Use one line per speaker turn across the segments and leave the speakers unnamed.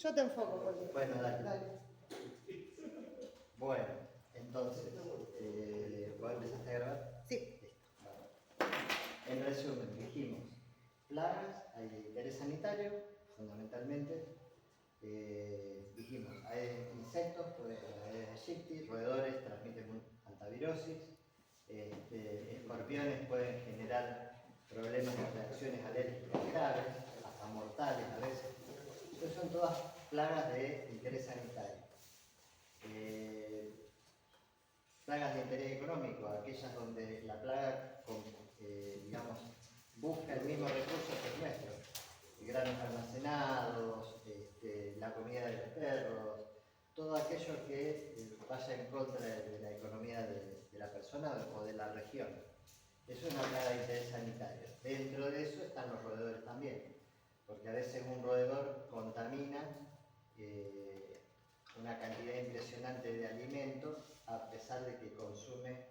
Yo te enfoco, porque...
Bueno, dale.
Dale.
Bueno, entonces, ¿vos empezaste a grabar?
Sí.
Listo, vamos. En resumen, dijimos, plagas, hay de interés sanitario, fundamentalmente. Dijimos, hay insectos, Aedes aegypti, roedores transmiten antivirosis, escorpiones pueden generar problemas de reacciones alérgicas graves, hasta mortales a veces. Entonces son todas plagas de interés sanitario. Plagas de interés económico, aquellas donde la plaga, digamos, busca el mismo recurso que el nuestro, granos almacenados, la comida de los perros, todo aquello que vaya en contra de la economía de la persona o de la región. Eso es una plaga de interés sanitario. Dentro de eso están los roedores también, porque a veces un roedor contamina una cantidad impresionante de alimentos a pesar de que consume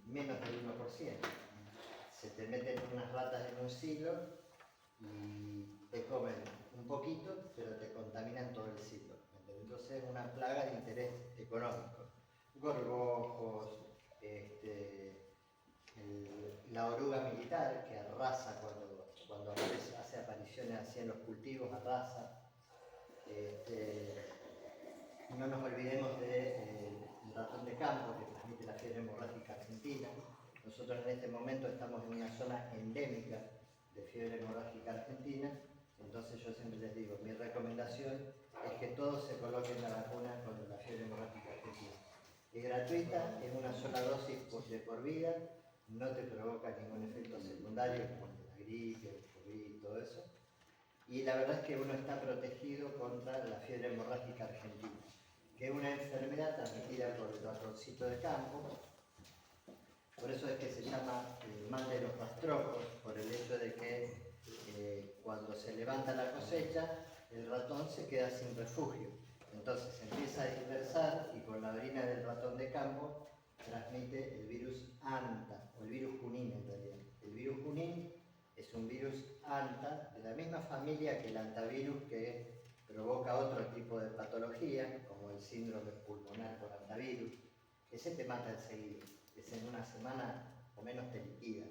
menos del 1%. Se te meten unas ratas en un silo y te comen un poquito, pero te contaminan todo el silo. Entonces es una plaga de interés económico. Gorgojos, la oruga militar que arrasa cuando hace apariciones así en los cultivos, arrasa. No nos olvidemos del ratón de campo que transmite la fiebre hemorrágica argentina. Nosotros en este momento estamos en una zona endémica de fiebre hemorrágica argentina, entonces yo siempre les digo, mi recomendación es que todos se coloquen la vacuna contra la fiebre hemorrágica argentina. Es gratuita, es una sola dosis de por vida, no te provoca ningún efecto secundario como el de la gripe, el COVID y todo eso. Y la verdad es que uno está protegido contra la fiebre hemorrágica argentina, que es una enfermedad transmitida por el ratoncito de campo. Por eso es que se llama el mal de los rastrojos, por el hecho de que cuando se levanta la cosecha, el ratón se queda sin refugio. Entonces se empieza a dispersar y con la orina del ratón de campo transmite el virus ANTA, o el virus Junín en realidad. El virus Junín es un virus ANTA, de la misma familia que el antivirus que provoca otro tipo de patología, como el síndrome pulmonar por antivirus. Ese te mata enseguida, ese en una semana o menos te liquida.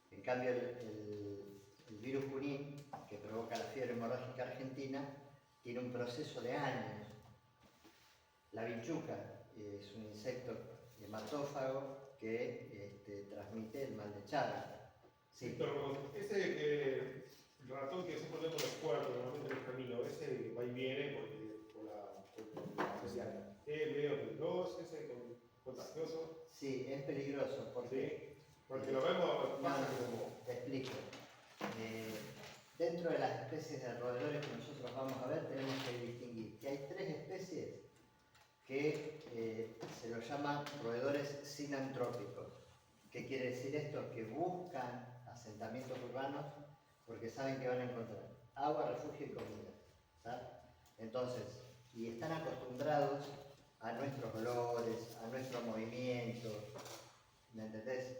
En cambio, el virus Junín, que provoca la fiebre hemorrágica argentina, tiene un proceso de años. La vinchuca es un insecto hematófago que transmite el mal de Chagas.
Sí. Víctor, ese ratón que siempre ponemos los cuartos, normalmente en el camino, ese va y viene por la especial. ¿Es medio peligroso, ese contagioso?
Sí, es peligroso.
Sí, porque lo vemos más como...
Te explico. Dentro de las especies de roedores que nosotros vamos a ver, tenemos que distinguir que hay tres especies que se los llama roedores sinantrópicos. ¿Qué quiere decir esto? Que buscan asentamientos urbanos porque saben que van a encontrar agua, refugio y comida. ¿sabes? Entonces, y están acostumbrados a nuestros olores, a nuestro movimiento, ¿me entendés?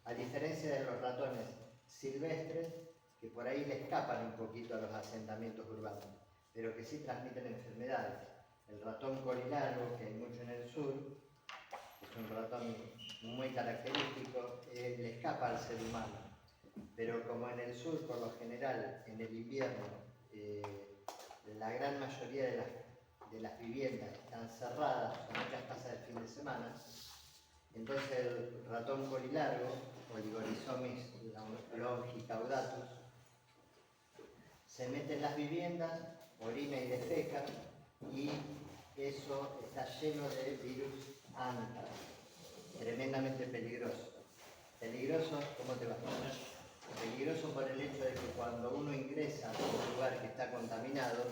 A diferencia de los ratones silvestres, que por ahí le escapan un poquito a los asentamientos urbanos, pero que sí transmiten enfermedades. El ratón corilargo, que hay mucho en el sur, es un ratón muy característico, le escapa al ser humano. Pero como en el sur, por lo general, en el invierno, la gran mayoría de las viviendas están cerradas, son muchas casas de fin de semana, entonces el ratón corilargo, Oligorhizomis longicaudatus, se mete en las viviendas, orina y defeca, y eso está lleno de virus ANTA, tremendamente peligroso. Peligroso, ¿cómo te va? Peligroso por el hecho de que cuando uno ingresa a un lugar que está contaminado,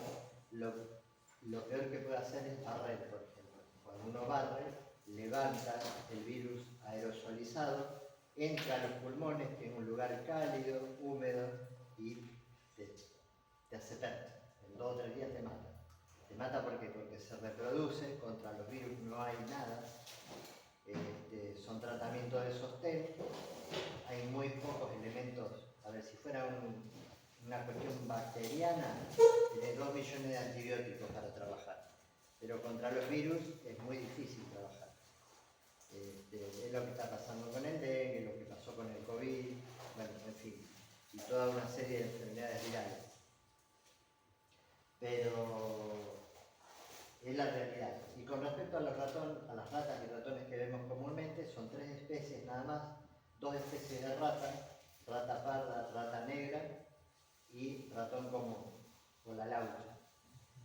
lo peor que puede hacer es barrer, por ejemplo. Cuando uno barre, levanta el virus aerosolizado, entra a los pulmones, que es un lugar cálido, húmedo, y te hace pérdida. En 2 o 3 días te mata. Te mata porque se reproduce, contra los virus no hay nada. Son tratamientos de sostén, hay muy pocos elementos. A ver, si fuera una cuestión bacteriana, tiene 2 millones de antibióticos para trabajar. Pero contra los virus es muy difícil trabajar. Es lo que está pasando con el dengue, lo que pasó con el COVID, bueno, en fin, y toda una serie de enfermedades virales. Pero es la realidad. Y con respecto a a las ratas y ratones que vemos comúnmente, son 3 especies nada más, 2 especies de rata, rata parda, rata negra y ratón común, o la laucha.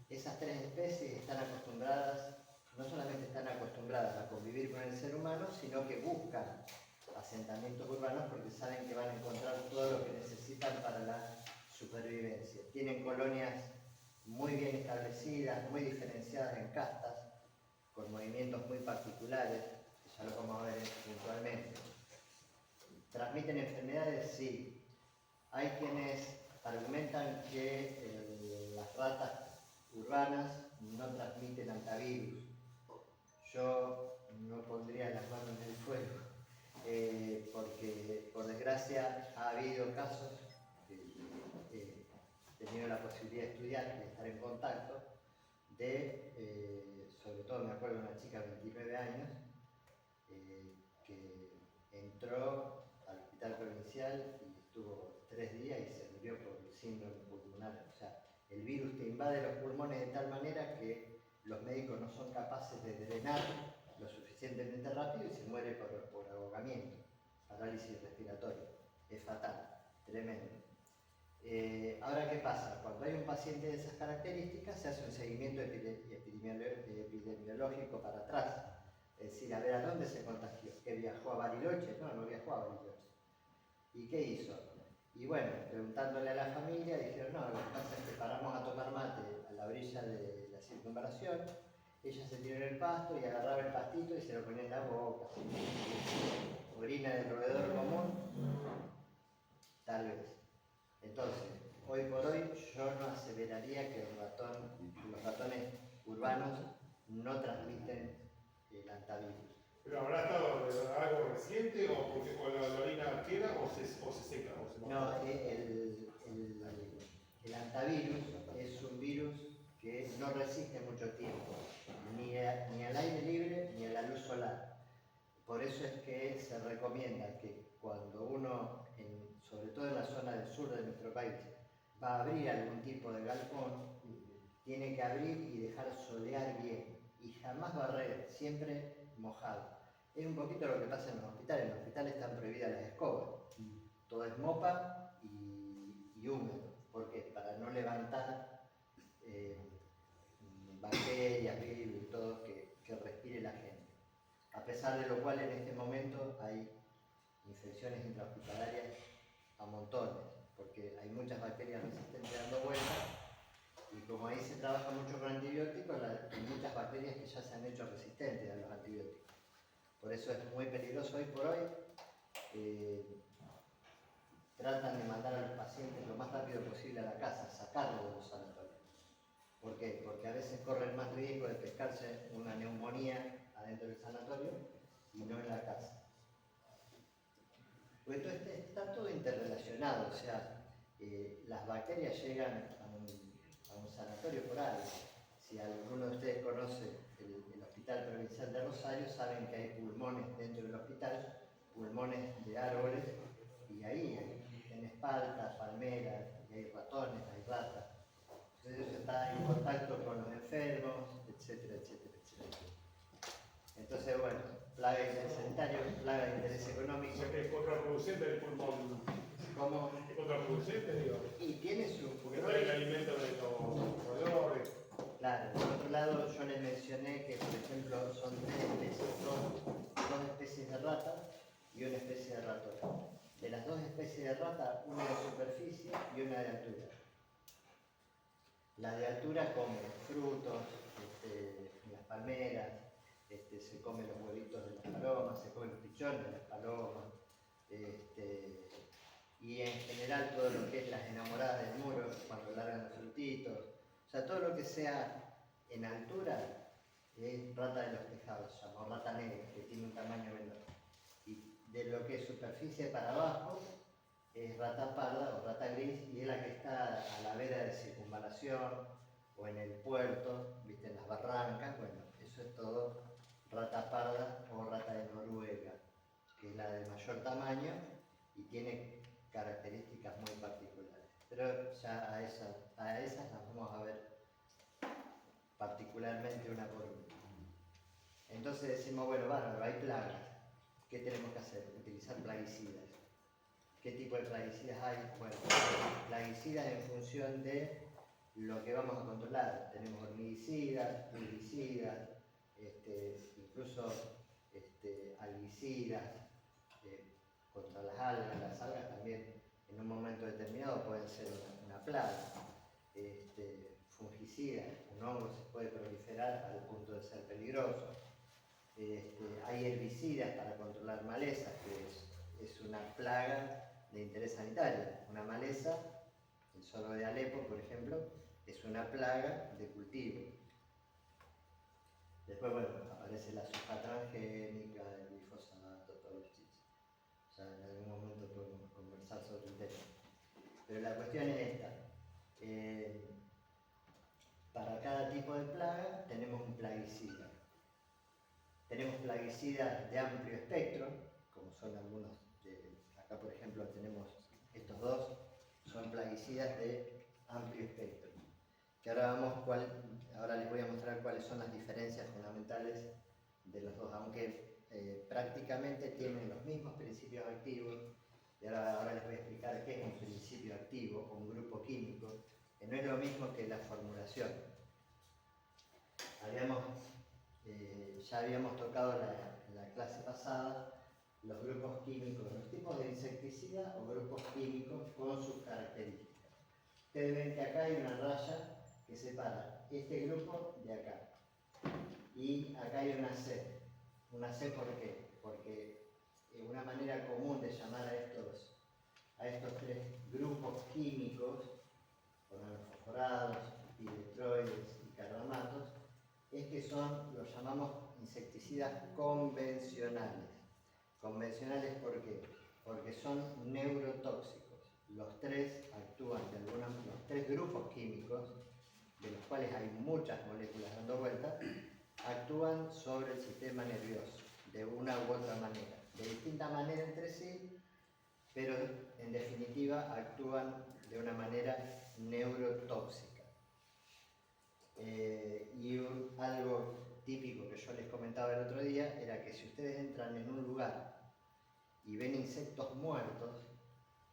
Esas 3 especies están acostumbradas, no solamente están acostumbradas a convivir con el ser humano, sino que buscan asentamientos urbanos porque saben que van a encontrar todo lo que necesitan para la supervivencia. Tienen colonias muy bien establecidas, muy diferenciadas en castas, con movimientos muy particulares, que ya lo vamos a ver eventualmente. ¿Transmiten enfermedades? Sí. Hay quienes argumentan que las ratas urbanas no transmiten hantavirus. Yo no pondría las manos en el fuego, porque por desgracia ha habido casos que he tenido la posibilidad de estudiar, de estar en contacto, sobre todo me acuerdo de una chica de 29 años, que entró al hospital provincial y estuvo 3 días y se murió por el síndrome pulmonar. O sea, el virus te invade los pulmones de tal manera que los médicos no son capaces de drenar lo suficientemente rápido y se muere por ahogamiento, parálisis respiratoria. Es fatal, tremendo. Ahora, ¿qué pasa? Cuando hay un paciente de esas características, se hace un seguimiento epidemiológico para atrás. Es decir, a ver a dónde se contagió. ¿Que viajó a Bariloche? No, no viajó a Bariloche. ¿Y qué hizo? Y bueno, preguntándole a la familia, dijeron, no, lo que pasa es que paramos a tomar mate a la orilla de la circunvalación, ella se tiró en el pasto y agarraba el pastito y se lo ponía en la boca. Orina del roedor común, tal vez. Entonces, hoy por hoy yo no aseveraría que los ratones urbanos no transmiten el hantavirus.
¿Pero habrá estado algo reciente o porque la orina queda o se seca? O se
No, el hantavirus es un virus que no resiste mucho tiempo, ni al aire libre ni a la luz solar. Por eso es que se recomienda que cuando uno, sobre todo en la zona del sur de nuestro país, va a abrir algún tipo de galpón, tiene que abrir y dejar solear bien y jamás barrer, siempre mojado. Es un poquito lo que pasa en los hospitales. En los hospitales están prohibidas las escobas. Todo es mopa y húmedo. ¿Por qué? Para no levantar bacterias, virus y todo que respire la gente. A pesar de lo cual en este momento hay infecciones intrahospitalarias a montones, porque hay muchas bacterias resistentes dando vueltas y como ahí se trabaja mucho con antibióticos, hay muchas bacterias que ya se han hecho resistentes a los antibióticos. Por eso es muy peligroso hoy por hoy. Tratan de mandar a los pacientes lo más rápido posible a la casa, sacarlos de los sanatorios. ¿Por qué? Porque a veces corren más riesgo de pescarse una neumonía adentro del sanatorio y no en la casa. Pues entonces está todo interrelacionado, o sea, las bacterias llegan a un sanatorio por algo. Si alguno de ustedes conoce el Hospital Provincial de Rosario, saben que hay pulmones dentro del hospital, pulmones de árboles, y ahí tenés paltas, palmeras, y hay ratones, hay ratas. Entonces eso está en contacto con los enfermos, etcétera, etcétera, etcétera. Entonces, bueno, plaga de interés sanitario, plaga de interés económico.
O sea que es contraproducente el pulmón.
¿Cómo?
¿Es contraproducente, digo?
Y tiene su...
Porque no hay el alimento de los roedores.
Claro, por otro lado yo les mencioné que, por ejemplo, son 3 especies, dos especies de rata y una especie de ratón. De las 2 especies de rata, una de superficie y una de altura. La de altura come frutos, las palmeras, se come los huevitos de las palomas, se come los pichones de las palomas, y en general todo lo que es las enamoradas del muro, cuando largan los frutitos, o sea, todo lo que sea en altura es rata de los tejados, se llama rata negra, que tiene un tamaño menor. Y de lo que es superficie para abajo, es rata parda o rata gris y es la que está a la vera de circunvalación o en el puerto, viste, en las barrancas. Bueno, eso es todo rata parda o rata de Noruega, que es la de mayor tamaño y tiene características muy particulares. Pero ya a esas las vamos a ver particularmente una por una. Entonces decimos, bueno, bárbaro, hay plagas. ¿Qué tenemos que hacer? Utilizar plaguicidas. ¿Qué tipo de plaguicidas hay? Bueno, plaguicidas en función de lo que vamos a controlar. Tenemos hormiguicidas, fungicidas, incluso algicidas contra las algas. Las algas también en un momento determinado pueden ser una plaga. Fungicidas, un hongo se puede proliferar al punto de ser peligroso. Hay herbicidas para controlar malezas, que es una plaga de interés sanitario. Una maleza, el sorgo de Alepo, por ejemplo, es una plaga de cultivo. Después, bueno, aparece la soja transgénica, el glifosato, todos los chistes. Ya en algún momento podemos conversar sobre el tema. Pero la cuestión es esta. Para cada tipo de plaga tenemos un plaguicida. Tenemos plaguicidas de amplio espectro, como son algunos acá por ejemplo tenemos estos dos, son plaguicidas de amplio espectro. Que ahora les voy a mostrar cuáles son las diferencias fundamentales de los dos, aunque prácticamente tienen los mismos principios activos. Y ahora les voy a explicar qué es un principio activo o un grupo químico, que no es lo mismo que la formulación. Ya habíamos tocado en la clase pasada los grupos químicos, los tipos de insecticida o grupos químicos con sus características. Ustedes ven que acá hay una raya que separa este grupo de acá. Y acá hay una C. ¿Una C por qué? Porque una manera común de llamar a estos tres grupos químicos, organofosforados, piretroides y carbamatos, es que los llamamos insecticidas convencionales. ¿Convencionales por qué? Porque son neurotóxicos. Los tres grupos químicos, de los cuales hay muchas moléculas dando vueltas, actúan sobre el sistema nervioso, de una u otra manera. De distinta manera entre sí, pero en definitiva actúan de una manera neurotóxica. Algo típico que yo les comentaba el otro día era que si ustedes entran en un lugar y ven insectos muertos,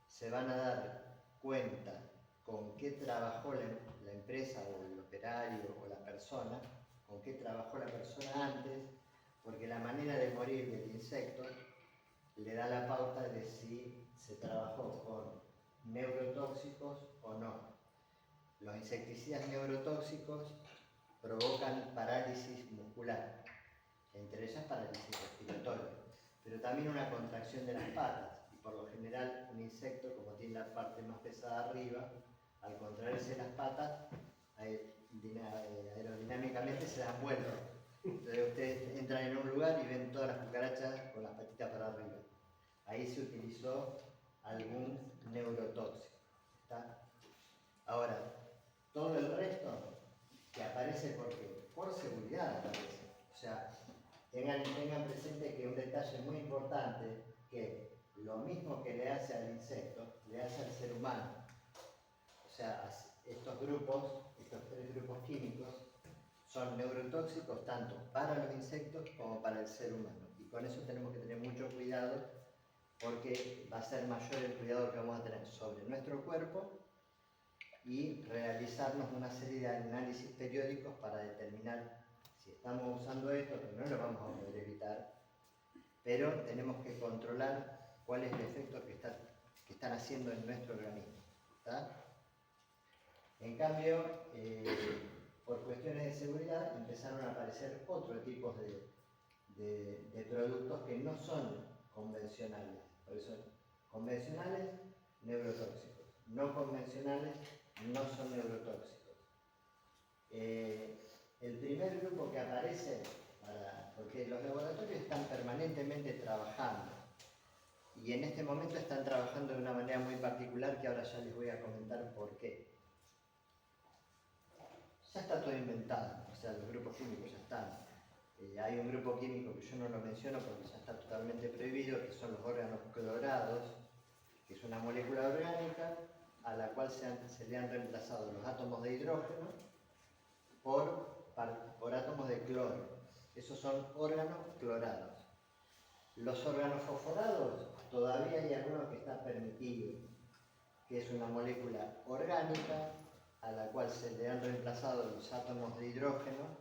se van a dar cuenta con qué trabajó la empresa o el operario o la persona, con qué trabajó la persona antes, porque la manera de morir del insecto le da la pauta de si se trabajó con neurotóxicos o no. Los insecticidas neurotóxicos provocan parálisis muscular, entre ellas parálisis respiratoria, pero también una contracción de las patas. Y por lo general un insecto, como tiene la parte más pesada arriba, al contraerse las patas, aerodinámicamente se dan vueltas. Entonces ustedes entran en un lugar y ven todas las cucarachas con las patitas para arriba. Ahí se utilizó algún neurotóxico. ¿Está? Ahora, todo el resto que aparece por seguridad aparece. O sea, tengan presente que un detalle muy importante, que lo mismo que le hace al insecto, le hace al ser humano. O sea, estos tres grupos químicos, son neurotóxicos tanto para los insectos como para el ser humano. Y con eso tenemos que tener mucho cuidado, porque va a ser mayor el cuidado que vamos a tener sobre nuestro cuerpo y realizarnos una serie de análisis periódicos para determinar si estamos usando esto, que no lo vamos a poder evitar, pero tenemos que controlar cuál es el efecto que están haciendo en nuestro organismo. ¿Está? En cambio, por cuestiones de seguridad empezaron a aparecer otros tipos de productos que no son convencionales. Por eso, convencionales, neurotóxicos. No convencionales, no son neurotóxicos. El primer grupo que aparece, porque los laboratorios están permanentemente trabajando y en este momento están trabajando de una manera muy particular que ahora ya les voy a comentar por qué. Ya está todo inventado, o sea, los grupos químicos ya están. Hay un grupo químico que yo no lo menciono porque ya está totalmente prohibido, que son los órganos clorados, que es una molécula orgánica a la cual se le han reemplazado los átomos de hidrógeno por átomos de cloro. Esos son órganos clorados. Los órganos fosforados, todavía hay algunos que están permitidos, que es una molécula orgánica a la cual se le han reemplazado los átomos de hidrógeno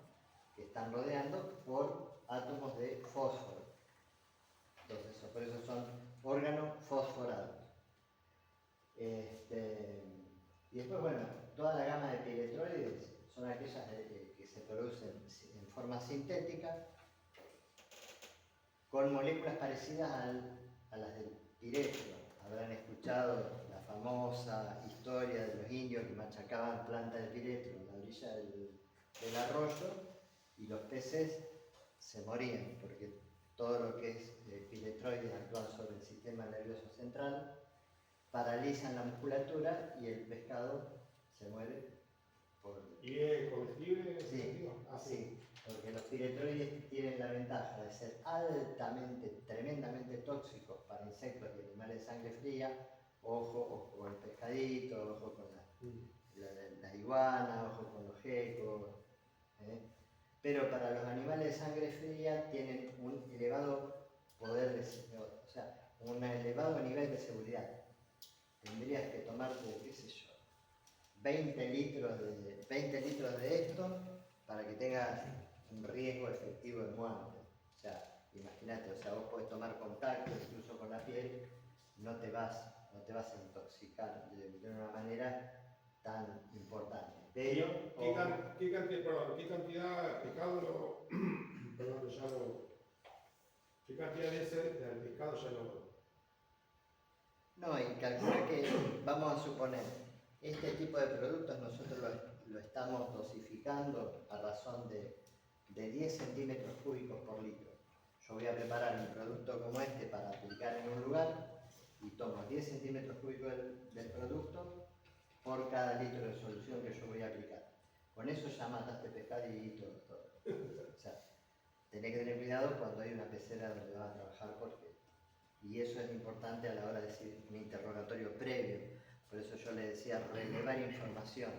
que están rodeando por átomos de fósforo. Entonces, por eso son órganos fosforados. Y después, bueno, toda la gama de piretroides son aquellas que se producen en forma sintética con moléculas parecidas a las del piretro. Habrán escuchado la famosa historia de los indios que machacaban plantas de piretro en la orilla del arroyo y los peces se morían porque todo lo que es piretroides actúan sobre el sistema nervioso central, paralizan la musculatura y el pescado se muere por...
¿Y es comestible en ese
Sí,
sentido?
sí, porque los piretroides tienen la ventaja de ser altamente, tremendamente tóxicos para insectos y animales de sangre fría. Ojo con el pescadito, ojo con la iguana, ojo con los gecos. Pero para los animales de sangre fría tienen un elevado poder de, o sea, un elevado nivel de seguridad. Tendrías que tomarte, qué sé yo, 20 litros de esto para que tengas un riesgo efectivo de muerte. O sea, imagínate, o sea, vos podés tomar contacto incluso con la piel, no te vas a intoxicar de una manera tan importante. Pero,
¿Qué cantidad de pescado qué cantidad de ese del pescado ya no?
No, y calcula que, vamos a suponer, este tipo de productos nosotros lo estamos dosificando a razón de 10 centímetros cúbicos por litro. Yo voy a preparar un producto como este para aplicar en un lugar y tomo 10 centímetros cúbicos del producto por cada litro de solución que yo voy a aplicar. Con eso ya mataste pescadito, todo. O sea, tenés que tener cuidado cuando hay una pecera donde vas a trabajar porque... Y eso es importante a la hora de decir un interrogatorio previo. Por eso yo le decía relevar información.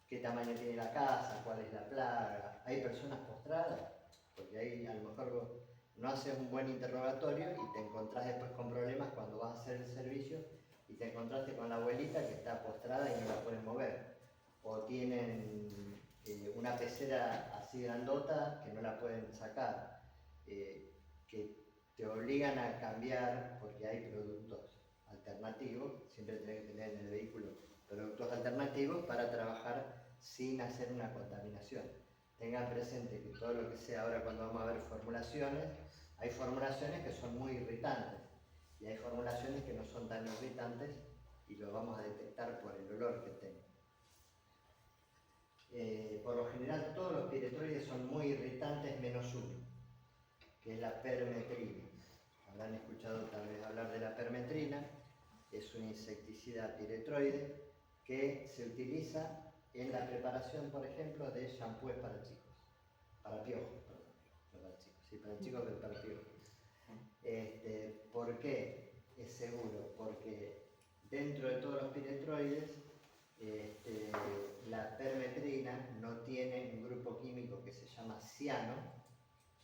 ¿Qué tamaño tiene la casa? ¿Cuál es la plaga? ¿Hay personas postradas? Porque ahí a lo mejor vos no haces un buen interrogatorio y te encontrás después con problemas cuando vas a hacer el servicio y te encontraste con la abuelita que está postrada y no la puedes mover. O tienen una pecera así grandota que no la pueden sacar. Que te obligan a cambiar porque hay productos alternativos, siempre tenés que tener en el vehículo productos alternativos para trabajar sin hacer una contaminación. Tengan presente que todo lo que sea ahora cuando vamos a ver formulaciones, hay formulaciones que son muy irritantes y hay formulaciones que no son tan irritantes y lo vamos a detectar por el olor que tengan. Por lo general todos los piretroides son muy irritantes menos uno, que es la permetrina. Habrán escuchado tal vez hablar de la permetrina. Es un insecticida piretroide que se utiliza en la preparación, por ejemplo, de shampoos para chicos, para piojos, perdón, no para chicos, sí, para chicos, pero para piojos. ¿Por qué es seguro? Porque dentro de todos los piretroides, la permetrina no tiene un grupo químico que se llama ciano,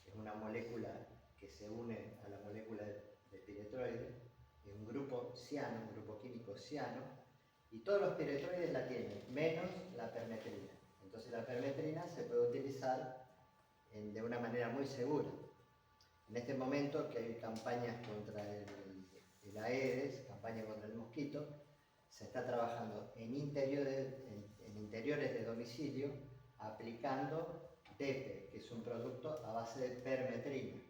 es una molécula que se une a la molécula de piretroide, es un grupo ciano, un grupo químico ciano, y todos los piretroides la tienen, menos la permetrina. Entonces la permetrina se puede utilizar de una manera muy segura. En este momento que hay campañas contra el Aedes, campaña contra el mosquito, se está trabajando en interiores de domicilio aplicando DEPE, que es un producto a base de permetrina.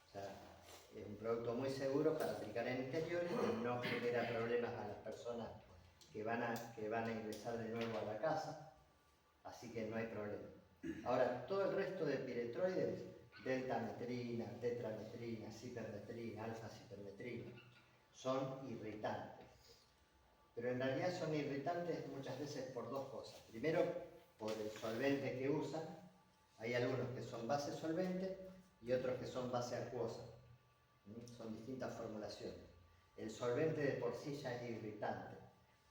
O sea, es un producto muy seguro para aplicar en interiores y no genera problemas a las personas que van a ingresar de nuevo a la casa, así que no hay problema. Ahora, todo el resto de piretroides deltametrina, tetrametrina, cipermetrina, alfa-cipermetrina, son irritantes. Pero en realidad son irritantes muchas veces por dos cosas. Primero, por el solvente que usan. Hay algunos que son base solvente y otros que son base acuosa. Son distintas formulaciones. El solvente de por sí ya es irritante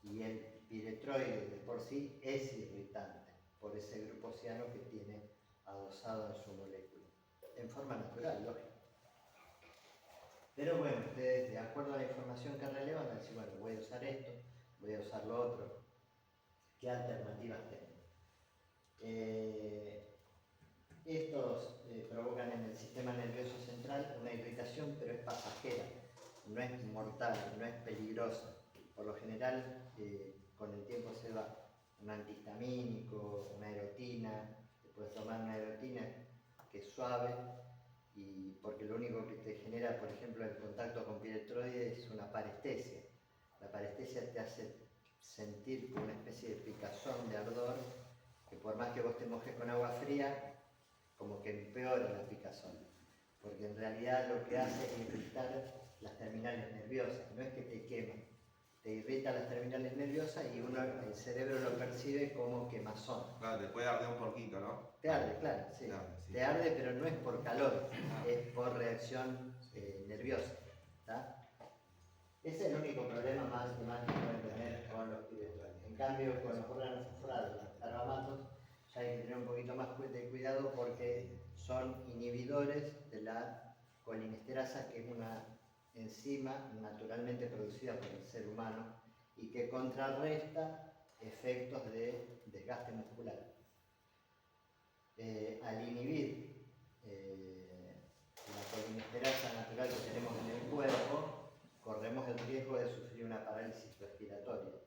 y el piretroide de por sí es irritante por ese grupo ciano que tiene adosado en su molécula, en forma natural, lógico. Pero bueno, ustedes, de acuerdo a la información que relevan, van a decir, bueno, voy a usar esto, voy a usar lo otro. ¿Qué alternativas tengo? Estos provocan en el sistema nervioso central una irritación, pero es pasajera, no es mortal, no es peligrosa. Por lo general, con el tiempo se va un antihistamínico, una erotina, te puedes tomar una erotina que es suave, y porque lo único que te genera, por ejemplo, el contacto con piretroide es una parestesia. La parestesia te hace sentir como una especie de picazón, de ardor, que por más que vos te mojes con agua fría, como que empeora la picazón, porque en realidad lo que hace es irritar las terminales nerviosas, no es que te quema, te irrita las terminales nerviosas y el cerebro lo percibe como quemazón.
Claro, te puede arder un poquito, ¿no?
Te arde, claro, sí.
Claro, sí.
Te arde, pero no es por calor, es por reacción nerviosa. ¿Tá? Ese es el único problema más que pueden tener con los piretroides. En cambio, con los órganos fosforados, los carbamatos, ya hay que tener un poquito más de cuidado porque son inhibidores de la colinesterasa, que es una enzima naturalmente producida por el ser humano y que contrarresta efectos de desgaste muscular. Al inhibir la colinesterasa natural que tenemos en el cuerpo, corremos el riesgo de sufrir una parálisis respiratoria.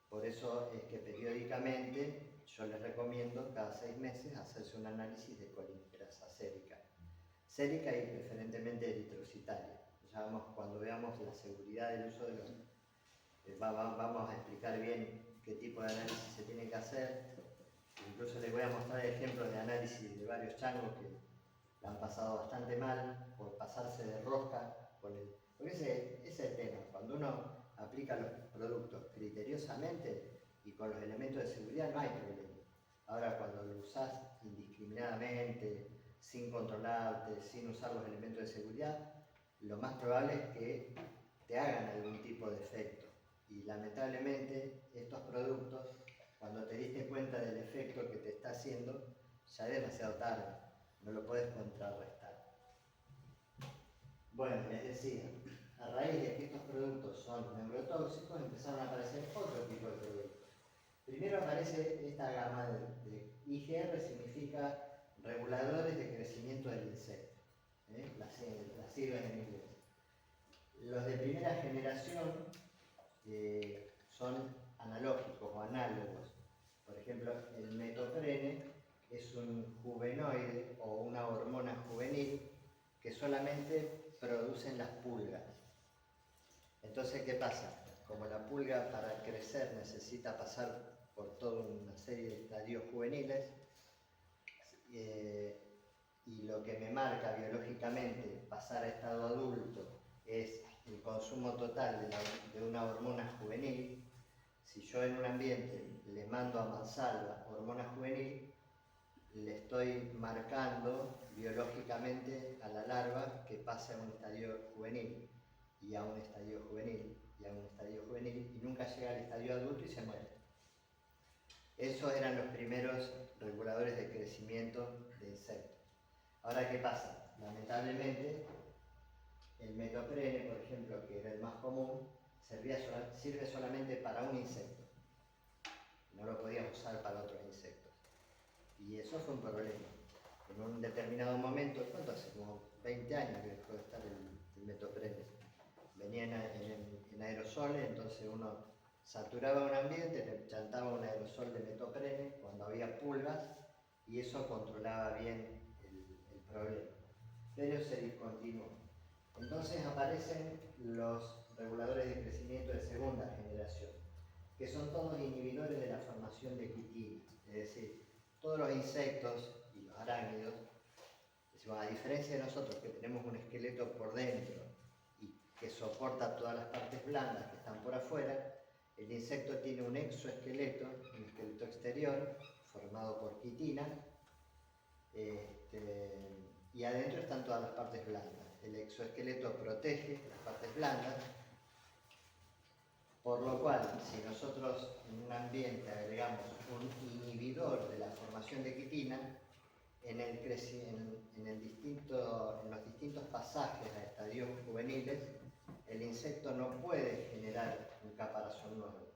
Por eso es que periódicamente yo les recomiendo cada 6 meses hacerse un análisis de colinesterasa sérica. Sérica y preferentemente eritrocitaria. Ya cuando veamos la seguridad del uso de los... vamos a explicar bien qué tipo de análisis se tiene que hacer. Incluso les voy a mostrar ejemplos de análisis de varios changos que la han pasado bastante mal por pasarse de rosca. Porque ese es el tema. Cuando uno aplica los productos criteriosamente y con los elementos de seguridad no hay problema. Ahora, cuando lo usás indiscriminadamente, sin controlarte, sin usar los elementos de seguridad, lo más probable es que te hagan algún tipo de efecto. Y lamentablemente estos productos, cuando te diste cuenta del efecto que te está haciendo, ya es demasiado tarde, no lo puedes contrarrestar. Bueno, les decía, a raíz de que estos productos son neurotóxicos, empezaron a aparecer otro tipo de productos. Primero aparece esta gama de IGR, significa reguladores de crecimiento del insecto, las siglas en inglés. Los de primera generación son analógicos o análogos. Por ejemplo, el metoprene es un juvenoide o una hormona juvenil que solamente producen las pulgas. Entonces, ¿qué pasa? Como la pulga para crecer necesita pasar por toda una serie de estadios juveniles, y lo que me marca biológicamente pasar a estado adulto es el consumo total de una hormona juvenil. Si yo en un ambiente le mando a mansalva hormona juvenil, le estoy marcando biológicamente a la larva que pase a un estadio juvenil y a un estadio juvenil y a un estadio juvenil y nunca llega al estadio adulto y se muere. Esos eran los primeros reguladores de crecimiento de insectos. Ahora, ¿qué pasa? Lamentablemente, el metoprene, por ejemplo, que era el más común, sirve solamente para un insecto. No lo podíamos usar para otros insectos. Y eso fue un problema. En un determinado momento, ¿cuánto hace? Como 20 años que dejó de estar el metoprene. Venía en aerosoles, entonces uno saturaba un ambiente, le chantaba un aerosol de metoprene cuando había pulgas y eso controlaba bien el problema. Pero se discontinuó. Entonces aparecen los reguladores de crecimiento de segunda generación, que son todos inhibidores de la formación de quitina. Es decir, todos los insectos y los arácnidos a diferencia de nosotros que tenemos un esqueleto por dentro y que soporta todas las partes blandas que están por afuera, el insecto tiene un exoesqueleto, un esqueleto exterior, formado por quitina, y adentro están todas las partes blandas. El exoesqueleto protege las partes blandas, por lo cual, si nosotros en un ambiente agregamos un inhibidor de la formación de quitina, en los distintos pasajes a estadios juveniles, el insecto no puede generar un caparazón nuevo.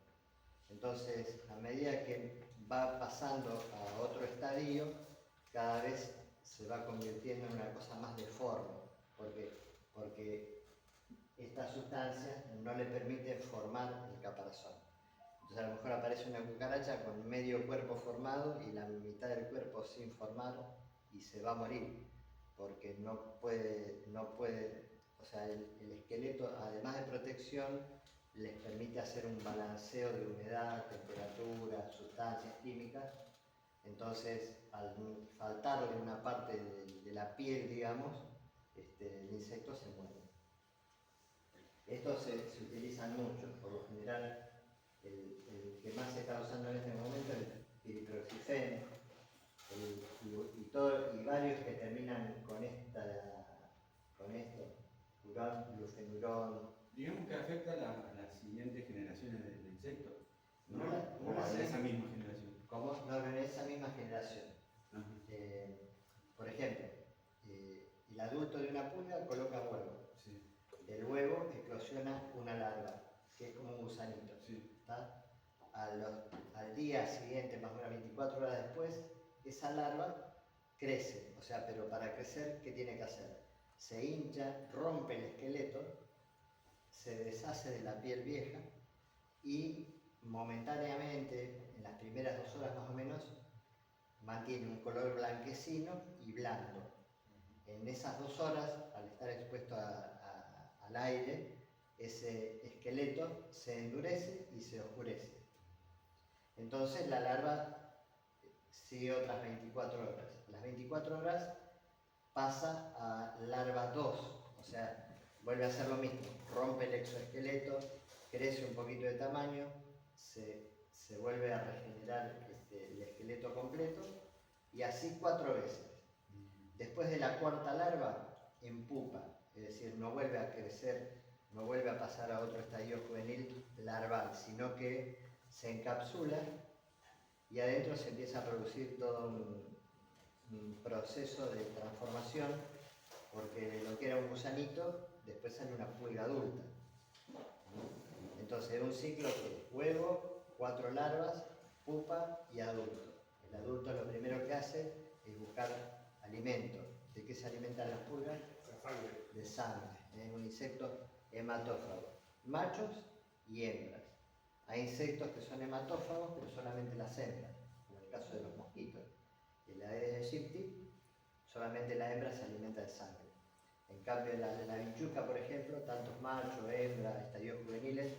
Entonces, a medida que va pasando a otro estadio, cada vez se va convirtiendo en una cosa más deforme, porque esta sustancia no le permite formar el caparazón. Entonces, a lo mejor aparece una cucaracha con medio cuerpo formado y la mitad del cuerpo sin formar y se va a morir, porque no puede, o sea, el esqueleto, además de protección, les permite hacer un balanceo de humedad, temperatura, sustancias químicas. Entonces, al faltarle una parte de la piel, digamos, el insecto se muere. Estos se utilizan mucho, por lo general, el que más se está usando en este momento es el piriproxifeno, y varios que terminan con esto, glufenurón.
Digamos que afecta a las siguientes generaciones de insectos, ¿no?
No
O a esa misma generación.
Como no, en esa misma generación.
Ajá.
Por ejemplo, el adulto de una pulga coloca huevo.
Sí.
Del huevo eclosiona una larva, que es como un gusanito.
Sí.
¿Tá? Al día siguiente, más o menos 24 horas después, esa larva crece. O sea, pero para crecer, ¿qué tiene que hacer? Se hincha, rompe el esqueleto, se deshace de la piel vieja y momentáneamente, en las primeras 2 horas más o menos, mantiene un color blanquecino y blando. En esas 2 horas, al estar expuesto al aire, ese esqueleto se endurece y se oscurece. Entonces la larva sigue otras 24 horas. A las 24 horas pasa a larva 2, o sea, vuelve a hacer lo mismo, rompe el exoesqueleto, crece un poquito de tamaño, se vuelve a regenerar el esqueleto completo, y así 4 veces. Después de la cuarta larva, empupa, es decir, no vuelve a crecer, no vuelve a pasar a otro estadio juvenil larval, sino que se encapsula y adentro se empieza a producir todo un proceso de transformación, porque de lo que era un gusanito, después sale una pulga adulta. Entonces, es un ciclo que es huevo, 4 larvas, pupa y adulto. El adulto lo primero que hace es buscar alimento. ¿De qué se alimentan las pulgas? De sangre. Es un insecto hematófago. Machos y hembras. Hay insectos que son hematófagos, pero solamente las hembras, como el caso de los mosquitos. El Aedes aegypti, solamente la hembra se alimenta de sangre. En cambio, la vinchuca, por ejemplo, tantos machos, hembras, estadios juveniles,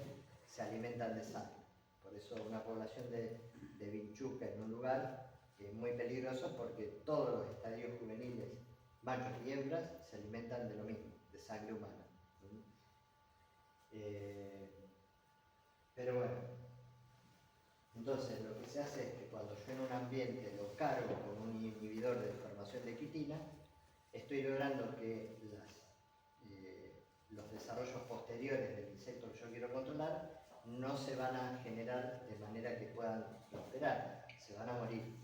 se alimentan de sangre. Por eso una población de vinchuca en un lugar es muy peligroso, porque todos los estadios juveniles, machos y hembras, se alimentan de lo mismo, de sangre humana. Pero bueno, entonces lo que se hace es que cuando yo en un ambiente lo cargo con un inhibidor de formación de quitina, estoy logrando que los desarrollos posteriores del insecto que yo quiero controlar no se van a generar de manera que puedan prosperar, se van a morir.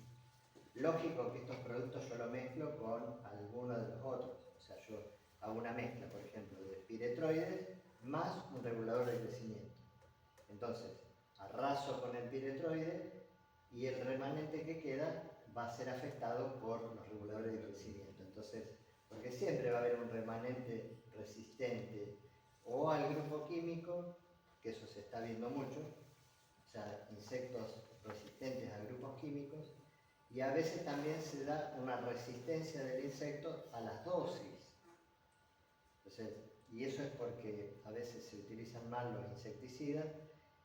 Lógico que estos productos yo los mezclo con alguno de los otros, o sea, yo hago una mezcla, por ejemplo, de piretroides más un regulador de crecimiento. Entonces, arraso con el piretroide y el remanente que queda va a ser afectado por los reguladores de crecimiento. Entonces, porque siempre va a haber un remanente resistente o al grupo químico, que eso se está viendo mucho, o sea, insectos resistentes a grupos químicos, y a veces también se da una resistencia del insecto a las dosis. Entonces, y eso es porque a veces se utilizan mal los insecticidas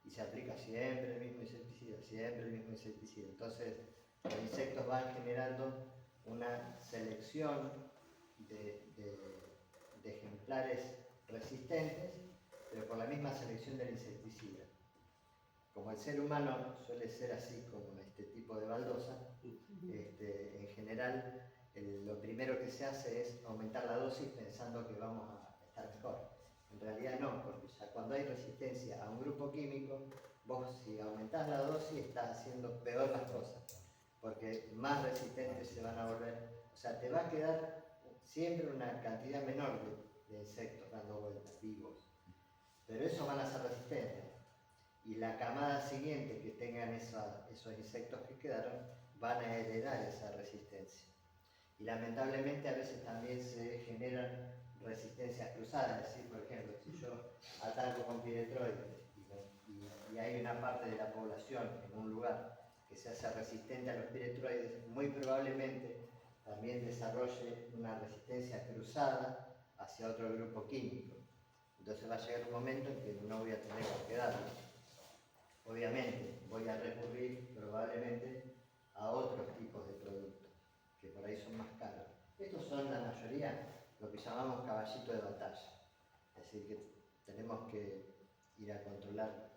y se aplica siempre el mismo insecticida, siempre el mismo insecticida. Entonces, los insectos van generando una selección de ejemplares resistentes, pero por la misma selección del insecticida. Como el ser humano suele ser así como este tipo de baldosa, en general lo primero que se hace es aumentar la dosis pensando que vamos a estar mejor. En realidad no, porque ya cuando hay resistencia a un grupo químico, vos si aumentás la dosis estás haciendo peor las cosas, porque más resistentes se van a volver. O sea, te va a quedar siempre una cantidad menor de insectos dando vueltas, vivos, pero esos van a ser resistentes. Y la camada siguiente que tengan esos insectos que quedaron van a heredar esa resistencia. Y lamentablemente a veces también se generan resistencias cruzadas, es decir, por ejemplo, si yo ataco con piretroides y hay una parte de la población en un lugar que se hace resistente a los piretroides, muy probablemente también desarrolle una resistencia cruzada hacia otro grupo químico. Entonces va a llegar un momento en que no voy a tener por qué darlo. Obviamente voy a recurrir probablemente a otros tipos de productos que por ahí son más caros. Estos son la mayoría lo que llamamos caballito de batalla. Es decir, que tenemos que ir a controlar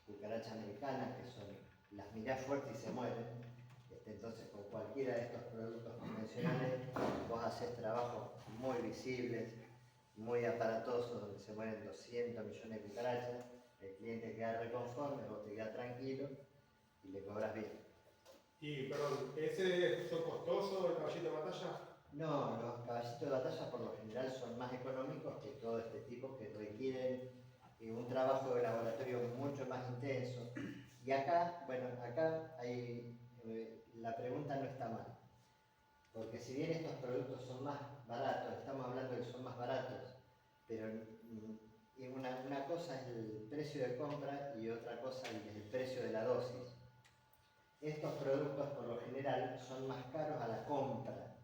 cucarachas americanas, que son las mirás fuerte y se mueren. Entonces con cualquiera de estos productos convencionales vos haces trabajos muy visibles, muy aparatosos, donde se mueren 200 millones de cucarachas. El cliente queda reconforme, vos te quedas tranquilo y le cobras bien.
Y, perdón, ¿ese son costosos, el caballito de batalla?
No, los caballitos de batalla por lo general son más económicos que todo este tipo, que requieren un trabajo de laboratorio mucho más intenso. Y acá, bueno, acá hay, la pregunta no está mal. Porque si bien estos productos son más baratos, estamos hablando de que son más baratos, pero una cosa es el precio de compra y otra cosa es el precio de la dosis. Estos productos por lo general son más caros a la compra,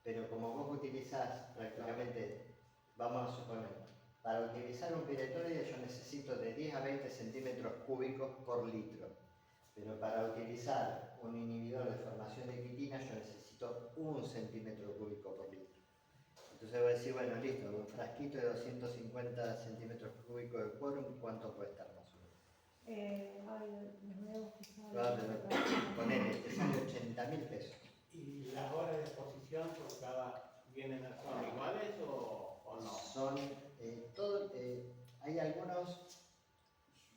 pero como vos utilizás prácticamente, vamos a suponer, para utilizar un piretroide yo necesito de 10 a 20 centímetros cúbicos por litro, pero para utilizar un inhibidor de formación de quitina yo necesito 1 centímetro cúbico por litro. Entonces voy a decir, bueno, listo, un frasquito de 250 centímetros cúbicos de quórum, ¿cuánto puede estar más o menos? Ponele, te sale 80.000 pesos.
¿Y las horas de exposición por cada son iguales o no?
Son, hay algunos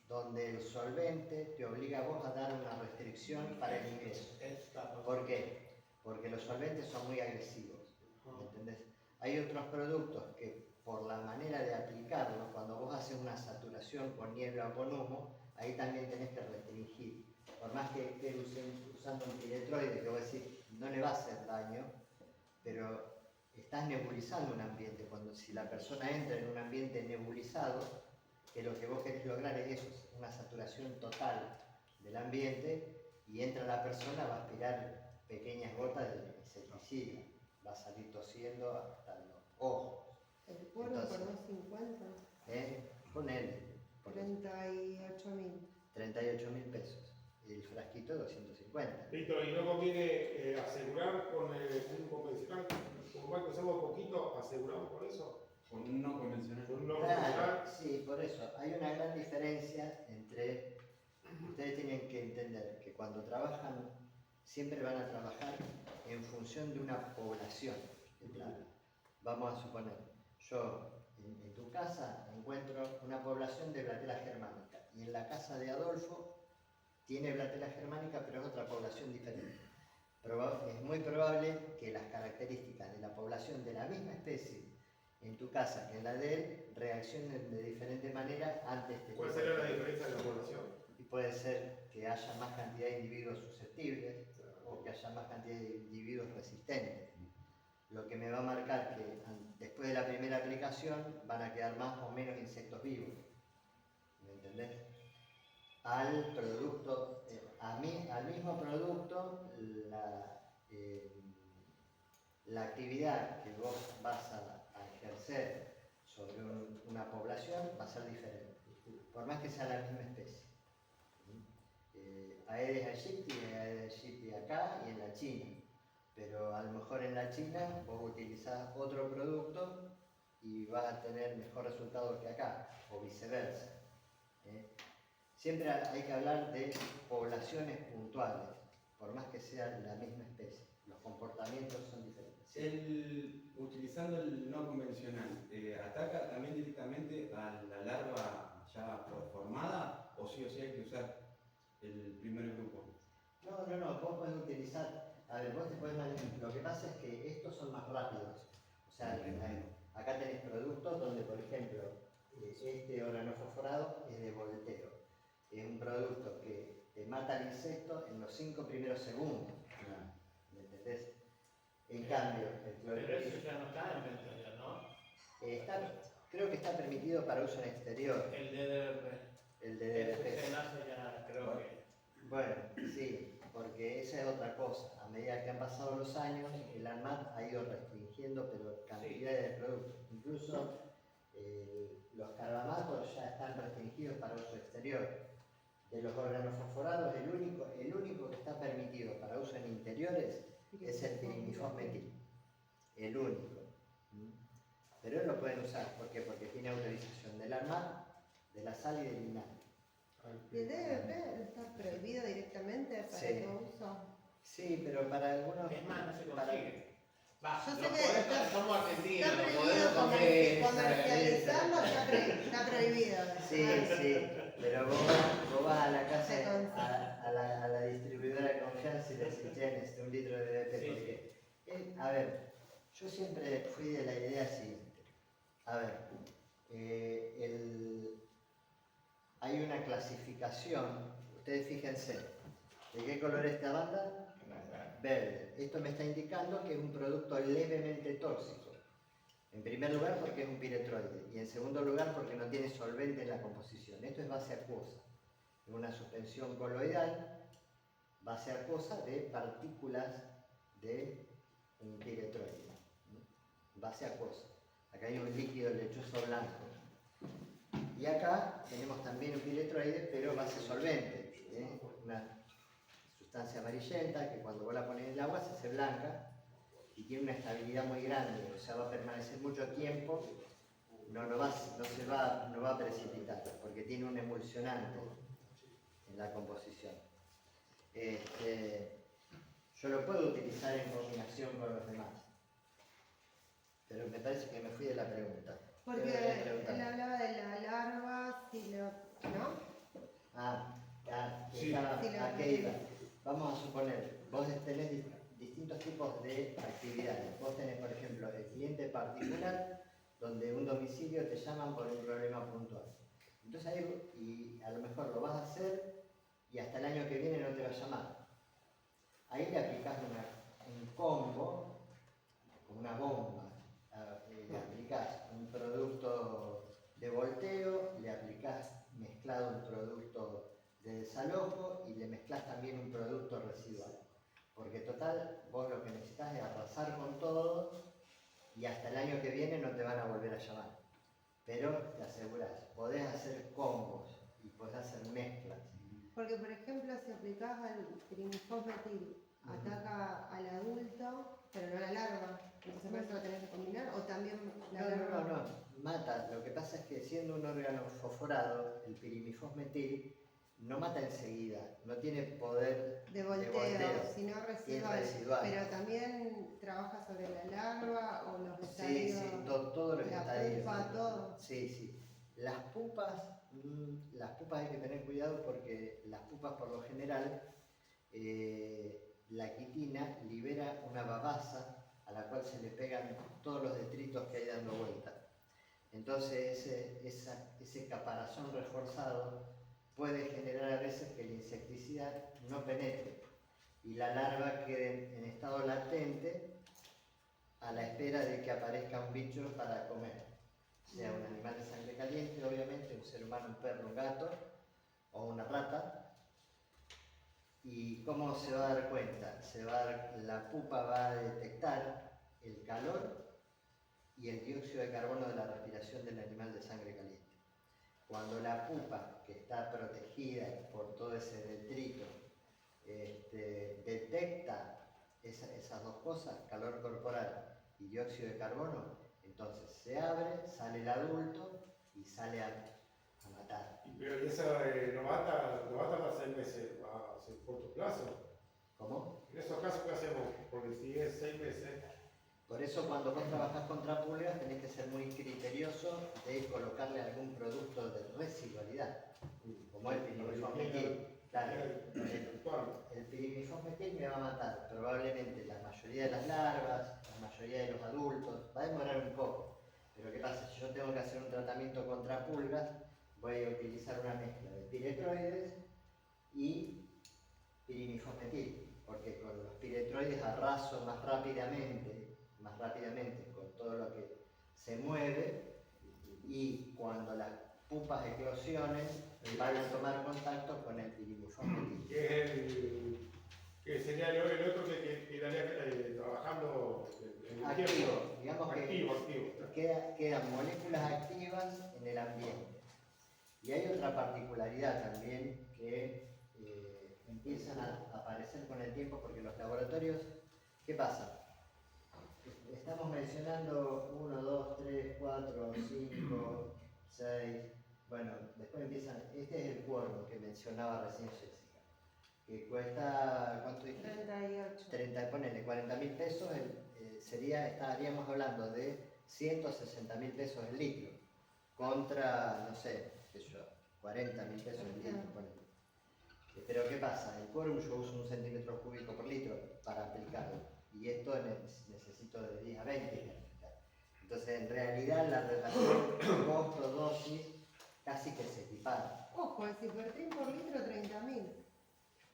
donde el solvente te obliga a vos a dar una restricción para el ingreso. ¿Por qué? Porque los solventes son muy agresivos, ¿entendés? Hay otros productos que por la manera de aplicarlo, cuando vos haces una saturación con niebla o con humo, ahí también tenés que restringir. Por más que estés usando un piretroide, que vos decís, no le va a hacer daño, pero estás nebulizando un ambiente. Si la persona entra en un ambiente nebulizado, que lo que vos querés lograr es eso, una saturación total del ambiente, y entra la persona, va a aspirar pequeñas gotas de insecticida, va a salir tosiendo hasta los ojos.
El quórum por 250.
Ponele.
38.000.
38.000 pesos. Y el frasquito 250.
Listo, y no conviene asegurar con un convencional, como cual que usamos poquito, aseguramos con eso.
Con un no convencional.
Con un no
Claro,
convencional.
sí, por eso. Hay una gran diferencia entre... Ustedes tienen que entender que cuando trabajan, siempre van a trabajar en función de una población de plaga. Vamos a suponer, yo en tu casa encuentro una población de Blatela germánica y en la casa de Adolfo tiene Blatela germánica, pero es otra población diferente. Es muy probable que las características de la población de la misma especie en tu casa que en la de él reaccionen de diferente manera ante este tipo.
¿Cuál sería la diferencia de la población?
Y puede ser que haya más cantidad de individuos susceptibles o que haya más cantidad de individuos resistentes. Lo que me va a marcar que después de la primera aplicación van a quedar más o menos insectos vivos. ¿Me entendés? Al producto, al mismo producto, la actividad que vos vas a ejercer sobre una población va a ser diferente, por más que sea la misma especie. Aedes aegypti acá y en la China. pero a lo mejor en la China vos utilizás otro producto y vas a tener mejor resultado que acá, o viceversa. ¿eh? Siempre hay que hablar de poblaciones puntuales, por más que sea la misma especie. Los comportamientos son diferentes.
Utilizando el no convencional, ¿ataca también directamente a la larva ya formada o sí hay que usar el primer grupo?
No, vos podés utilizar, a ver, vos te podés lo que pasa es que estos son más rápidos. O sea, acá tenés productos donde, por ejemplo, este organofosforado es de volteo. Es un producto que te mata el insecto en los 5 primeros segundos. ¿Me entendés? En cambio, el
Pero
clorhidrato
eso ya no está en venta, ¿no?
creo que está permitido para uso en exterior,
El DDP.
el de DDP.
Ese enlace ya creo que...
Bueno, sí, porque esa es otra cosa. A medida que han pasado los años, el ANMAT ha ido restringiendo pero cantidades de productos. Incluso los carbamatos ya están restringidos para uso exterior. De los organofosforados, el único que está permitido para uso en interiores es el pirimifosmetil. El único. Pero lo pueden usar. ¿Por qué? Porque tiene autorización del ANMAT, de la sal y del vinagre.
¿Y el DDP está prohibido directamente para
Sí.
todo uso?
Sí, pero para algunos...
Es más, no se
para-
consigue. Va,
Yo sé
lo
que
podés- somos argentinos,
Está
lo
prohibido
podemos comer.
comercializarlo, está prohibido.
Sí, pero vos vas a la casa,
Se consigue.
a la distribuidora de confianza y le decís, che, necesito un litro de DDT.
Sí,
Porque, a ver, yo siempre fui de la idea siguiente. A ver, hay una clasificación, ustedes fíjense, ¿de qué color es esta banda? Verde. Esto me está indicando que es un producto levemente tóxico. En primer lugar porque es un piretroide y en segundo lugar porque no tiene solvente en la composición. Esto es base acuosa, es una suspensión coloidal, base acuosa de partículas de un piretroide. Base acuosa. Acá hay un líquido lechoso blanco. Y acá tenemos también un piretroide, pero base solvente. Una sustancia amarillenta que cuando vos la pones en el agua se hace blanca y tiene una estabilidad muy grande, o sea, va a permanecer mucho tiempo, no va a precipitar, porque tiene un emulsionante en la composición. Yo lo puedo utilizar en combinación con los demás, pero me parece que me fui de la pregunta.
Porque
¿Qué me habías preguntado?
él hablaba de la larva, ¿no?
Sí. ¿A qué iba? Vamos a suponer, vos tenés distintos tipos de actividades. Vos tenés, por ejemplo, el cliente particular, donde un domicilio te llaman por un problema puntual. Entonces ahí, y a lo mejor lo vas a hacer y hasta el año que viene no te va a llamar. Ahí le aplicás un combo, una bomba, le aplicás un producto de volteo, le aplicás mezclado un producto de desalojo y le mezclás también un producto residual. Porque total, vos lo que necesitas es arrasar con todo y hasta el año que viene no te van a volver a llamar. Pero te asegurás, podés hacer combos y podés hacer mezclas.
Porque, por ejemplo, si aplicás al pirimifosmetil, ataca al adulto, pero no a la larva. Entonces, ¿por eso lo tenés que combinar? ¿O también la larva?
No, mata. Lo que pasa es que siendo un órgano fosforado, el pirimifosmetil no mata enseguida, no tiene poder
De volteo, sino residual.
residual.
Pero también trabaja sobre la larva o los
Sí,
estadios.
todos los
la
estadios.
pupa, todo.
Sí. Las pupas hay que tener cuidado porque las pupas por lo general, la quitina libera una babasa a la cual se le pegan todos los detritos que hay dando vuelta. Entonces ese caparazón reforzado puede generar a veces que el insecticida no penetre y la larva quede en estado latente a la espera de que aparezca un bicho para comer, sea un animal de sangre caliente, obviamente, un ser humano, un perro, un gato o una rata. ¿Y cómo se va a dar cuenta? La pupa va a detectar el calor y el dióxido de carbono de la respiración del animal de sangre caliente. Cuando la pupa, que está protegida por todo ese detrito, detecta esas dos cosas, calor corporal y dióxido de carbono, entonces se abre, sale el adulto y sale a matar.
Pero y eso no va a tardar 6 meses, va a ser corto plazo.
¿Cómo?
En esos casos, ¿qué hacemos? Porque si es 6 meses,
Por eso cuando vos trabajás contra pulgas tenés que ser muy criterioso de colocarle algún producto de residualidad, como el pirimifosmetil. Claro, el pirimifosmetil me va a matar probablemente la mayoría de las larvas, la mayoría de los adultos, va a demorar un poco. Pero ¿qué pasa? Si yo tengo que hacer un tratamiento contra pulgas, voy a utilizar una mezcla de piretroides y pirimifosmetil, porque con los piretroides arraso más rápidamente con todo lo que se mueve, y cuando las pupas eclosionen van a tomar contacto con el pirimifosmetil.
que sería el otro que quedaría trabajando en el
Activo,
tiempo.
digamos que
Activo.
quedan moléculas activas en el ambiente. Y hay otra particularidad también que empiezan a aparecer con el tiempo, porque los laboratorios, ¿qué pasa? Estamos mencionando 1, 2, 3, 4, 5, 6, bueno, después empiezan, este es el cuervo que mencionaba recién Jessica, que cuesta, ¿cuánto dijiste?
38.
30, ponele 40.000 pesos, estaríamos hablando de 160.000 pesos el litro, contra, no sé, qué sé yo, 40.000 pesos el litro, ponele. Pero ¿qué pasa? El quórum yo uso 1 centímetro cúbico por litro para aplicarlo, y esto necesito de 10 a 20 para aplicar. Entonces, en realidad, la relación costo-dosis casi que se equipara.
Ojo, el cipertrin por litro 30.000.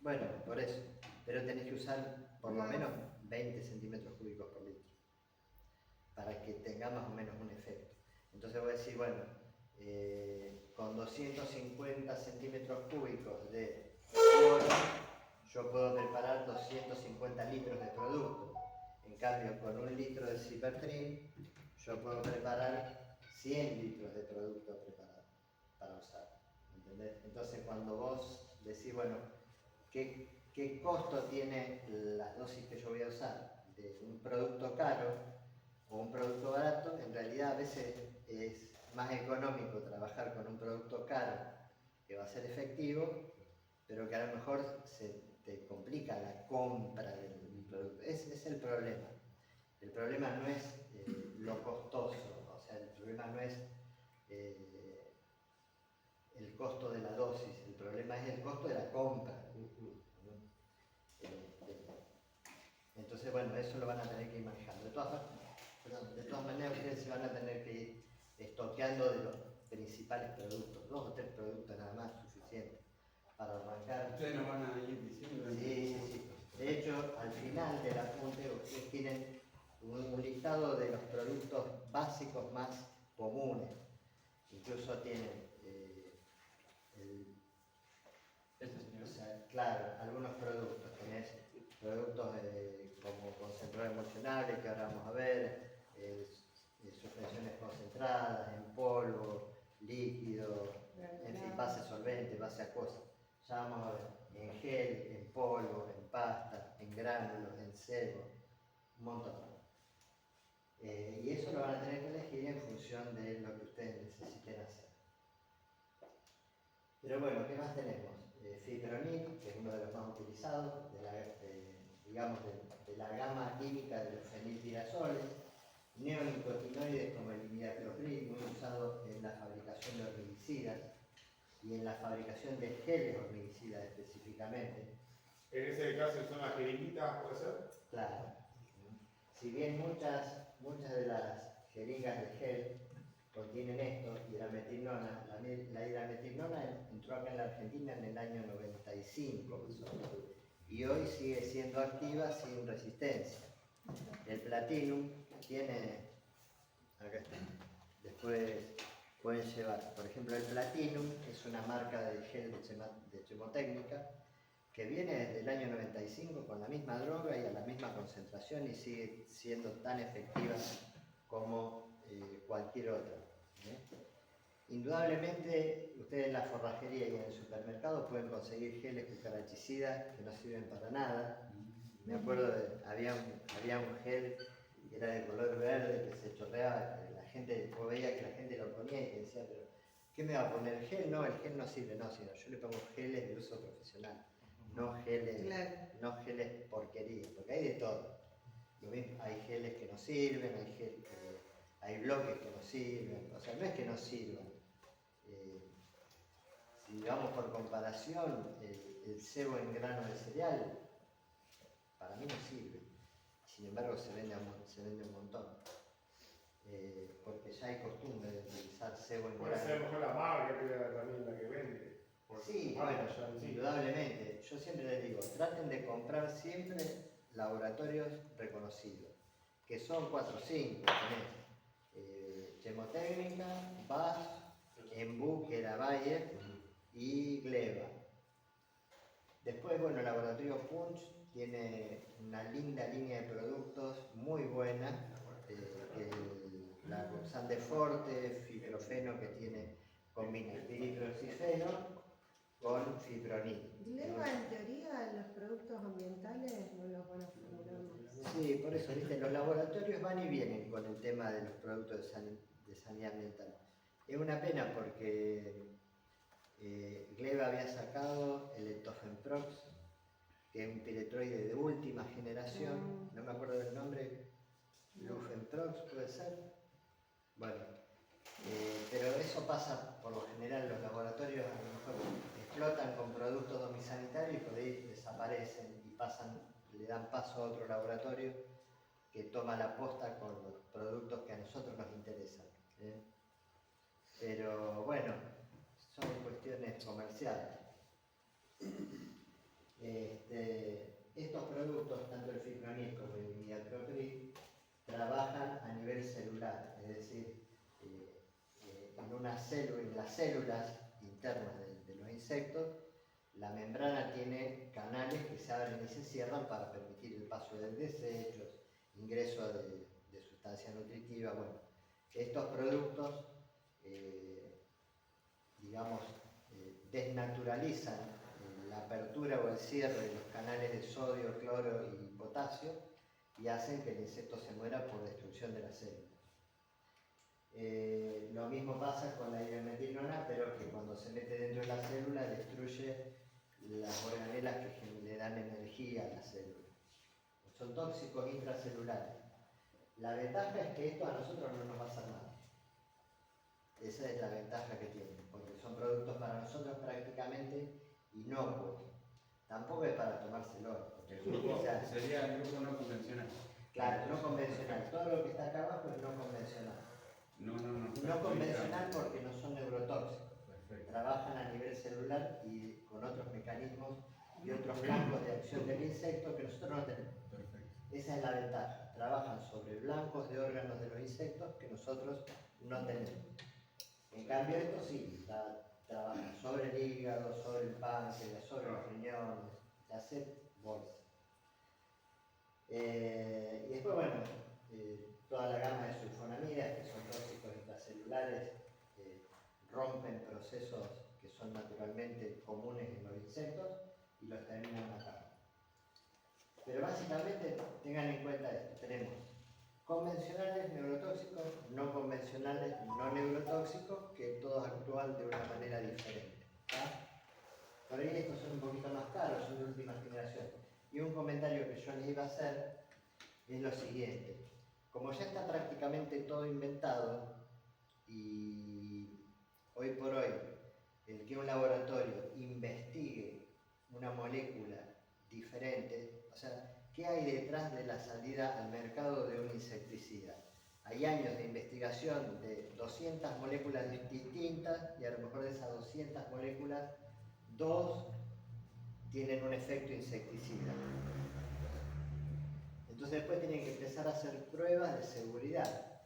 Bueno, por eso. Pero tenés que usar por lo menos 20 centímetros cúbicos por litro para que tenga más o menos un efecto. Entonces voy a decir, bueno, con 250 centímetros cúbicos de oro, yo puedo preparar 250 litros de producto. En cambio, con 1 litro de cipertrin, yo puedo preparar 100 litros de producto preparado para usar. ¿Entendés? Entonces, cuando vos decís, bueno, ¿qué costo tiene la dosis que yo voy a usar de un producto caro o un producto barato? En realidad, a veces es más económico trabajar con un producto caro que va a ser efectivo, pero que a lo mejor se te complica la compra del producto. Ese es el problema. El problema no es lo costoso, o sea, el problema no es el costo de la dosis, el problema es el costo de la compra. Entonces, bueno, eso lo van a tener que ir manejando. De todas maneras, ustedes se van a tener que ir estoqueando de los principales productos, 2 o 3 productos nada más, suficiente para arrancar.
Ustedes nos van a ir diciendo.
Sí. De hecho, al final del apunte ustedes tienen un listado de los productos básicos más comunes. Incluso tienen o sea, claro, algunos productos. Tenés productos como concentrador emocionales, que ahora vamos a ver, suspensiones concentradas, en polvo, líquido, en fin, base solvente, base acuosa. Ya vamos a ver, en gel, en polvo, en pasta, en gránulos, en sebo, un montón. Y eso lo van a tener que elegir en función de lo que ustedes necesiten hacer. Pero bueno, ¿qué más tenemos? Fipronil, que es uno de los más utilizados, de la gama química de los feniltirazoles, neonicotinoides como el imidacloprid, muy usado en la fabricación de hormiguicidas y en la fabricación de geles hormiguicidas específicamente.
En ese caso son las jeringuitas, ¿puede ser?
Claro. Si bien muchas de las jeringas de gel contienen esto, hidrametilnona, la hidrametilnona entró acá en la Argentina en el año 95 y hoy sigue siendo activa sin resistencia. El Platinum tiene, acá está, después pueden llevar, por ejemplo, el Platinum es una marca de gel de Chemotécnica que viene desde el año 95 con la misma droga y a la misma concentración y sigue siendo tan efectiva como cualquier otra. Indudablemente, ustedes en la forrajería y en el supermercado pueden conseguir geles cucarachicidas que no sirven para nada, Me acuerdo, había un gel que era de color verde que se chorreaba, que la gente, vos veía que la gente lo ponía y te decía, pero ¿qué me va a poner gel? No, el gel no sirve, no, sino yo le pongo geles de uso profesional, no geles,
Claro.
no geles porquería, porque hay de todo. Lo mismo, hay geles que no sirven, hay bloques que no sirven, o sea, no es que no sirvan. Si vamos por comparación, el cebo en grano de cereal, para mí no sirve. Sin embargo, se vende un montón. Porque ya hay costumbre de utilizar cebo en
Puede ser
grano.
mejor la marca que también la que vende. Porque
Sí,
la marca
bueno,
ya en sí.
indudablemente. Yo siempre les digo, traten de comprar siempre laboratorios reconocidos, que son 4 o 5. Tenés Chemotécnica, BASF, Embu, que era Bayer, y Gleva. Después, bueno, el laboratorio Punch tiene una linda línea de productos muy buena, la Roxane de Forte, fibrofeno que combina el piriproxifeno con fipronil.
Gleva, en teoría, los productos ambientales no los van a formular más.
Sí, por eso, viste, los laboratorios van y vienen con el tema de los productos de sanidad ambiental. Es una pena porque Gleva había sacado el Etofenprox, que es un piretroide de última generación, no me acuerdo del nombre, Lufenprox puede ser. Bueno, pero eso pasa por lo general, los laboratorios a lo mejor explotan con productos domisanitarios y por ahí desaparecen y le dan paso a otro laboratorio que toma la posta con los productos que a nosotros nos interesan. Pero bueno, son cuestiones comerciales. Estos productos, tanto el fipronil como el imidacloprid, trabajan a nivel celular, es decir, en las células internas de los insectos, la membrana tiene canales que se abren y se cierran para permitir el paso de desechos, ingreso de sustancias nutritivas. Bueno, estos productos, desnaturalizan la apertura o el cierre de los canales de sodio, cloro y potasio y hacen que el insecto se muera por destrucción de las células. Lo mismo pasa con la ivermectinona, pero que cuando se mete dentro de la célula destruye las organelas que le dan energía a la célula. Son tóxicos intracelulares. La ventaja es que esto a nosotros no nos va a hacer nada. Esa es la ventaja que tienen, porque son productos para nosotros prácticamente inocuos. Tampoco es para tomárselo, porque el grupo
Sería el grupo no convencional.
claro, no convencional. Todo lo que está acá abajo es no convencional. No convencional porque no son neurotóxicos.
Perfecto.
Trabajan a nivel celular y con otros mecanismos y otros blancos de acción del insecto que nosotros no tenemos.
Perfecto.
Esa es la ventaja. Trabajan sobre blancos de órganos de los insectos que nosotros no tenemos. En cambio, esto sí, trabajan sobre el hígado, sobre el páncreas, sobre los riñones, te hace bolsa. Y después, bueno, toda la gama de sulfonamidas, que son tóxicos intracelulares, rompen procesos que son naturalmente comunes en los insectos y los terminan matando. Pero básicamente tengan en cuenta esto, tenemos convencionales neurotóxicos, no convencionales no neurotóxicos, que todos actúan de una manera diferente. Por ahí estos son un poquito más caros, son de última generación. Y un comentario que yo les iba a hacer es lo siguiente. Como ya está prácticamente todo inventado, y hoy por hoy, el que un laboratorio investigue una molécula diferente, o sea, ¿qué hay detrás de la salida al mercado de un insecticida? Hay años de investigación de 200 moléculas distintas y a lo mejor de esas 200 moléculas, 2 tienen un efecto insecticida. Entonces después tienen que empezar a hacer pruebas de seguridad.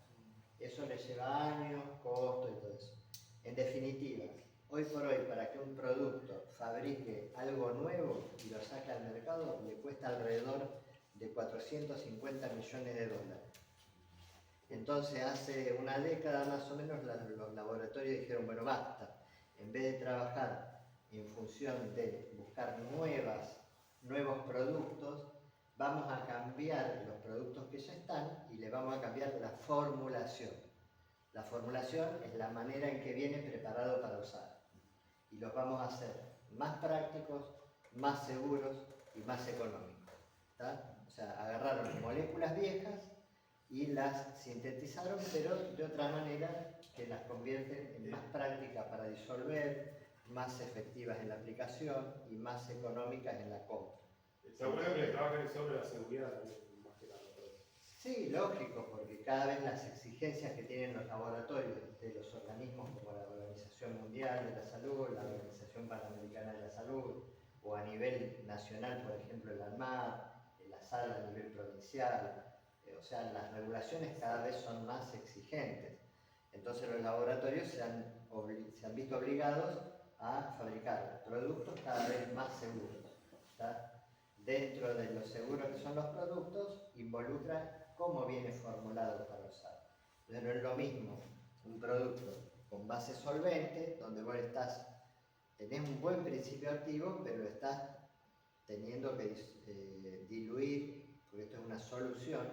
Eso les lleva años, costo y todo eso. En definitiva, hoy por hoy, para que un producto fabrique algo nuevo y lo saque al mercado, le cuesta alrededor de 450 millones de dólares. Entonces, hace una década más o menos, los laboratorios dijeron, bueno, basta. En vez de trabajar en función de buscar nuevos productos, vamos cambiar los productos que ya están y le vamos a cambiar la formulación. La formulación es la manera en que viene preparado para usar. Y los vamos a hacer más prácticos, más seguros y más económicos. ¿Tá? O sea, agarraron moléculas viejas y las sintetizaron, pero de otra manera que las convierten en más prácticas para disolver, más efectivas en la aplicación y más económicas en la compra.
Está bueno que trabajen sobre la seguridad también, más que nada.
Sí, lógico, porque cada vez las exigencias que tienen los laboratorios de los organismos como la Organización Mundial de la Salud, la Organización Panamericana de la Salud, o a nivel nacional, por ejemplo, el ANMAT, la SAL a nivel provincial, o sea, las regulaciones cada vez son más exigentes. Entonces los laboratorios se han visto obligados a fabricar productos cada vez más seguros. ¿Tá? Dentro de lo seguros que son los productos, involucra cómo viene formulado para usar. Entonces no es lo mismo un producto con base solvente, donde vos tenés un buen principio activo, pero estás teniendo que diluir, porque esto es una solución.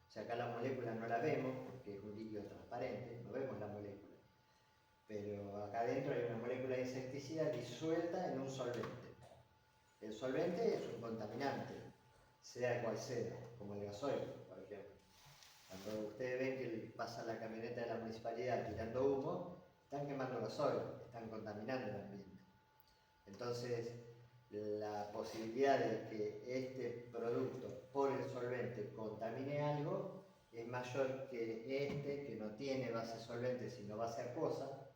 O sea, acá la molécula no la vemos, porque es un líquido transparente, no vemos la molécula. Pero acá adentro hay una molécula de insecticida disuelta en un solvente. El solvente es un contaminante, sea cual sea, como el gasoil, por ejemplo. Cuando ustedes ven que pasa la camioneta de la municipalidad tirando humo, están quemando gasoil, están contaminando el ambiente. Entonces, la posibilidad de que este producto por el solvente contamine algo es mayor que este, que no tiene base solvente sino base acuosa,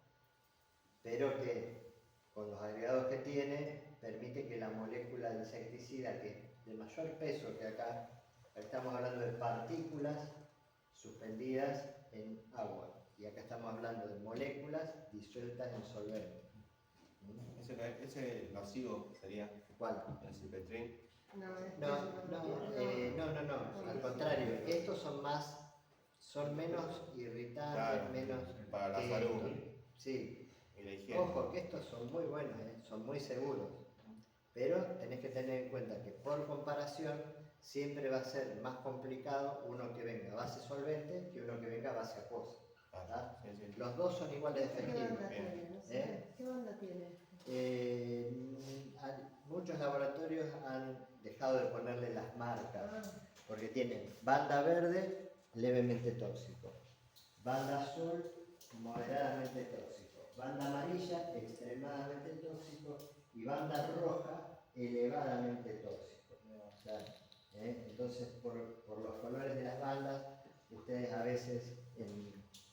pero que con los agregados que tiene permite que la molécula de insecticida, que es de mayor peso que acá estamos hablando de partículas suspendidas en agua, y acá estamos hablando de moléculas disueltas en solvente.
Ese nocivo sería
¿Cuál?
el cipetrin.
No,
No, al contrario, estos son menos irritantes,
Claro,
menos
para la
que
salud.
estos. Sí,
Y la higiene.
ojo, que estos son muy buenos, son muy seguros, pero tenés que tener en cuenta que por comparación siempre va a ser más complicado uno que venga a base solvente que uno que venga a base acuosa. ¿Tá?
Sí, sí.
Los dos son igual de
¿Qué
efectivos.
banda tiene? No sé. ¿Qué banda tiene?
Muchos laboratorios han dejado de ponerle las marcas,
Ah,
porque tienen banda verde levemente tóxico, banda azul moderadamente tóxico, banda amarilla extremadamente tóxico y banda roja elevadamente tóxico. O sea, entonces por los colores de las bandas, ustedes a veces,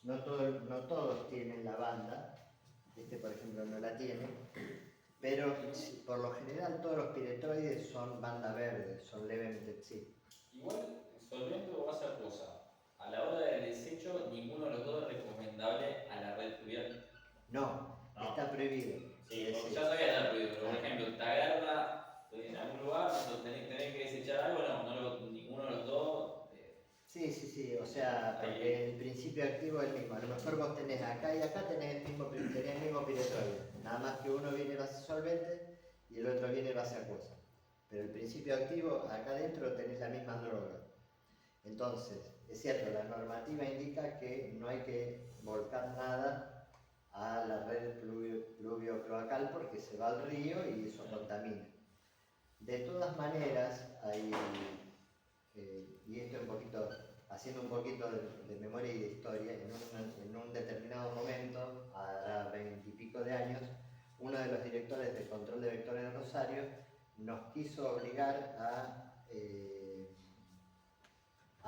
no todos tienen la banda, este por ejemplo no la tiene, pero por lo general todos los piretroides son banda verde, son levemente, sí.
Igual, solvente o base acuosa, a la hora del desecho, ninguno de los dos es recomendable a la red fluvial.
No,
No.
está prohibido.
Sí,
Es
porque
decir,
ya sabía que era prohibido, pero por ejemplo, te agarra en algún lugar, tenés que desechar algo, ninguno de los dos.
Sí, o sea, porque el principio activo es el mismo. A lo mejor vos tenés acá y acá tenés el mismo piretroide, nada más que uno viene base solvente y el otro viene base acuosa. Pero el principio activo, acá adentro tenés la misma droga. Entonces, es cierto, la normativa indica que no hay que volcar nada a la red pluvio-cloacal porque se va al río y eso contamina. De todas maneras, y esto un poquito, haciendo un poquito de memoria y de historia, en un determinado momento, a 20 y pico de años, uno de los directores de control de vectores de Rosario nos quiso obligar a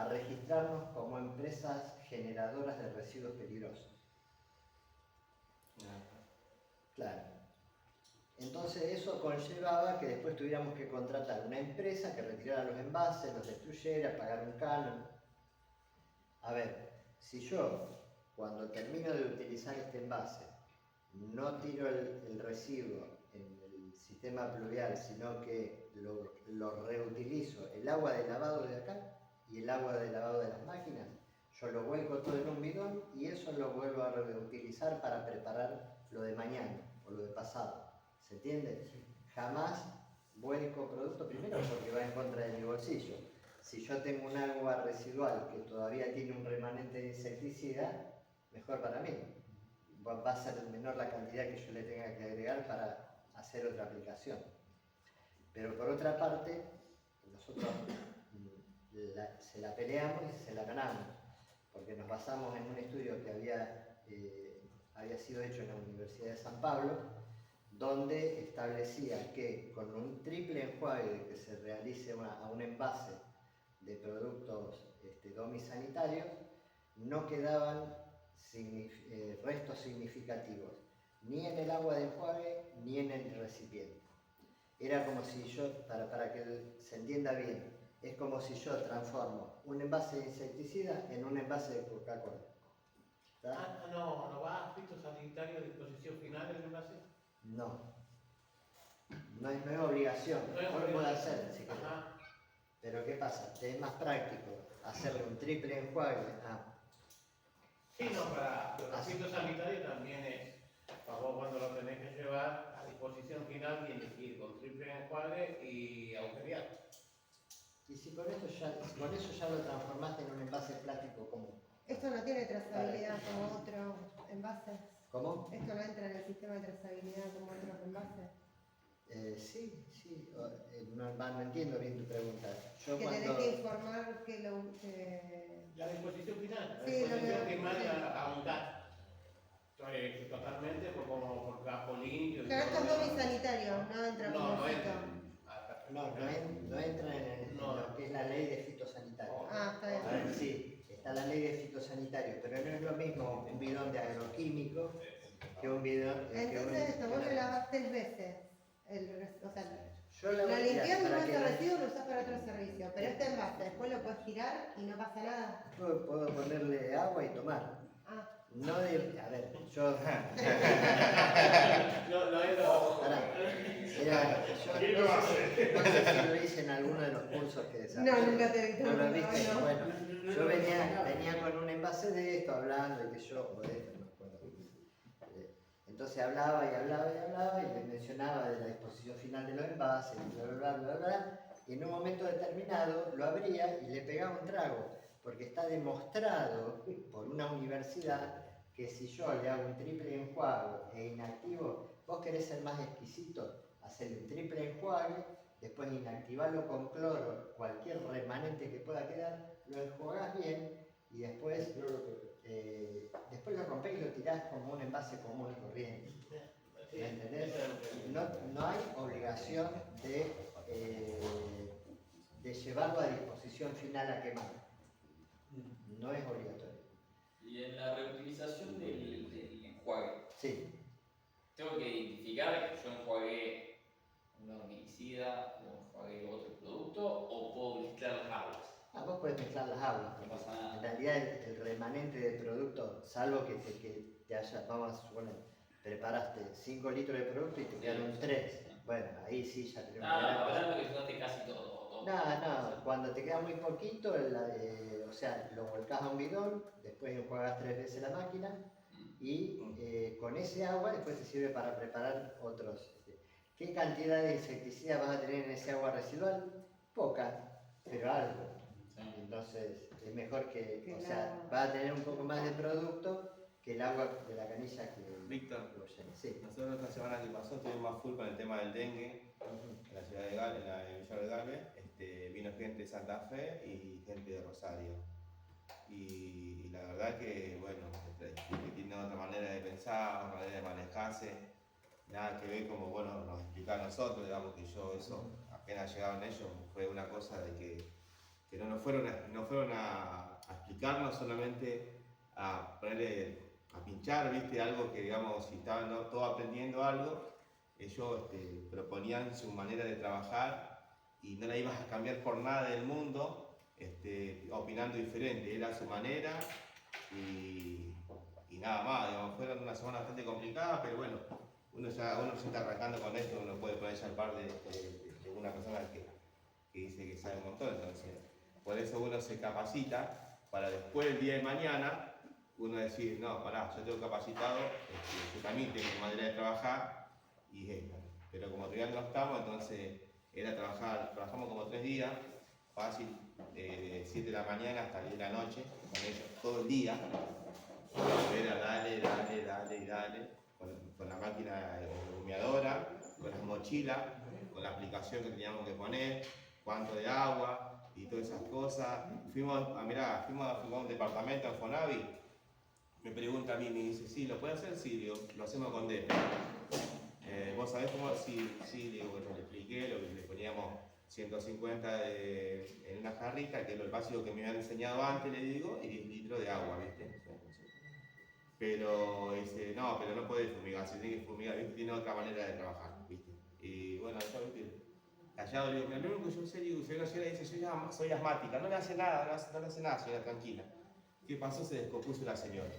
registrarnos como empresas generadoras de residuos peligrosos. Claro. Entonces eso conllevaba que después tuviéramos que contratar una empresa que retirara los envases, los destruyera, pagar un canon. A ver, si yo cuando termino de utilizar este envase no tiro el residuo en el sistema pluvial, sino que lo reutilizo, el agua de lavado de acá y el agua de lavado de las máquinas, yo lo vuelco todo en un bidón y eso lo vuelvo a reutilizar para preparar lo de mañana o lo de pasado. ¿Se entiende? Jamás vuelco producto, primero porque va en contra de mi bolsillo. Si yo tengo un agua residual que todavía tiene un remanente de insecticida, mejor para mí. Va a ser menor la cantidad que yo le tenga que agregar para hacer otra aplicación. Pero por otra parte, nosotros se la peleamos y se la ganamos, porque nos basamos en un estudio que había sido hecho en la Universidad de San Pablo, donde establecía que con un triple enjuague que se realice a un envase de productos domisanitarios, no quedaban restos significativos, ni en el agua de enjuague ni en el recipiente. Era como si yo, para que se entienda bien, es como si yo transformo un envase de insecticida en un envase de Coca-Cola.
¿No va a fitosanitario a disposición final el envase?
No. No es obligación, no lo puede hacer si querés. Pero ¿qué pasa? Te es más práctico hacerle un triple enjuague.
Sí, no, para los fitosanitarios también es, para vos cuando lo tenés que llevar a disposición final, tienes que ir con triple enjuague y agujerear.
Y si con eso ya lo transformaste en un envase plástico común.
Esto no tiene trazabilidad como otros envases.
¿Cómo?
Esto no entra en el sistema de trazabilidad como otros envases.
Sí. No entiendo bien tu pregunta. Yo
Que tenés que informar que lo...
La disposición final, la
Sí,
disposición
sí.
final a un GAT. Totalmente como por campo limpio.
Pero esto es domisanitario, no entra como
No
fito.
no entra en lo que es la ley de fitosanitario.
Está bien.
A ver, sí, está la ley de fitosanitario, pero no es lo mismo un bidón de agroquímico que un bidón...
Entonces esto, vos lo lavás 3 veces. O sea,
yo
lo limpiás y
para
ese
que
residuo lo usás para otro servicio. Pero este envase, después lo puedes tirar y no pasa nada.
puedo ponerle agua y tomar. No de... A ver, yo...
¿Quién lo hace?
No sé si lo hice en alguno de los cursos que desarrollé.
No, nunca te he visto.
¿No lo viste?
No.
Bueno, yo venía con un envase de esto, hablando, y que yo, o de esto, no me acuerdo. Entonces hablaba y les mencionaba de la disposición final de los envases, bla, y en un momento determinado lo abría y le pegaba un trago, porque está demostrado por una universidad que si yo le hago un triple enjuague e inactivo, vos querés ser más exquisito, hacerle un triple enjuague, después inactivarlo con cloro, cualquier remanente que pueda quedar, lo enjuagás bien y después lo rompés y lo tirás como un envase común y corriente. ¿Me entendés? No hay obligación de llevarlo a disposición final a quemar. No es obligatorio.
Y en la reutilización del enjuague,
Sí.
tengo que identificar que yo enjuagué un herbicida o enjuagué otro producto, o puedo mezclar las aguas.
Vos podés mezclar las aguas.
No pasa nada.
En realidad el remanente del producto, salvo que te haya, vamos a suponer, preparaste 5 litros de producto y te quedaron 3. Bueno, ahí sí ya tenemos
Hablando que usaste casi todo.
No, cuando te queda muy poquito, o sea, lo volcás a un bidón, después enjuagas 3 veces la máquina y con ese agua después te sirve para preparar otros. ¿Qué cantidad de insecticida vas a tener en ese agua residual? Poca, pero algo. Entonces es mejor que, o sea, vas a tener un poco más de producto que el agua de la canilla que...
Víctor,
Sí.
nosotros esta semana que pasó estuvimos full con el tema del dengue en la ciudad de Galvez, en la emisora de Galvez. Vino gente de Santa Fe y gente de Rosario. Y la verdad que, bueno, tiene otra manera de pensar, otra manera de manejarse. Nada que ver como, bueno, nos explica a nosotros, digamos que yo eso, apenas llegaron ellos, fue una cosa de que no fueron a explicarnos, solamente a ponerle, a pinchar, viste, algo que, digamos, si estaban todos aprendiendo algo, ellos proponían su manera de trabajar y no la ibas a cambiar por nada del mundo, opinando diferente, era su manera y nada más, digamos, fueron una semana bastante complicada, pero bueno, uno se está arrancando con esto, uno puede ponerse al par de una persona que dice que sabe un montón, entonces por eso uno se capacita para después el día de mañana uno decir, no, pará, yo tengo capacitado, yo también tengo mi manera de trabajar y es esta. Pero como todavía no estamos, entonces trabajamos como 3 días fácil, de 7 de la mañana hasta 10 de la noche, con ellos todo el día. Era dale, dale, dale y dale, con la máquina humeadora, con las mochilas, con la aplicación que teníamos que poner, cuánto de agua y todas esas cosas. Fuimos a un departamento en Fonavi. Me pregunta a mí, me dice, ¿sí, lo puede hacer? Sí, digo, lo hacemos con DEP. ¿Vos sabés cómo? Sí, digo, bueno, le expliqué lo que le poníamos 150 en una jarrita, que es lo básico que me habían enseñado antes, le digo, y 10 litros de agua, ¿viste? Pero dice, no, pero no podés fumigar, se tiene que fumigar, ¿viste? Tiene otra manera de trabajar, ¿viste? Y bueno, yo, ¿viste? Callado, le digo, lo único que yo sé, digo, si una señora dice, yo ya soy asmática, no le hace nada, no le hace nada, señora, tranquila. ¿Qué pasó? Se descompuso la señora.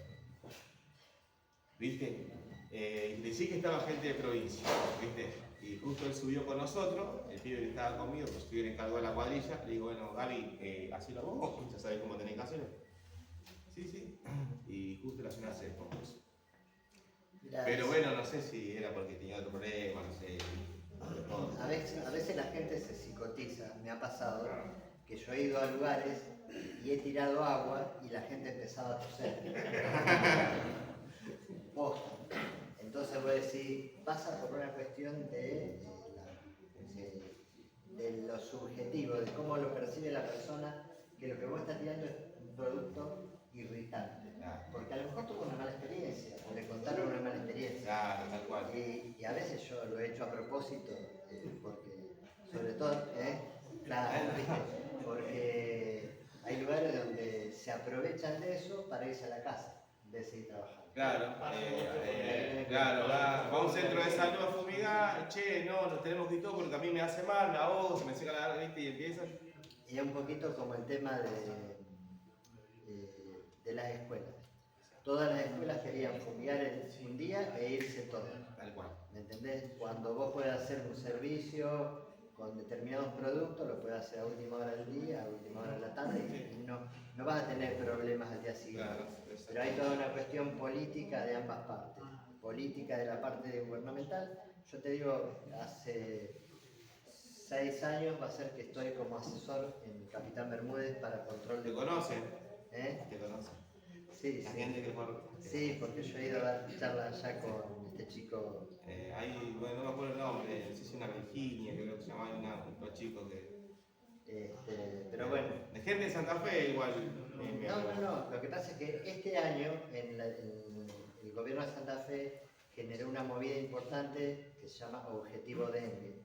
¿Viste? Le decí que estaba gente de provincia, ¿viste? Y justo él subió con nosotros, el pibe que estaba conmigo, pues estoy encargado de la cuadrilla, le digo, bueno, Gaby, así lo vos, ya sabés cómo tenés que hacerlo. Sí. Y justo la señora se descompuso. Pero bueno, no sé si era porque tenía otro problema, no sé.
A veces la gente se psicotiza, me ha pasado que yo he ido a lugares y he tirado agua y la gente empezaba a toser. Posta. Entonces voy a decir, pasa por una cuestión de lo subjetivo, de cómo lo percibe la persona, que lo que vos estás tirando es un producto irritante. Porque a lo mejor tuvo una mala experiencia, o le contaron una mala experiencia.
Claro, tal cual.
Y a veces yo lo he hecho a propósito, porque, sobre todo, claro, porque hay lugares donde se aprovechan de eso para irse a la casa, en vez de seguir trabajando.
Claro, va a un centro de salud a fumigar, che, no, nos tenemos que ir todo porque a mí me hace mal, me ahogo, se me seca la garganta y empiezan.
Y es un poquito como el tema de las escuelas. Todas las escuelas querían fumigar en un día e irse todas.
Tal cual.
¿Me entendés? Cuando vos puedes hacer un servicio con determinados productos, lo puedes hacer a última hora del día, a última hora de la tarde, y no vas a tener problemas al día siguiente.
Claro,
pero hay toda una cuestión política de ambas partes. Política de la parte gubernamental. Yo te digo, hace 6 años va a ser que estoy como asesor en Capitán Bermúdez para control de...
¿Te conocen?
¿Te
conocen?
Sí,
La
sí.
gente que
Sí, porque yo he ido a dar charlas ya con este chico.
Bueno, no me acuerdo el nombre, no sé si una Virginia, creo que se llamaba unos chicos que...
pero bueno.
De gente de Santa Fe igual.
No. Lo que pasa es que este año el gobierno de Santa Fe generó una movida importante que se llama Objetivo Dengue,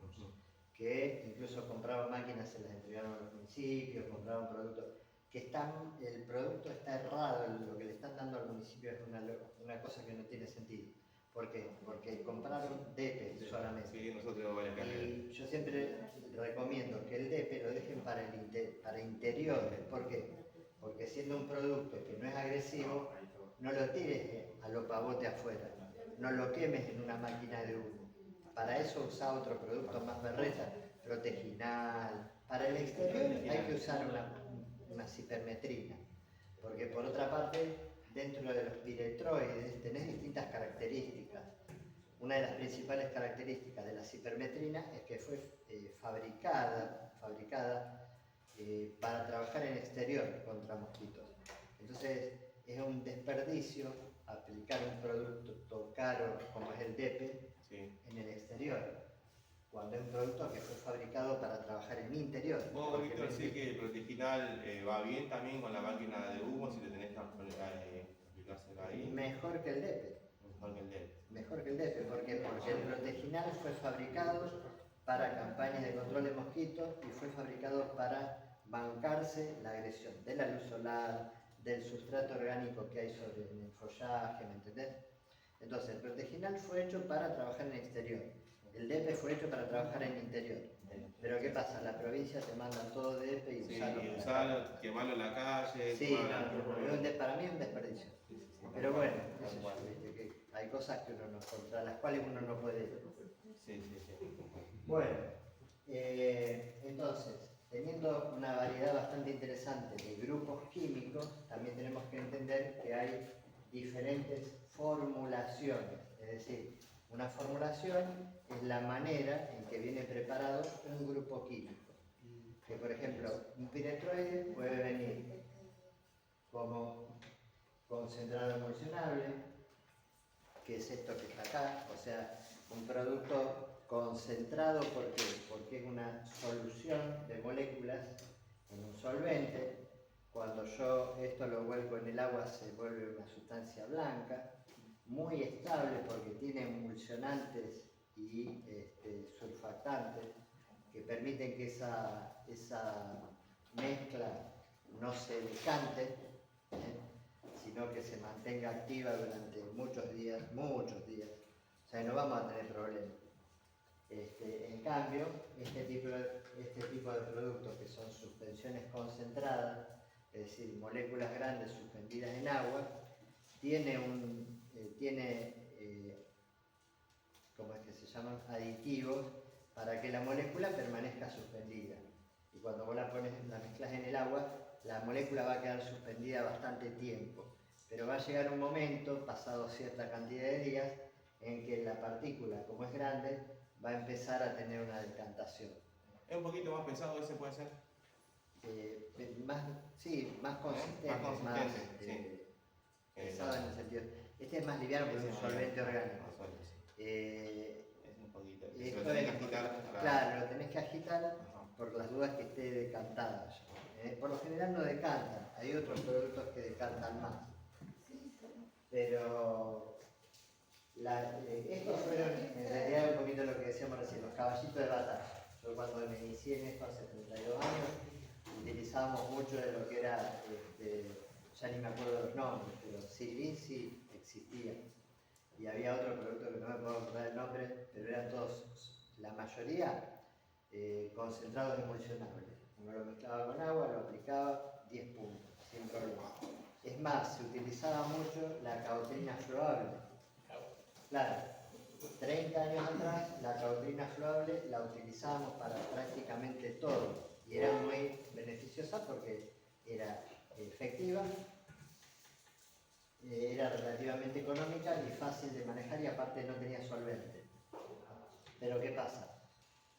que incluso compraban máquinas, se las entregaron a los municipios, compraban productos. El producto está errado, lo que le están dando al municipio es una cosa que no tiene sentido. ¿Por qué? Porque compraron DEPE solamente.
Sí, nosotros vale la
Y yo siempre recomiendo que el DEPE lo dejen para interiores. ¿Por qué? Porque siendo un producto que no es agresivo, no lo tires a lo pavote afuera, no lo quemes en una máquina de humo. Para eso usa otro producto más berreta, proteginal. Para el exterior hay que usar una cipermetrina, porque por otra parte, dentro de los piretroides tenés distintas características. Una de las principales características de la cipermetrina es que fue fabricada para trabajar en exterior contra mosquitos. Entonces es un desperdicio aplicar un producto caro como es el DEPE en el exterior, cuando es un producto que fue fabricado para trabajar en mi interior.
Vos, Víctor, sí que el proteginal va bien también con la máquina de humo, si le tenés que aplicárselo ahí.
Mejor que el DEPE. Mejor que el DEPE, porque el proteginal fue fabricado para campañas de control de mosquitos y fue fabricado para bancarse la agresión de la luz solar, del sustrato orgánico que hay sobre el follaje, ¿me entendés? Entonces, el proteginal fue hecho para trabajar en exterior. El DEPE fue hecho para trabajar en interior. Pero ¿qué pasa? La provincia te manda todo DEPE y
usarlo, quemarlo en la calle.
Sí, para mí es un desperdicio. Pero bueno, hay cosas contra las cuales uno no puede ir. Bueno, entonces, teniendo una variedad bastante interesante de grupos químicos, también tenemos que entender que hay diferentes formulaciones. Es decir, una formulación es la manera en que viene preparado un grupo químico. Que por ejemplo, piretroide puede venir como concentrado emulsionable, que es esto que está acá, o sea, un producto concentrado. ¿Por qué? Porque es una solución de moléculas en un solvente. Cuando yo esto lo vuelco en el agua se vuelve una sustancia blanca, muy estable porque tiene emulsionantes y surfactantes que permiten que esa mezcla no se decante, sino que se mantenga activa durante muchos días. O sea, no vamos a tener problemas. En cambio, este tipo de productos que son suspensiones concentradas, es decir, moléculas grandes suspendidas en agua, tiene ¿cómo es que se llaman? Aditivos para que la molécula permanezca suspendida. Y cuando vos la mezclas en el agua, la molécula va a quedar suspendida bastante tiempo. Pero va a llegar un momento, pasado cierta cantidad de días, en que la partícula, como es grande, va a empezar a tener una decantación.
¿Es un poquito más pesado ese, puede ser?
Más consistente,
Más consistente, sí.
pesado en el sentido. Este es más liviano porque es un solvente orgánico.
Es un poquito. Se
Esto
lo tenés
es-
que agitar para...
Claro, lo tenés que agitar
Ajá.
por las dudas que esté decantado ya. Por lo general no decantan, hay otros productos que decantan más. Pero estos fueron en realidad un poquito lo que decíamos recién, los caballitos de batalla. Yo cuando me inicié en esto hace 32 años, utilizábamos mucho de lo que era, ya ni me acuerdo de los nombres, pero Silici existía. Y había otro producto que no me puedo acordar el nombre, pero eran todos, la mayoría, concentrados emulsionables. Uno lo mezclaba con agua, lo aplicaba, 10 puntos, sin problema. Es más, se utilizaba mucho la caotrina flowable. Claro, 30 años atrás la caotrina flowable la utilizábamos para prácticamente todo y era muy beneficiosa porque era efectiva, era relativamente económica y fácil de manejar y aparte no tenía solvente. Pero ¿qué pasa?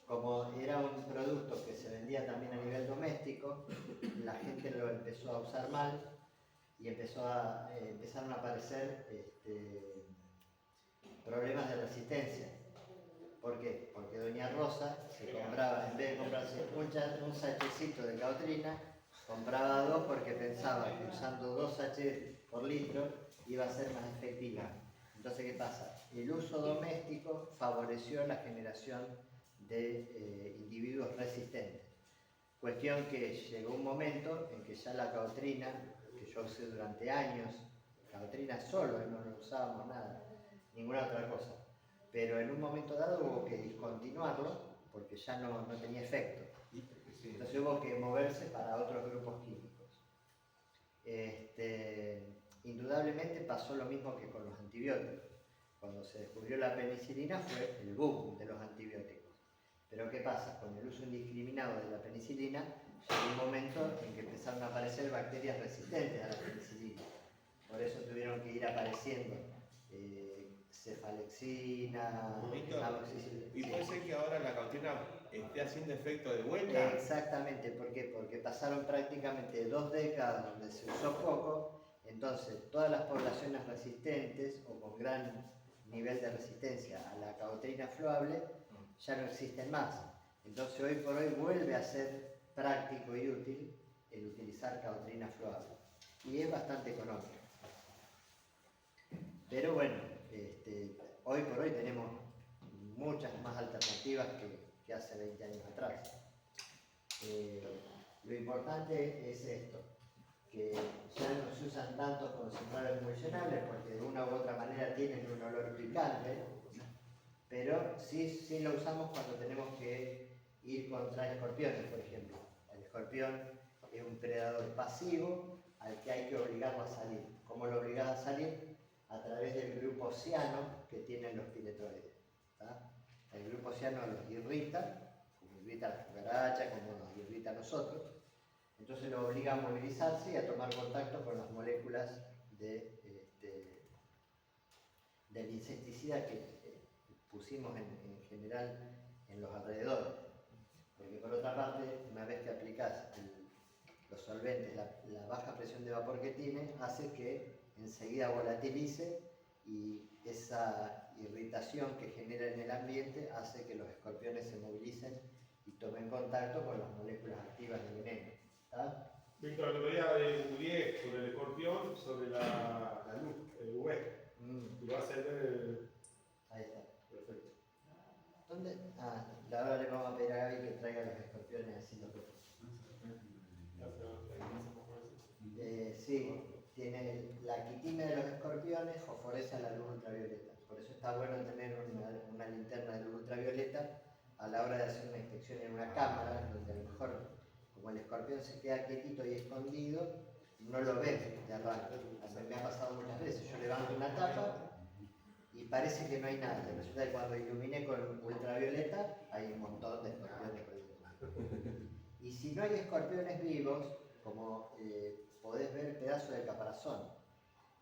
Como era un producto que se vendía también a nivel doméstico, la gente lo empezó a usar mal y empezaron a aparecer problemas de resistencia. ¿Por qué? Porque doña Rosa se compraba, en vez de comprarse un sachecito de caotrina, compraba 2 porque pensaba que usando 2 sachets por litro iba a ser más efectiva. Entonces, ¿qué pasa? El uso doméstico favoreció la generación de individuos resistentes. Cuestión que llegó un momento en que ya la caotrina, que yo usé durante años, caotrina solo, no lo usábamos nada, ninguna otra cosa. Pero en un momento dado hubo que discontinuarlo porque ya no tenía efecto. Entonces hubo que moverse para otros grupos químicos. Indudablemente pasó lo mismo que con los antibióticos. Cuando se descubrió la penicilina fue el boom de los antibióticos. Pero ¿qué pasa? Con el uso indiscriminado de la penicilina llegó un momento en que empezaron a aparecer bacterias resistentes a la penicilina. Por eso tuvieron que ir apareciendo cefalexina, amoxicilina.
¿Y puede ser que ahora la caotrina esté haciendo efecto de vuelta?
Exactamente, ¿por qué? Porque pasaron prácticamente 2 décadas donde se usó poco, entonces todas las poblaciones resistentes o con gran nivel de resistencia a la caotrina flowable ya no existen más. Entonces hoy por hoy vuelve a ser práctico y útil el utilizar caotrina flowable y es bastante económico. Pero bueno, hoy por hoy tenemos muchas más alternativas que hace 20 años atrás. Lo importante es esto, que ya no se usan tantos concentrados emulsionables porque de una u otra manera tienen un olor picante, pero sí lo usamos cuando tenemos que ir contra escorpiones, por ejemplo. El escorpión es un predador pasivo al que hay que obligarlo a salir. ¿Cómo lo obligas a salir? A través del grupo ciano que tienen los piretroides. El grupo ciano los irrita, como irrita a las cucarachas, como nos irrita a nosotros. Entonces lo obliga a movilizarse y a tomar contacto con las moléculas del insecticida que pusimos en general en los alrededores. Porque por otra parte, una vez que aplicás solvente, la baja presión de vapor que tiene, hace que enseguida volatilice y esa irritación que genera en el ambiente hace que los escorpiones se movilicen y tomen contacto con las moléculas activas del veneno. ¿Está?
Víctor, el otro día googleé sobre el escorpión, sobre la luz, el UV. Y lo hace ver.
Ahí está.
Perfecto.
¿Dónde? Ah, ahora le vamos a pedir a Gaby que traiga los escorpiones así los vemos. Sí, tiene la quitina de los escorpiones, fosforece a la luz ultravioleta. Por eso está bueno tener una linterna de luz ultravioleta a la hora de hacer una inspección en una cámara, donde a lo mejor, como el escorpión se queda quietito y escondido, no lo ves de arranque. A mí me ha pasado muchas veces. Yo levanto una tapa y parece que no hay nada. Y resulta que cuando iluminé con ultravioleta hay un montón de escorpiones por ahí. Y si no hay escorpiones vivos, como podés ver el pedazo de caparazón,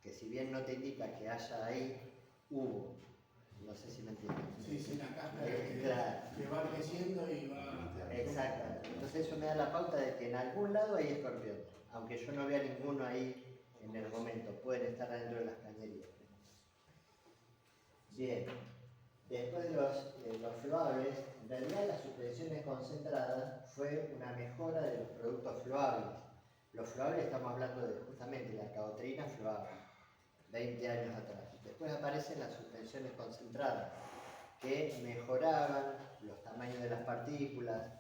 que si bien no te indica que haya ahí, hubo. No sé si me entiendes.
Sí, sí, la cáscara
Claro.
que va creciendo y va...
Exacto. Entonces eso me da la pauta de que en algún lado hay escorpiones, aunque yo no vea ninguno ahí en el momento, pueden estar adentro de las cañerías. Bien, después de los floables, en realidad las suspensiones concentradas fue una mejora de los productos floables. Los floables estamos hablando de justamente la caotrina floable, 20 años atrás. Después aparecen las suspensiones concentradas, que mejoraban los tamaños de las partículas,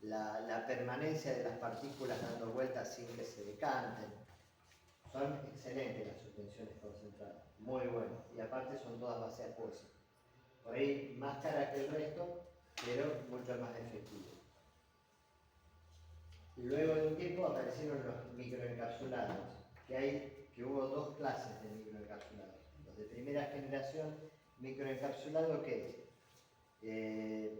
la permanencia de las partículas dando vueltas sin que se decanten. Son excelentes las suspensiones concentradas, muy buenas, y aparte son todas base acuosa. Por ahí más cara que el resto, pero mucho más efectivas. Luego de un tiempo aparecieron los microencapsulados, que hubo dos clases de microencapsulados. Los de primera generación, microencapsulado, ¿qué es?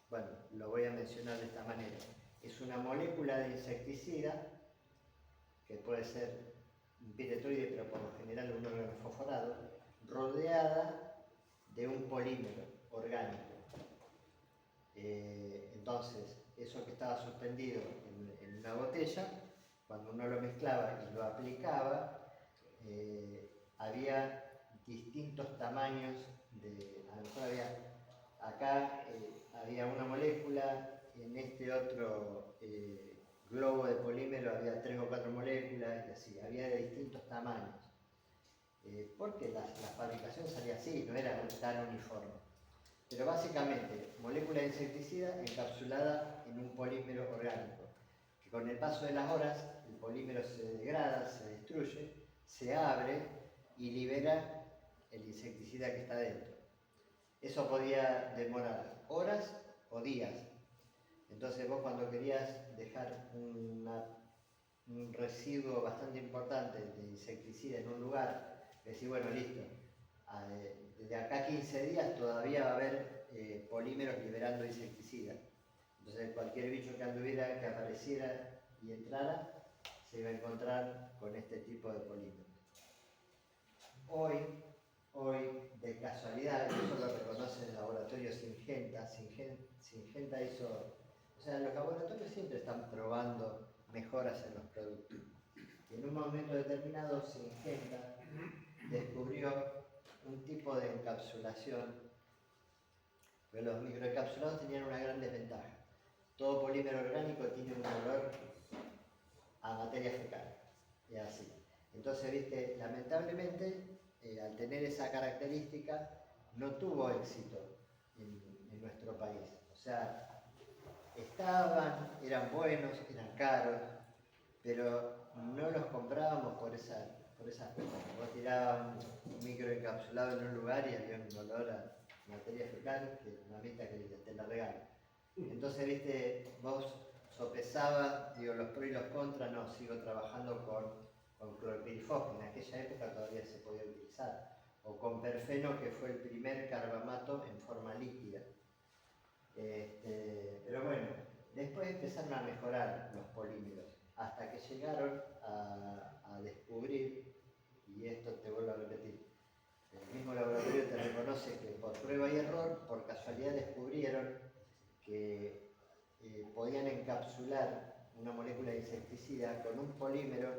Bueno, lo voy a mencionar de esta manera. Es una molécula de insecticida, que puede ser un piretoide, pero por lo general un órgano fosforado, rodeada de un polímero orgánico. Entonces, eso que estaba suspendido en una botella, cuando uno lo mezclaba y lo aplicaba, había distintos tamaños a lo mejor había una molécula, en este otro globo de polímero había 3 o 4 moléculas, y así, había de distintos tamaños. Porque la fabricación salía así, no era tan uniforme. Pero básicamente, molécula de insecticida encapsulada en un polímero orgánico, que con el paso de las horas el polímero se degrada, se destruye, se abre y libera el insecticida que está dentro. Eso podía demorar horas o días. Entonces vos cuando querías dejar un residuo bastante importante de insecticida en un lugar, decís, bueno, listo, desde acá a 15 días todavía va a haber polímeros liberando insecticida. Entonces cualquier bicho que anduviera, que apareciera y entrara, se iba a encontrar con este tipo de polímeros. Hoy, de casualidad, eso lo reconoce el laboratorio Syngenta. Syngenta hizo... O sea, los laboratorios siempre están probando mejoras en los productos. Y en un momento determinado, Syngenta descubrió un tipo de encapsulación, pero los microencapsulados tenían una gran desventaja. Todo polímero orgánico tiene un olor a materia fecal, y así. Entonces, viste, lamentablemente, al tener esa característica, no tuvo éxito en nuestro país. O sea, eran buenos, eran caros, pero no los comprábamos por esas cosas. Vos tirabas un microencapsulado en un lugar y había un olor a materia fecal que mamita que te la regala. Entonces, viste, vos sopesabas, digo, los pros y los contras, no, sigo trabajando con clorpirifos, que en aquella época todavía se podía utilizar, o con perfeno, que fue el primer carbamato en forma líquida. Pero bueno, después empezaron a mejorar los polímeros, hasta que llegaron a descubrir, y esto te vuelvo a repetir, el mismo laboratorio te reconoce que por prueba y error, por casualidad descubrieron que podían encapsular una molécula de insecticida con un polímero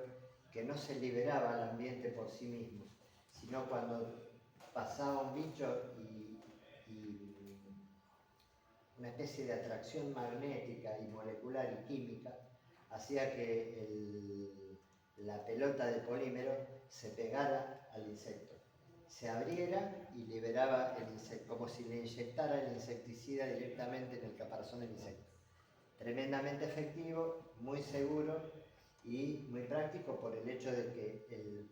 que no se liberaba al ambiente por sí mismo, sino cuando pasaba un bicho y una especie de atracción magnética y molecular y química hacía que la pelota de polímero se pegara al insecto, se abriera y liberaba el insecto, como si le inyectara el insecticida directamente en el caparazón del insecto. Tremendamente efectivo, muy seguro y muy práctico por el hecho de que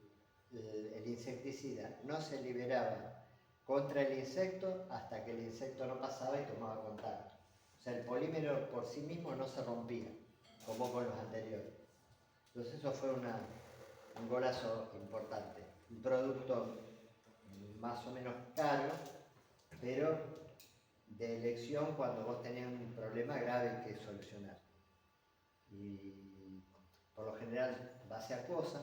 el insecticida no se liberaba contra el insecto hasta que el insecto no pasaba y tomaba contacto. O sea, el polímero por sí mismo no se rompía, como con los anteriores. Entonces eso fue un golazo importante. Un producto más o menos caro, pero de elección cuando vos tenés un problema grave que solucionar. Y por lo general base acuosa,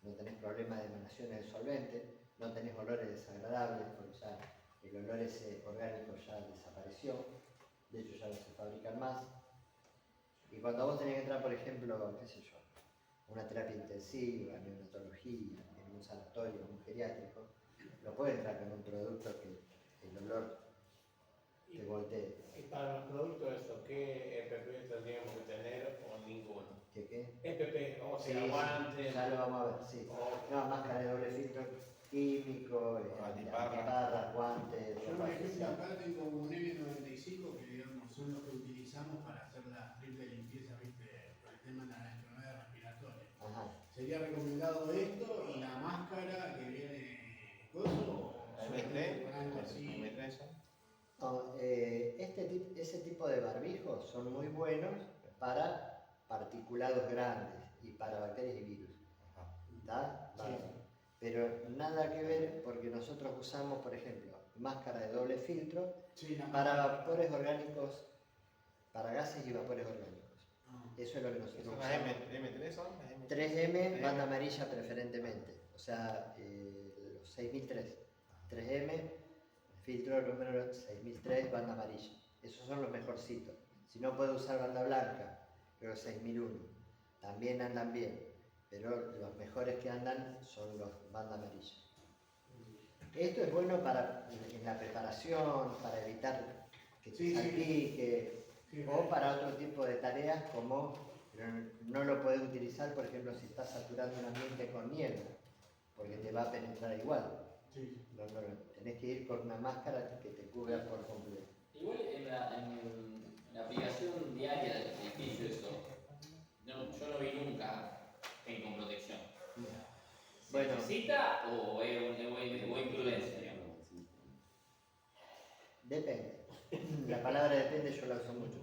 no tenés problema de emanaciones de solvente, no tenés olores desagradables, porque ya el olor ese orgánico ya desapareció, de hecho ya no se fabrican más. Y cuando vos tenés que entrar, por ejemplo, qué sé yo, una terapia intensiva, neonatología, en un sanatorio, un geriátrico, no puede entrar con un producto que el olor te voltee.
Y para los productos eso, ¿qué EPP tendríamos que tener o ninguno?
¿Qué?
EPP, o sea,
Sí,
guantes.
ya lo vamos a ver, sí. No, máscara de doble filtro químico, antiparras, guantes,
Yo, por
ropa
ejemplo,
especial.
acá tengo un N95 que digamos son los que utilizamos para hacer la triple limpieza, ¿viste? Por el tema de las enfermedades respiratorias.
Ajá.
¿Sería recomendado esto y la máscara que viene coso? ¿O solamente con algo así?
M3,
No, ese tipo de barbijos son muy buenos para particulados grandes y para bacterias y virus. ¿Está? Vale. Pero nada que ver porque nosotros usamos, por ejemplo, máscara de doble filtro
Sí, la
para
máscara.
vapores orgánicos, para gases y vapores orgánicos.
Ah.
Eso es lo que nosotros
¿Son
usamos.
las M3 son? Las M3.
3M, banda amarilla preferentemente, o sea, los 6003. 3M, filtro número 6003, banda amarilla. Esos son los mejorcitos. Si no, puede usar banda blanca, creo que 6001. También andan bien, pero los mejores que andan son los banda amarilla. Esto es bueno para en la preparación, para evitar que te
Sí,
salpique,
sí,
o para otro tipo de tareas como no lo puedes utilizar, por ejemplo, si estás saturando un ambiente con niebla, porque te va a penetrar igual.
Sí.
No, tenés que ir con una máscara que te cubra por completo.
Igual en la aplicación diaria del edificio eso, yo no vi nunca con protección. ¿Se
Bueno.
necesita o imprudencia, digamos?
Depende. La palabra depende yo la uso mucho.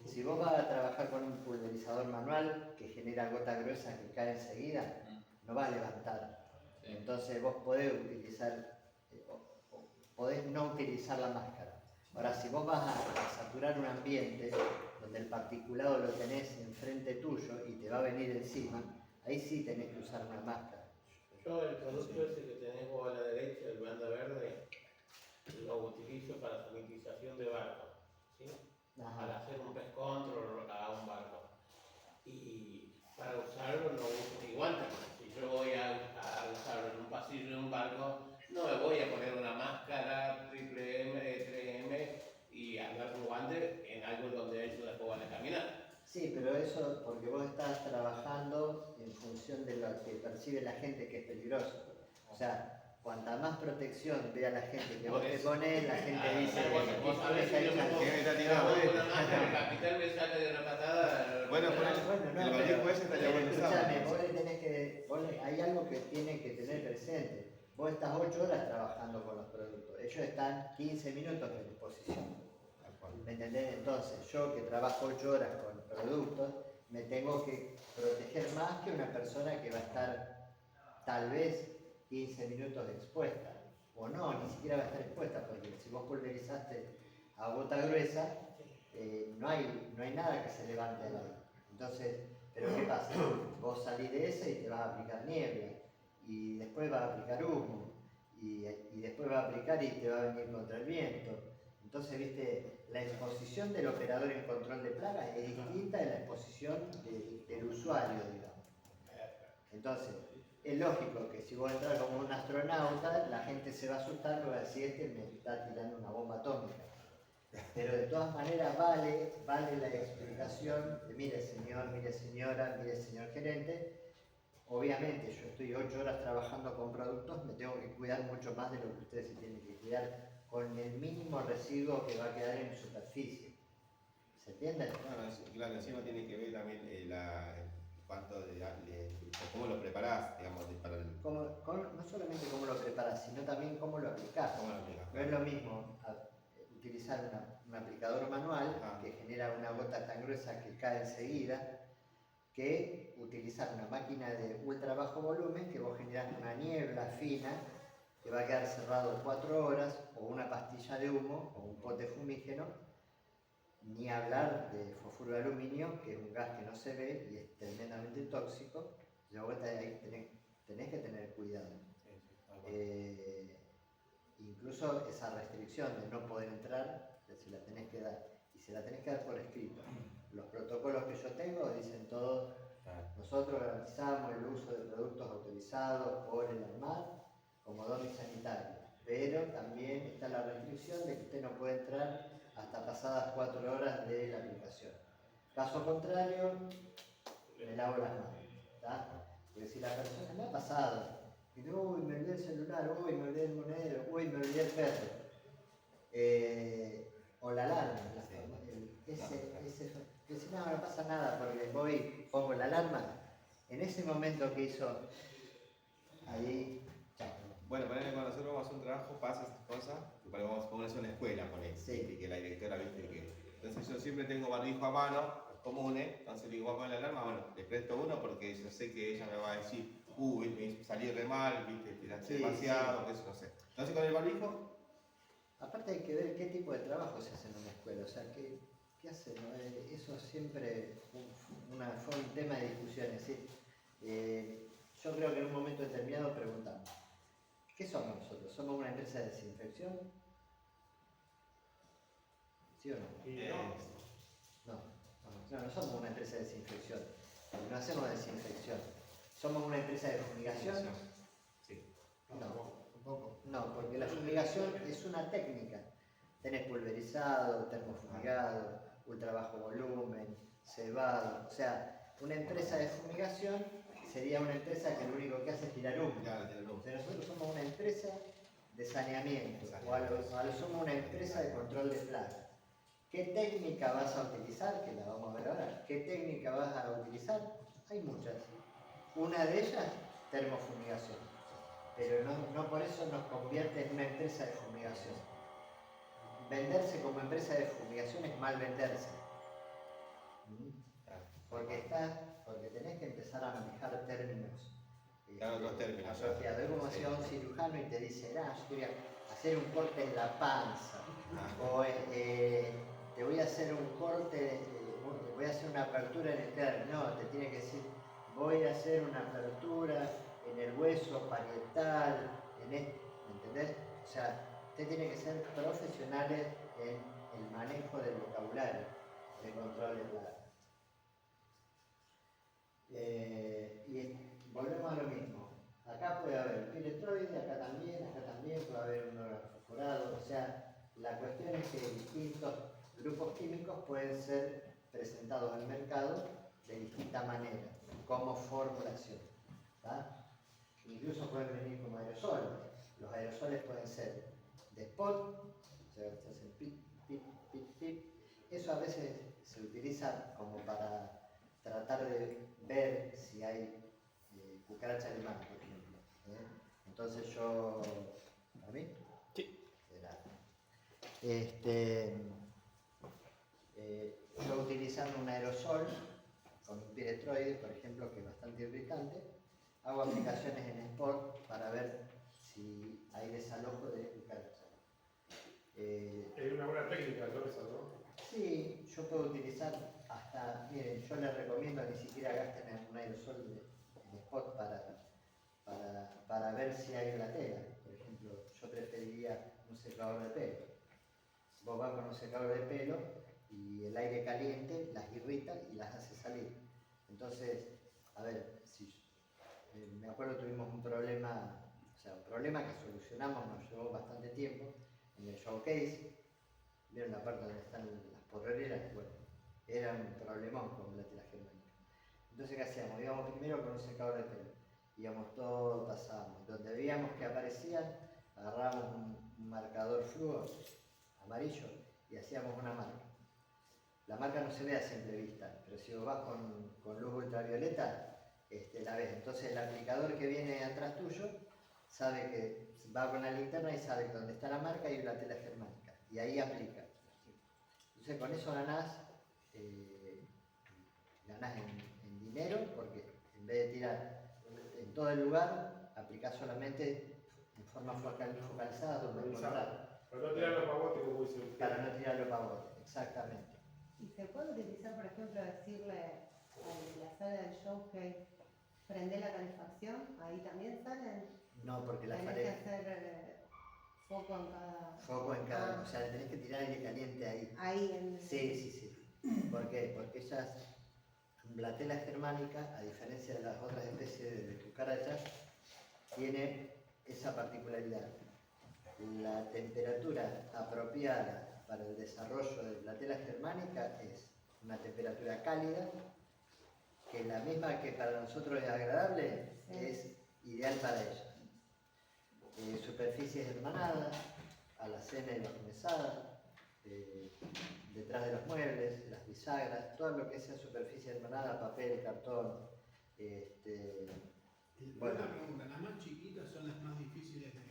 Si vos vas a trabajar con un pulverizador manual que genera gota gruesa que cae enseguida, no va a levantar.
Sí.
Entonces vos podés utilizar, podés no utilizar la máscara. Ahora, si vos vas a saturar un ambiente donde el particulado lo tenés enfrente tuyo y te va a venir encima, ahí sí tenés que usar una máscara.
Yo el producto ese que tenés vos a la derecha, el banda verde, lo utilizo para sanitización de barcos, ¿sí?
Ajá.
Para hacer un pest control a un barco. Y para usarlo no uso ni guantes. Si yo voy a usarlo en un pasillo de un barco, no me voy a poner una máscara triple M, 3M y andar con guantes en algo donde ellos después van a caminar.
Sí, pero eso porque vos estás trabajando en función de lo que percibe la gente que es peligroso. O sea, cuanta más protección vea la gente que vos te pones, la gente dice que vos tenés ahí una...
El capitán me sale de una patada.
Bueno,
Bueno,
el barbijo ese estaría bueno usarlo.
escúchame, vos le tenés que, hay algo que tienen que tener presente. Vos estás 8 horas trabajando con los productos, ellos están 15 minutos a disposición. ¿Me entendés? Entonces, yo que trabajo 8 horas con productos, me tengo que proteger más que una persona que va a estar tal vez 15 minutos expuesta. O no, ni siquiera va a estar expuesta, porque si vos pulverizaste a gota gruesa, no hay nada que se levante al aire. Entonces, ¿pero qué pasa? Vos salís de ese y te vas a aplicar niebla, y después vas a aplicar humo, y después vas a aplicar y te va a venir contra el viento. Entonces, viste, la exposición del operador en control de plagas es distinta de la exposición del usuario, digamos. Entonces, es lógico que si vos entras como un astronauta, la gente se va a asustar porque va a decir, este me está tirando una bomba atómica. Pero de todas maneras vale la explicación de, mire señor, mire señora, mire señor gerente. Obviamente yo estoy 8 horas trabajando con productos, me tengo que cuidar mucho más de lo que ustedes se tienen que cuidar con el mínimo residuo que va a quedar en superficie. ¿Se entiende?
Bueno, claro, encima tiene que ver también cuánto cómo lo preparás, digamos, para el...
No solamente cómo lo preparas, sino también cómo lo aplicás.
¿Cómo lo aplicás?
No es lo mismo utilizar un aplicador manual que genera una gota tan gruesa que cae enseguida, que utilizar una máquina de ultra bajo volumen que vos generás una niebla fina que va a quedar cerrado 4 horas, o una pastilla de humo, o un pote fumígeno, ni hablar de fosfuro de aluminio, que es un gas que no se ve y es tremendamente tóxico. De vuelta ahí tenés que tener cuidado. Incluso esa restricción de no poder entrar, se la tenés que dar, y se la tenés que dar por escrito. Los protocolos que yo tengo dicen todo, nosotros garantizamos el uso de productos autorizados por el ANMAT como domisanitario, pero también está la restricción de que usted no puede entrar hasta pasadas 4 horas de la aplicación. Caso contrario, me lavo las manos, ¿tá? Porque si la persona me ha pasado, y uy, me olvidé el celular, uy, me olvidé el monedero, uy, me olvidé el perro, o la alarma, que si no pasa nada porque voy, pongo la alarma, en ese momento que hizo, ahí, chao.
Bueno, para cuando nosotros vamos a hacer un trabajo pasa estas cosas, que vamos a ponerse una escuela con él, y que la directora viste que... Entonces yo siempre tengo barbijo a mano, los comunes, entonces le digo, voy a poner la alarma, bueno, le presto uno porque yo sé que ella me va a decir, me salí re mal, viste, tiraste demasiado, eso no sé. Entonces con el barbijo...
Aparte hay que ver qué tipo de trabajo se hace en una escuela, o sea, qué hacen, ¿no? Eso siempre fue un tema de discusión, es decir, yo creo que en un momento determinado preguntamos, ¿qué somos nosotros? ¿Somos una empresa de desinfección? ¿Sí o no? No somos una empresa de desinfección, no hacemos desinfección. ¿Somos una empresa de fumigación?
Sí.
No, porque la fumigación es una técnica. Tenés pulverizado, termofumigado, ultra bajo volumen, cebado. O sea, una empresa de fumigación sería una empresa que lo único que hace es tirar humo. O sea, nosotros somos una empresa de saneamiento, o a lo sumo una empresa de control de plagas. ¿Qué técnica vas a utilizar? Que la vamos a ver ahora. ¿Qué técnica vas a utilizar? Hay muchas. Una de ellas, termofumigación. Pero no por eso nos convierte en una empresa de fumigación. Venderse como empresa de fumigación es mal venderse. Porque tenés que empezar a manejar términos.
Los términos.
Asociados. Es como si a un cirujano y te dice, yo te voy a hacer un corte en la panza. O te voy a hacer un corte, voy a hacer una apertura en el cráneo. No, te tiene que decir, voy a hacer una apertura en el hueso parietal, ¿me entendés? O sea, usted tiene que ser profesionales en el manejo del vocabulario, de control de plagas. Y volvemos a lo mismo. Acá puede haber piretroide, acá también puede haber un órgano fosforado. O sea, la cuestión es que distintos grupos químicos pueden ser presentados al mercado de distinta manera, como formulación. ¿Tá? Incluso pueden venir como aerosoles. Los aerosoles pueden ser de spot, o sea, se hacen pip, pip, pip, pip. Eso a veces se utiliza como para tratar de ver si hay cucaracha alemana, por ejemplo. Entonces yo... ¿Para mí?
Sí.
Yo utilizando un aerosol con un piretroide, por ejemplo, que es bastante irritante, hago aplicaciones en spot para ver si hay desalojo de cucaracha.
Es una buena técnica, ¿no? Esa, ¿no?
Sí, yo puedo utilizar hasta, miren, yo les recomiendo ni siquiera gasten en un aerosol en spot para ver si hay una tela. Por ejemplo, yo preferiría un secador de pelo. vos vas con un secador de pelo y el aire caliente las irrita y las hace salir. Entonces, a ver, me acuerdo tuvimos un problema, o sea, un problema que solucionamos, nos llevó bastante tiempo, en el showcase, vieron la parte donde están las porrereras, bueno, era un problemón con la tela germánica. Entonces, ¿qué hacíamos? Íbamos primero con un secador de pelo, íbamos todo, pasábamos, donde veíamos que aparecían, agarrábamos un marcador fluo amarillo y hacíamos una marca. La marca no se ve a simple vista, pero si vos vas con luz ultravioleta, la ves. Entonces el aplicador que viene atrás tuyo sabe que va con la linterna y sabe que donde está la marca hay una tela germánica y ahí aplica. Entonces con eso ganás en dinero, porque en vez de tirar en todo el lugar, aplicás solamente en forma focalizada donde encontrar.
Para no tirar los pavotes, como dice usted.
Para no tirar los pavotes, exactamente.
¿Y se puede utilizar, por ejemplo, decirle a la sala del show que prende la calefacción? ¿Ahí también salen?
No, porque la
Tenés que
pared...
hacer foco en cada...
Foco en cada... O sea, le tenés que tirar aire caliente ahí.
Ahí en...
Sí. ¿Por qué? Porque la tela germánica, a diferencia de las otras especies de cucarachas, tiene esa particularidad. La temperatura apropiada para el desarrollo de la tela germánica es una temperatura cálida, que la misma que para nosotros es agradable, es ideal para ellas. Superficies hermanadas, alacena y las mesadas, detrás de los muebles, las bisagras, todo lo que sea superficie hermanada, papel, cartón.
Bueno. Una pregunta, ¿las más chiquitas son las más difíciles de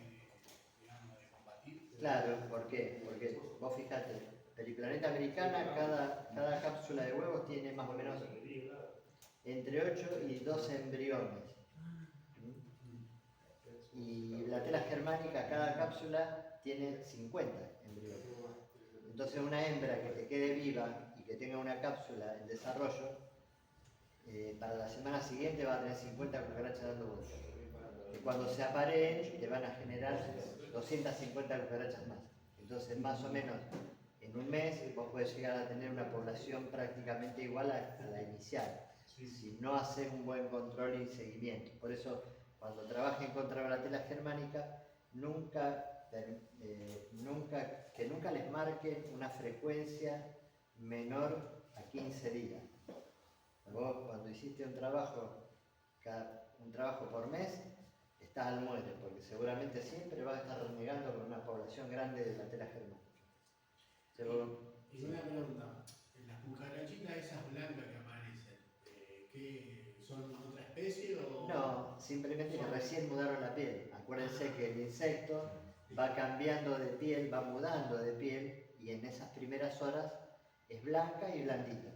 combatir?
Claro, ¿por qué? Porque vos fijate, Periplaneta americana, cada cápsula de huevos tiene más o menos entre 8 y 12 embriones. Y la tela germánica, cada cápsula tiene 50 embriones. Entonces una hembra que te quede viva y que tenga una cápsula en desarrollo, para la semana siguiente va a tener 50 cucarachas dando vueltas. Y cuando se apareen te van a generar 250 cucarachas más. Entonces más o menos en un mes vos podés llegar a tener una población prácticamente igual a la inicial, si no haces un buen control y seguimiento. Por eso cuando trabajen contra la tela germánica, que nunca les marquen una frecuencia menor a 15 días. Vos cuando hiciste un trabajo por mes, estás al muere, porque seguramente siempre vas a estar renegando con una población grande de la tela germánica.
Y una pregunta, las cucarachitas esas blancas que aparecen, ¿qué son otra especie o...?
No, simplemente que recién mudaron la piel. Acuérdense que el insecto va cambiando de piel, va mudando de piel, y en esas primeras horas es blanca y blandita.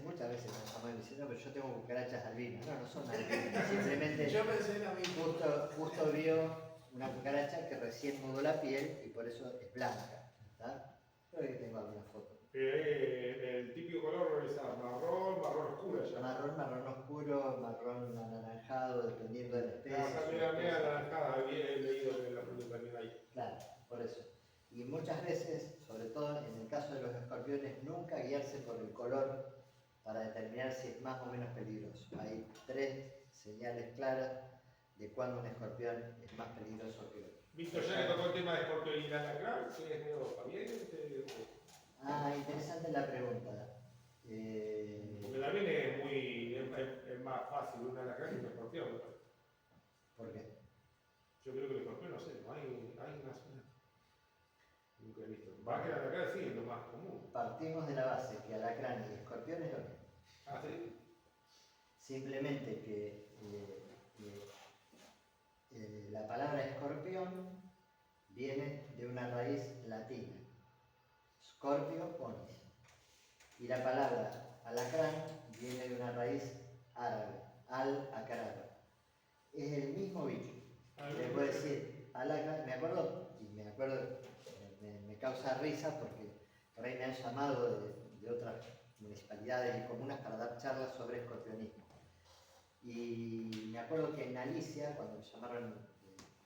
Muchas veces nos estamos diciendo, pero yo tengo cucarachas albinas. No son albinas, simplemente
yo pensé lo mismo.
Justo vio una cucaracha que recién mudó la piel y por eso es blanca. ¿Está? Creo que tengo alguna foto.
El típico color es marrón oscuro ya.
Marrón oscuro, marrón anaranjado, dependiendo de la especie.
Media anaranjada, había leído que la pregunta también hay.
Claro, por eso. Y muchas veces, sobre todo en el caso de los escorpiones, nunca guiarse por el color para determinar si es más o menos peligroso. Hay 3 señales claras de cuándo un escorpión es más peligroso que otro.
Víctor, ya le tocó el tema de escorpión y alacrán, ¿qué es nuevo también?
Interesante la pregunta.
Porque también es más fácil un alacrán que un escorpión.
¿Por qué?
Yo creo que el escorpión, no sé, hay una zona. Nunca he visto. Va que el alacrán sí es lo más común.
Partimos de la base que alacrán y escorpión es lo mismo.
Ah, sí.
Simplemente que la palabra escorpión viene de una raíz latina, scorpio ponis, y la palabra alacrán viene de una raíz árabe, al-akrab. Es el mismo bicho. Le puedo decir alacrán, me causa risa porque por ahí me han llamado de otras municipalidades y comunas para dar charlas sobre escorpionismo. Y me acuerdo que en Alicia, cuando me llamaron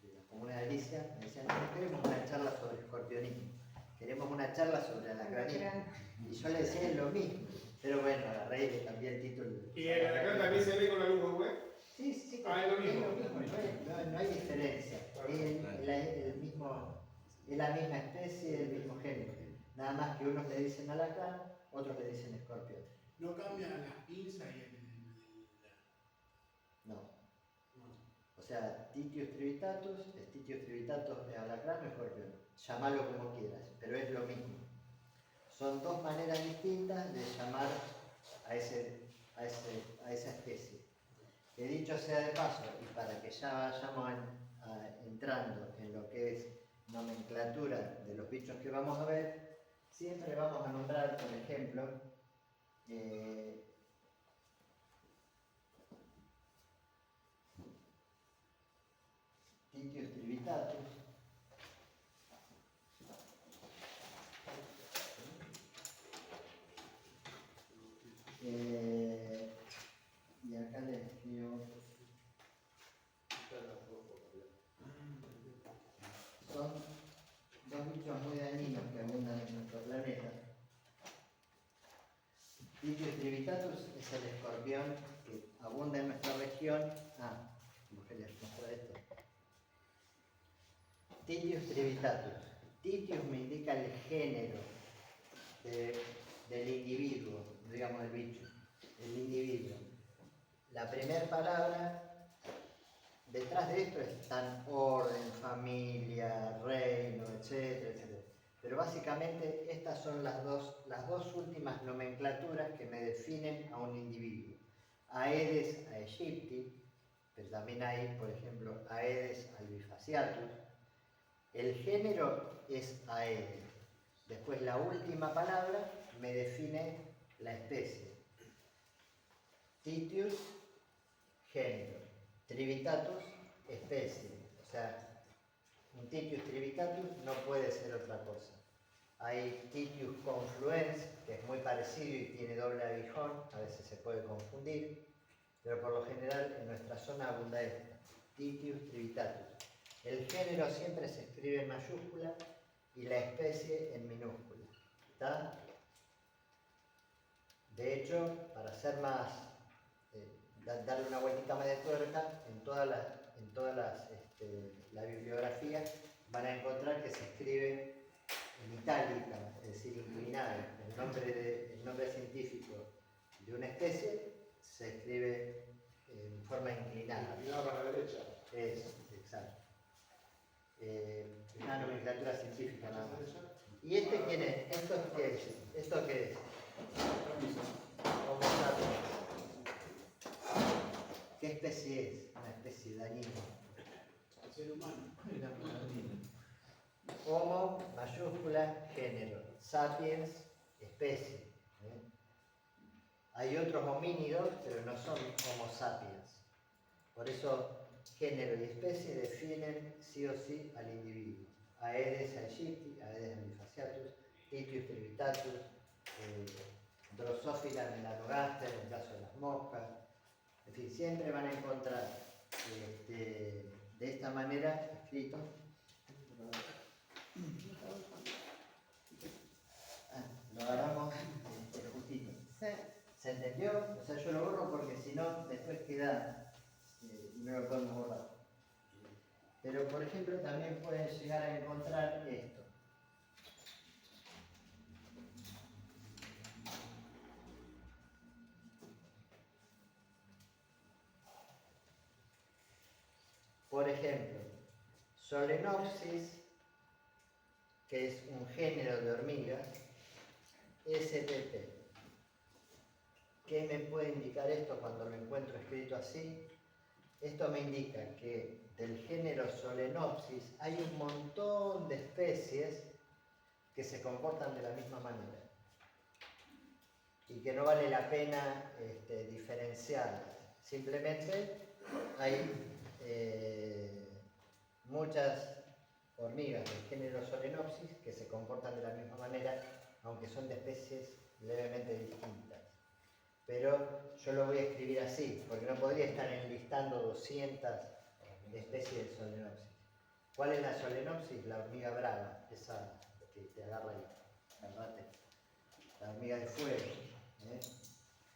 de la comuna de Alicia, me decían, no queremos una charla sobre escorpionismo. queremos una charla sobre alacranismo. Y yo le decía lo mismo, pero bueno, a raíz le cambié el título.
¿Y el alacrán también se ve con la luz web?
Sí, sí,
Ah, es lo mismo.
no hay diferencia. Es la misma especie, el mismo género. Nada más que unos le dicen alacrán, otros le dicen escorpión.
No cambian las pinzas y
No.
no.
O sea, Titius trivitatus es alacrán o escorpión. Llámalo como quieras, pero es lo mismo. Son dos maneras distintas de llamar a esa especie. Que dicho sea de paso, y para que ya vayamos entrando en lo que es nomenclatura de los bichos que vamos a ver, siempre vamos a nombrar, por ejemplo, Titius trivitatus. Y acá les escribo. Son dos bichos muy dañinos que abundan en nuestro planeta. Titius trivitatus es el escorpión que abunda en nuestra región. Voy a mostrar esto. Titius trivitatus. Titius me indica el género del individuo, digamos el bicho, el individuo. La primera palabra, detrás de esto están orden, familia, reino, etcétera, etcétera. Pero básicamente estas son las dos últimas nomenclaturas que me definen a un individuo. Aedes aegypti, pero también hay, por ejemplo, Aedes albifasciatus. El género es Aedes. Después la última palabra me define la especie. Titius, género. Trivitatus, especie. O sea, un Titius trivitatus no puede ser otra cosa. Hay Titius confluens, que es muy parecido y tiene doble aguijón, a veces se puede confundir, pero por lo general en nuestra zona abunda esta, Titius trivitatus. El género siempre se escribe en mayúscula y la especie en minúscula. ¿Está? De hecho, para hacer más, darle una vueltita más de tuerca, en todas la bibliografía van a encontrar que se escribe en itálica, es decir, inclinada. El nombre científico de una especie se escribe en forma inclinada.
Inclinada para la derecha.
Eso, exacto. Una nomenclatura científica nada más. ¿Y este quién es? ¿Esto qué es? ¿Esto qué es? Homo sapiens. ¿Qué especie es? Una especie dañina.
El ser humano.
Homo, mayúscula, género. Sapiens, especie. Hay otros homínidos, pero no son Homo sapiens. Por eso, género y especie definen sí o sí al individuo. Aedes aegypti, Aedes albifasciatus, Titius trivitatus, Drosophila melanogaster, en el caso de las moscas. En fin, siempre van a encontrar de esta manera escrito. Lo agarramos justito.
Sí.
¿Se entendió? O sea, yo lo borro porque si no, después queda y no lo podemos borrar. Pero, por ejemplo, también pueden llegar a encontrar esto. Por ejemplo, Solenopsis, que es un género de hormigas, SPP. ¿Qué me puede indicar esto cuando lo encuentro escrito así? Esto me indica que del género Solenopsis hay un montón de especies que se comportan de la misma manera y que no vale la pena diferenciarlas. Simplemente hay muchas hormigas del género Solenopsis que se comportan de la misma manera, aunque son de especies levemente distintas. Pero yo lo voy a escribir así, porque no podría estar enlistando 200 especies de Solenopsis. ¿Cuál es la Solenopsis? La hormiga brava, esa que te agarra ahí. Agarrate. La hormiga de fuego.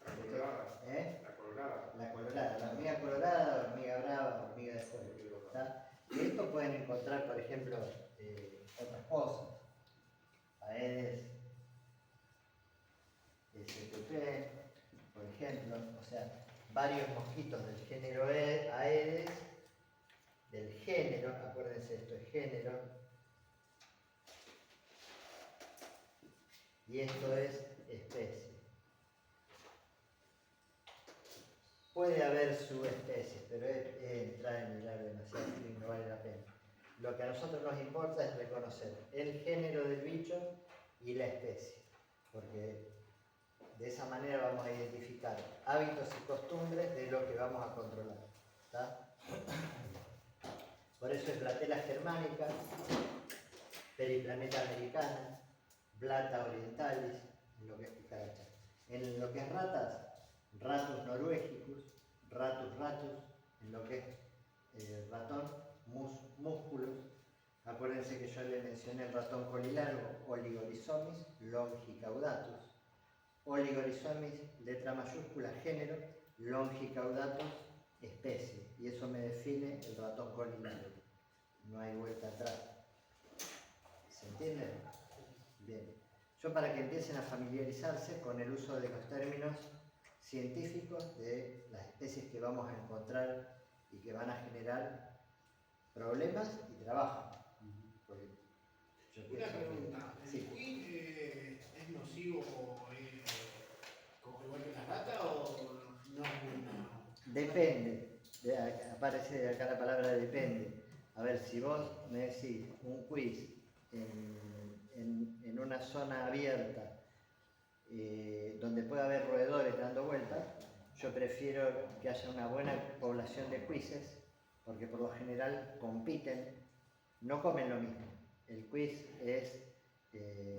La colorada. La colorada.
La colorada, la hormiga colorada, la hormiga brava, la hormiga de fuego. ¿Está? Y esto pueden encontrar, por ejemplo, otras cosas. Aedes SPP, por ejemplo, o sea, varios mosquitos del género Aedes, del género, acuérdense, esto es género, y esto es especie. Puede haber subespecies, pero es entrar en el área demasiado frío y no vale la pena. Lo que a nosotros nos importa es reconocer el género del bicho y la especie, porque de esa manera vamos a identificar hábitos y costumbres de lo que vamos a controlar. ¿Está? Por eso es Blatela germanica, Periplaneta americana, Blata orientalis, en lo que es cucaracha. En lo que es ratas, Ratus norvegicus, Ratus ratus, en lo que es ratón, Musculus. Acuérdense que yo le mencioné el ratón colilargo, Oligorhizomis longicaudatus. Oligorhizomis, letra mayúscula, género, longicaudatus, especie. Y eso me define el ratón colilargo. No hay vuelta atrás. ¿Se entiende? Bien. Yo para que empiecen a familiarizarse con el uso de los términos científicos de las especies que vamos a encontrar y que van a generar problemas y trabajo. Porque yo
Una
pienso
pregunta, ¿el
sí.
cuy es nocivo como igual que la rata o no es bueno?
Depende, aparece de acá la palabra depende. A ver, si vos me decís un quiz en una zona abierta donde pueda haber roedores dando vueltas, yo prefiero que haya una buena población de quizzes, porque por lo general compiten, no comen lo mismo. El quiz es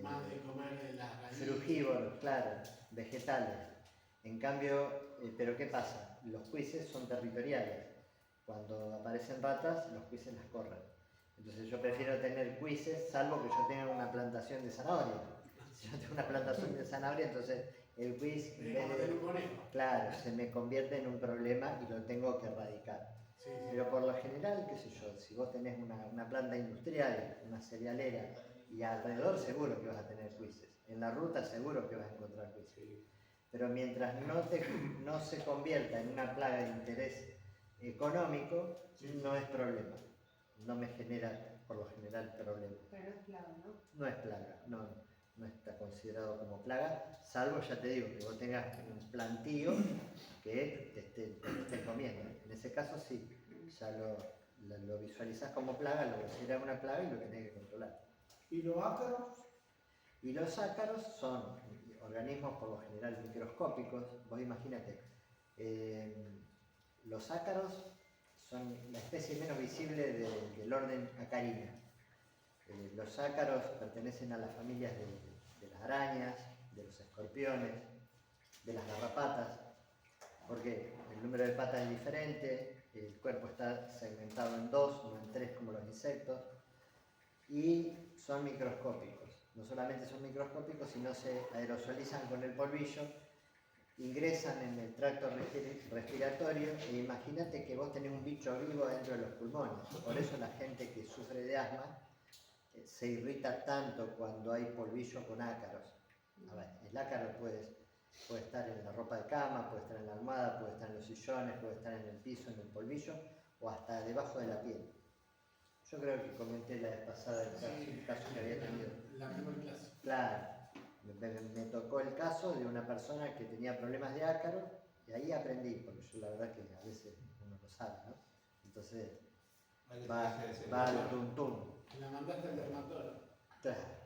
Más de comer las raíces.
frugívoro, claro, vegetales. En cambio, pero ¿qué pasa? Los quizzes son territoriales. Cuando aparecen ratas, los quizzes las corren. Entonces yo prefiero tener quizzes, salvo que yo tenga una plantación de zanahoria. Si yo tengo una plantación de zanahoria, entonces el quiz, en vez de, claro, se me convierte en un problema y lo tengo que erradicar.
Sí, sí.
Pero por lo general, qué sé yo, si vos tenés una planta industrial, una cerealera, y alrededor seguro que vas a tener quizzes. En la ruta seguro que vas a encontrar quizzes. Pero mientras no se convierta en una plaga de interés económico, no es problema. No me genera, por lo general, problema.
Pero no es plaga, ¿no?
No es plaga, no está considerado como plaga, salvo, ya te digo, que vos tengas un plantío que te esté comiendo. En ese caso sí, ya lo visualizás como plaga, lo considerás una plaga y lo tenés que controlar.
¿Y los ácaros?
Y los ácaros son organismos por lo general microscópicos. Vos imagínate, los ácaros son la especie menos visible del orden Acarina. Los ácaros pertenecen a las familias de las arañas, de los escorpiones, de las garrapatas, porque el número de patas es diferente, el cuerpo está segmentado en 2, no en 3 como los insectos, y son microscópicos. No solamente son microscópicos, sino se aerosolizan con el polvillo, ingresan en el tracto respiratorio e imagínate que vos tenés un bicho vivo dentro de los pulmones. Por eso la gente que sufre de asma se irrita tanto cuando hay polvillo con ácaros. A ver, el ácaro puede estar en la ropa de cama, puede estar en la almohada, puede estar en los sillones, puede estar en el piso, en el polvillo o hasta debajo de la piel. Yo creo que comenté la vez pasada el caso que había tenido.
La primera clase.
Claro, me tocó el caso de una persona que tenía problemas de ácaro y ahí aprendí, porque yo la verdad que a veces uno lo sabe, ¿no? Entonces va al tuntún.
La mandaste al dermatólogo.
Claro.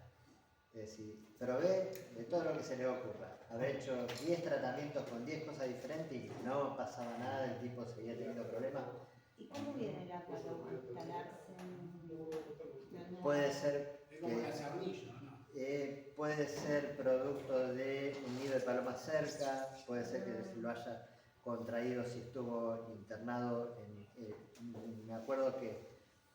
Es decir, probé de todo lo que se le ocurra. Haber hecho 10 tratamientos con 10 cosas diferentes y no pasaba nada, el tipo seguía teniendo problemas.
¿Y cómo viene el ácaro a instalarse en
Puede ser
Es como la sarnillo, ¿no?
puede ser producto de un nido de paloma cerca, puede ser que lo haya contraído si estuvo internado me acuerdo que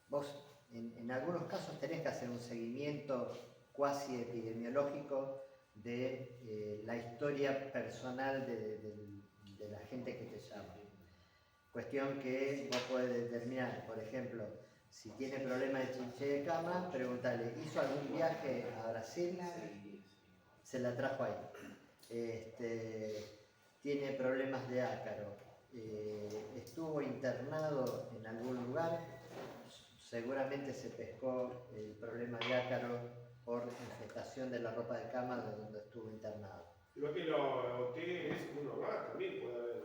vos en algunos casos tenés que hacer un seguimiento cuasi epidemiológico de la historia personal de la gente que te llama. Cuestión que vos podés determinar, por ejemplo, si tiene problemas de chinche de cama, preguntarle, ¿hizo algún viaje a Brasil? Se la trajo ahí. Tiene problemas de ácaro, estuvo internado en algún lugar, seguramente se pescó el problema de ácaro por infestación de la ropa de cama de donde estuvo internado.
Igual que los hoteles, uno va, también puede haber.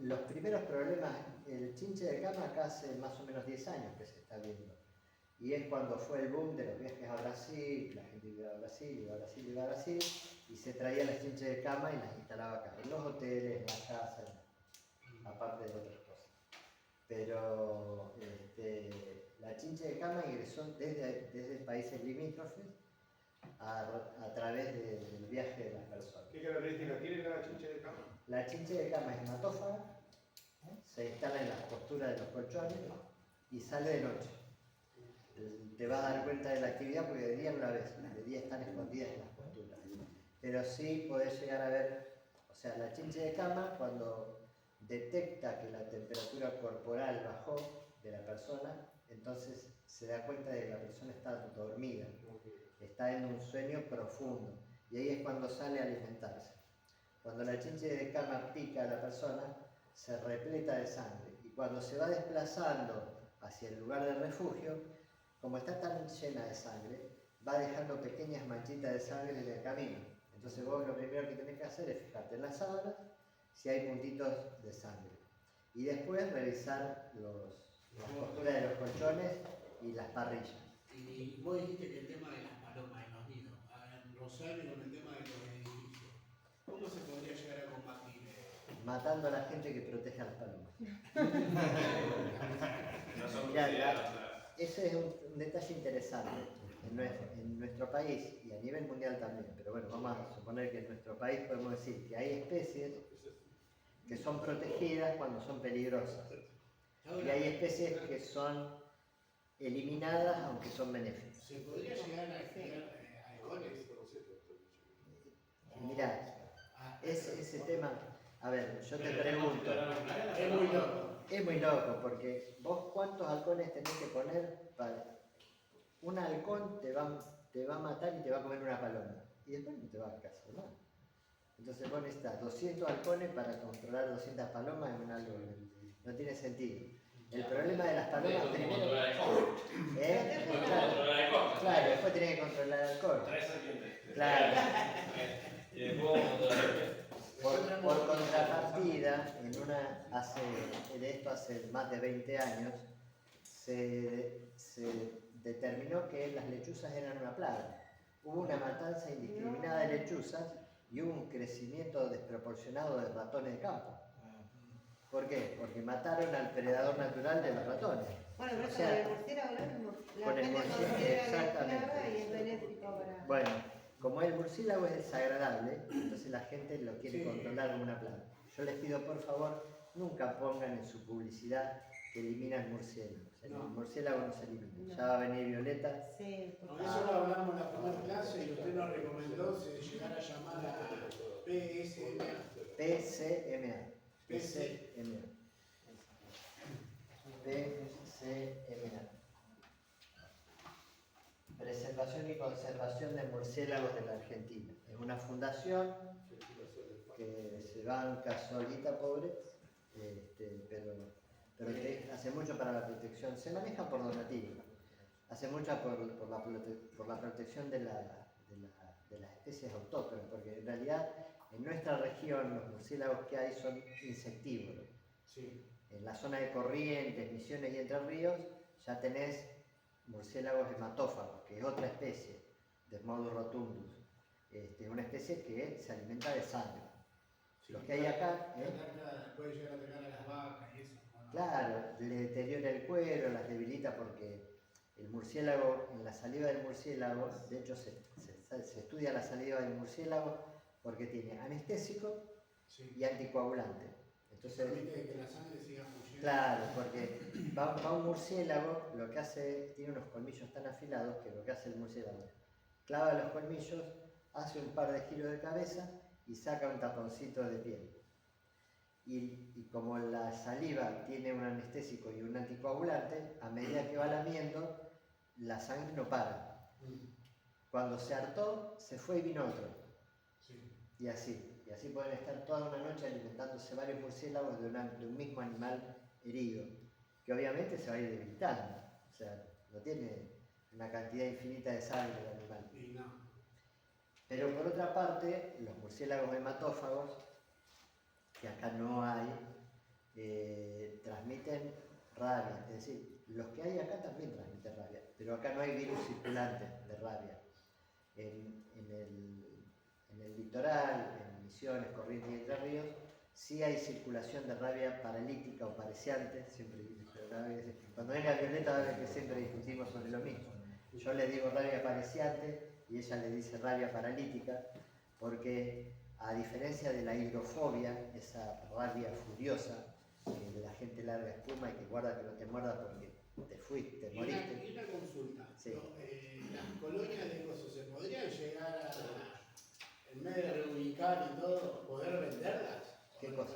Los primeros problemas, el chinche de cama acá hace más o menos 10 años que se está viendo. Y es cuando fue el boom de los viajes a Brasil, la gente iba a Brasil, iba a Brasil, iba a Brasil, y se traía las chinches de cama y las instalaba acá, en los hoteles, en las casas, aparte de otras cosas. Pero la chinche de cama ingresó desde países limítrofes a través del viaje de las personas.
¿Qué características tiene la chinche de cama?
La chinche de cama es hematófaga, se instala en las costuras de los colchones y sale de noche. Te vas a dar cuenta de la actividad porque de día no la ves, de día están escondidas en las costuras. Pero sí podés llegar a ver, o sea, la chinche de cama cuando detecta que la temperatura corporal bajó de la persona, entonces se da cuenta de que la persona está dormida, está en un sueño profundo y ahí es cuando sale a alimentarse. Cuando la chinche de cama pica a la persona, se repleta de sangre y cuando se va desplazando hacia el lugar de refugio, como está tan llena de sangre, va dejando pequeñas manchitas de sangre en el camino. Entonces vos lo primero que tenés que hacer es fijarte en las sábanas si hay puntitos de sangre. Y después revisar las costuras de los colchones y las parrillas.
Y vos dijiste que el tema de las palomas en los nidos, en Rosario con el tema de los edificios, ¿cómo se podría llegar a combatir?
Matando a la gente que protege a las palomas.
No son
Mirá,
considerados.
ese es un detalle interesante en nuestro país y a nivel mundial también, pero bueno, vamos a suponer que en nuestro país podemos decir que hay especies que son protegidas cuando son peligrosas y hay especies que son eliminadas aunque son benéficas.
¿Se podría llegar a crear halcones?
Mirá, ese tema, a ver, yo te pregunto,
Es muy loco.
es muy loco porque vos cuántos halcones tenés que poner para... Un halcón te va a matar y te va a comer una paloma y después no te va a cazar más. Entonces vos necesitas 200 halcones para controlar 200 palomas en un halcón. No tiene sentido. El problema de las palomas primero... Claro, después tenés que controlar el halcón. Claro. Por contrapartida, de esto hace más de 20 años, se determinó que las lechuzas eran una plaga. Hubo una matanza indiscriminada de lechuzas y hubo un crecimiento desproporcionado de ratones de campo. ¿Por qué? Porque mataron al predador natural de los ratones.
Bueno, pero
O
eso
sea,
con el murciélago lo mismo. La
con el
gente
murciélago,
considera que es
exactamente.
plaga y es benéfico para...
Bueno, como el murciélago es desagradable, entonces la gente lo quiere
Sí.
controlar como una plaga. Yo les pido por favor, nunca pongan en su publicidad que eliminan murciélagos. El
No.
murciélago no se elimina.
No.
Ya va a venir Violeta.
Sí, por
No, eso lo hablamos en la primera clase y usted nos recomendó si llegar a llamar a PSMA.
PCMA. PCMA. Preservación y conservación de murciélagos de la Argentina. Es una fundación que se banca solita, pobre, pero que hace mucho para la protección. Se maneja por donativos. Hace mucho por la protección de las especies autóctonas, porque en realidad en nuestra región los murciélagos que hay son insectívoros.
Sí.
En la zona de Corrientes, Misiones y Entre Ríos ya tenés murciélagos hematófagos, que es otra especie, Desmodus rotundus. Una especie que se alimenta de sangre.
Sí.
Los que hay acá,
Puede llegar a atacar a las vacas y eso. ¿no?
claro, le deteriora el cuero, las debilita porque el murciélago, en la saliva del murciélago, de hecho se estudia la saliva del murciélago porque tiene anestésico
Sí.
y anticoagulante. Entonces,
Permite que la sangre siga fluyendo.
claro, porque va un murciélago, lo que hace, tiene unos colmillos tan afilados que lo que hace el murciélago, clava los colmillos, hace un par de giros de cabeza y saca un taponcito de piel. Y como la saliva tiene un anestésico y un anticoagulante, a medida que va lamiendo, la sangre no para. Cuando se hartó, se fue y vino otro.
Sí.
Y así pueden estar toda una noche alimentándose varios murciélagos de un mismo animal herido, que obviamente se va a ir debilitando, o sea, no tiene una cantidad infinita de sangre el animal.
Y no.
Pero por otra parte, los murciélagos hematófagos, que acá no hay, transmiten rabia, es decir, los que hay acá también transmiten rabia, pero acá no hay virus circulante de rabia. En el litoral, en Misiones, Corrientes y Entre Ríos, sí hay circulación de rabia paralítica o pareciante. Cuando venga Violeta va a ver que siempre discutimos sobre lo mismo. Yo le digo rabia pareciante y ella le dice rabia paralítica, porque a diferencia de la hidrofobia, esa rabia furiosa, que la gente larga espuma y que guarda que no te muerda porque te fuiste, te moriste.
Y una consulta.
Sí.
Las colonias de cosas, ¿se podrían llegar a, en vez de reubicar y todo, poder venderlas?
¿Qué cosa?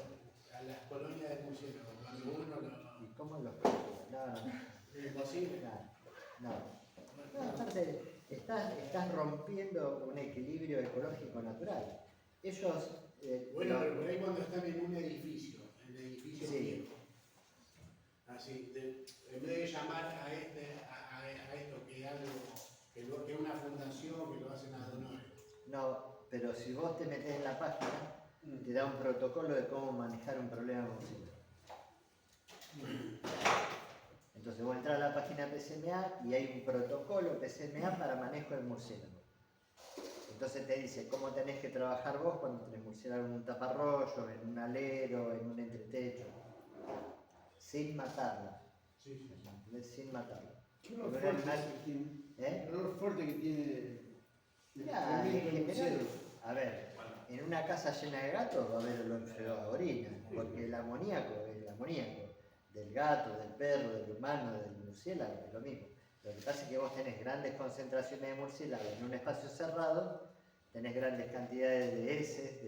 A las colonias de murciélagos, cuando uno lo...
¿Y cómo los calcula? No.
¿Es imposible?
No, aparte, estás rompiendo un equilibrio ecológico natural. Ellos...
Bueno, pero por ahí cuando están en un edificio, en el edificio
sí.
viejo, así, en vez de llamar a esto que es algo, que es una fundación, que lo hacen a donores.
No, pero si vos te metés en la página, te da un protocolo de cómo manejar un problema murciélago. Entonces vos entras a la página PCMA y hay un protocolo PCMA para manejo del murciélago. Entonces te dice cómo tenés que trabajar vos cuando tenés murciélago en un taparroyo, en un alero, en un entretecho, sin matarlo.
Sí.
Sin matarlo.
¿Qué olor fuerte que tiene
Mirá,
el
en general,
murciélago?
a ver, en una casa llena de gatos va a haber olor feo a orina, porque el amoníaco es el amoníaco del gato, del perro, del humano, del murciélago, es lo mismo. Lo que pasa es que vos tenés grandes concentraciones de murciélago en un espacio cerrado, tenés grandes cantidades de heces,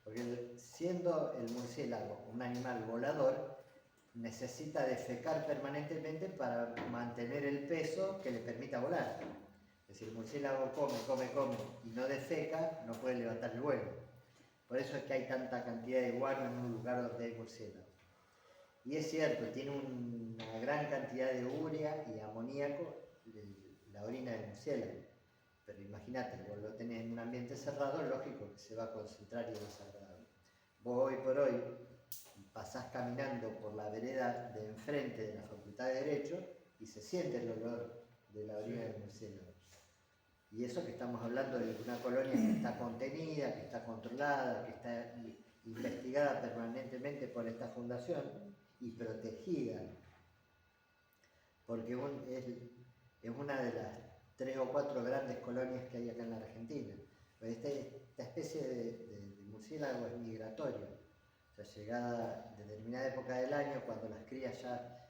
porque siendo el murciélago un animal volador, necesita defecar permanentemente para mantener el peso que le permita volar. Es decir, el murciélago come y no defeca, no puede levantar el vuelo. Por eso es que hay tanta cantidad de guano en un lugar donde hay murciélago. Y es cierto, tiene una gran cantidad de urea y amoníaco la orina del murciélago. Pero imagínate, vos lo tenés en un ambiente cerrado, lógico que se va a concentrar y es desagradable. Vos hoy por hoy pasás caminando por la vereda de enfrente de la Facultad de Derecho y se siente el olor de la orina del murciélago. Y eso que estamos hablando de una colonia que está contenida, que está controlada, que está investigada permanentemente por esta fundación y protegida, porque es una de las 3 o 4 grandes colonias que hay acá en la Argentina. Esta especie de murciélago es migratorio. O sea, llegada de determinada época del año, cuando las crías ya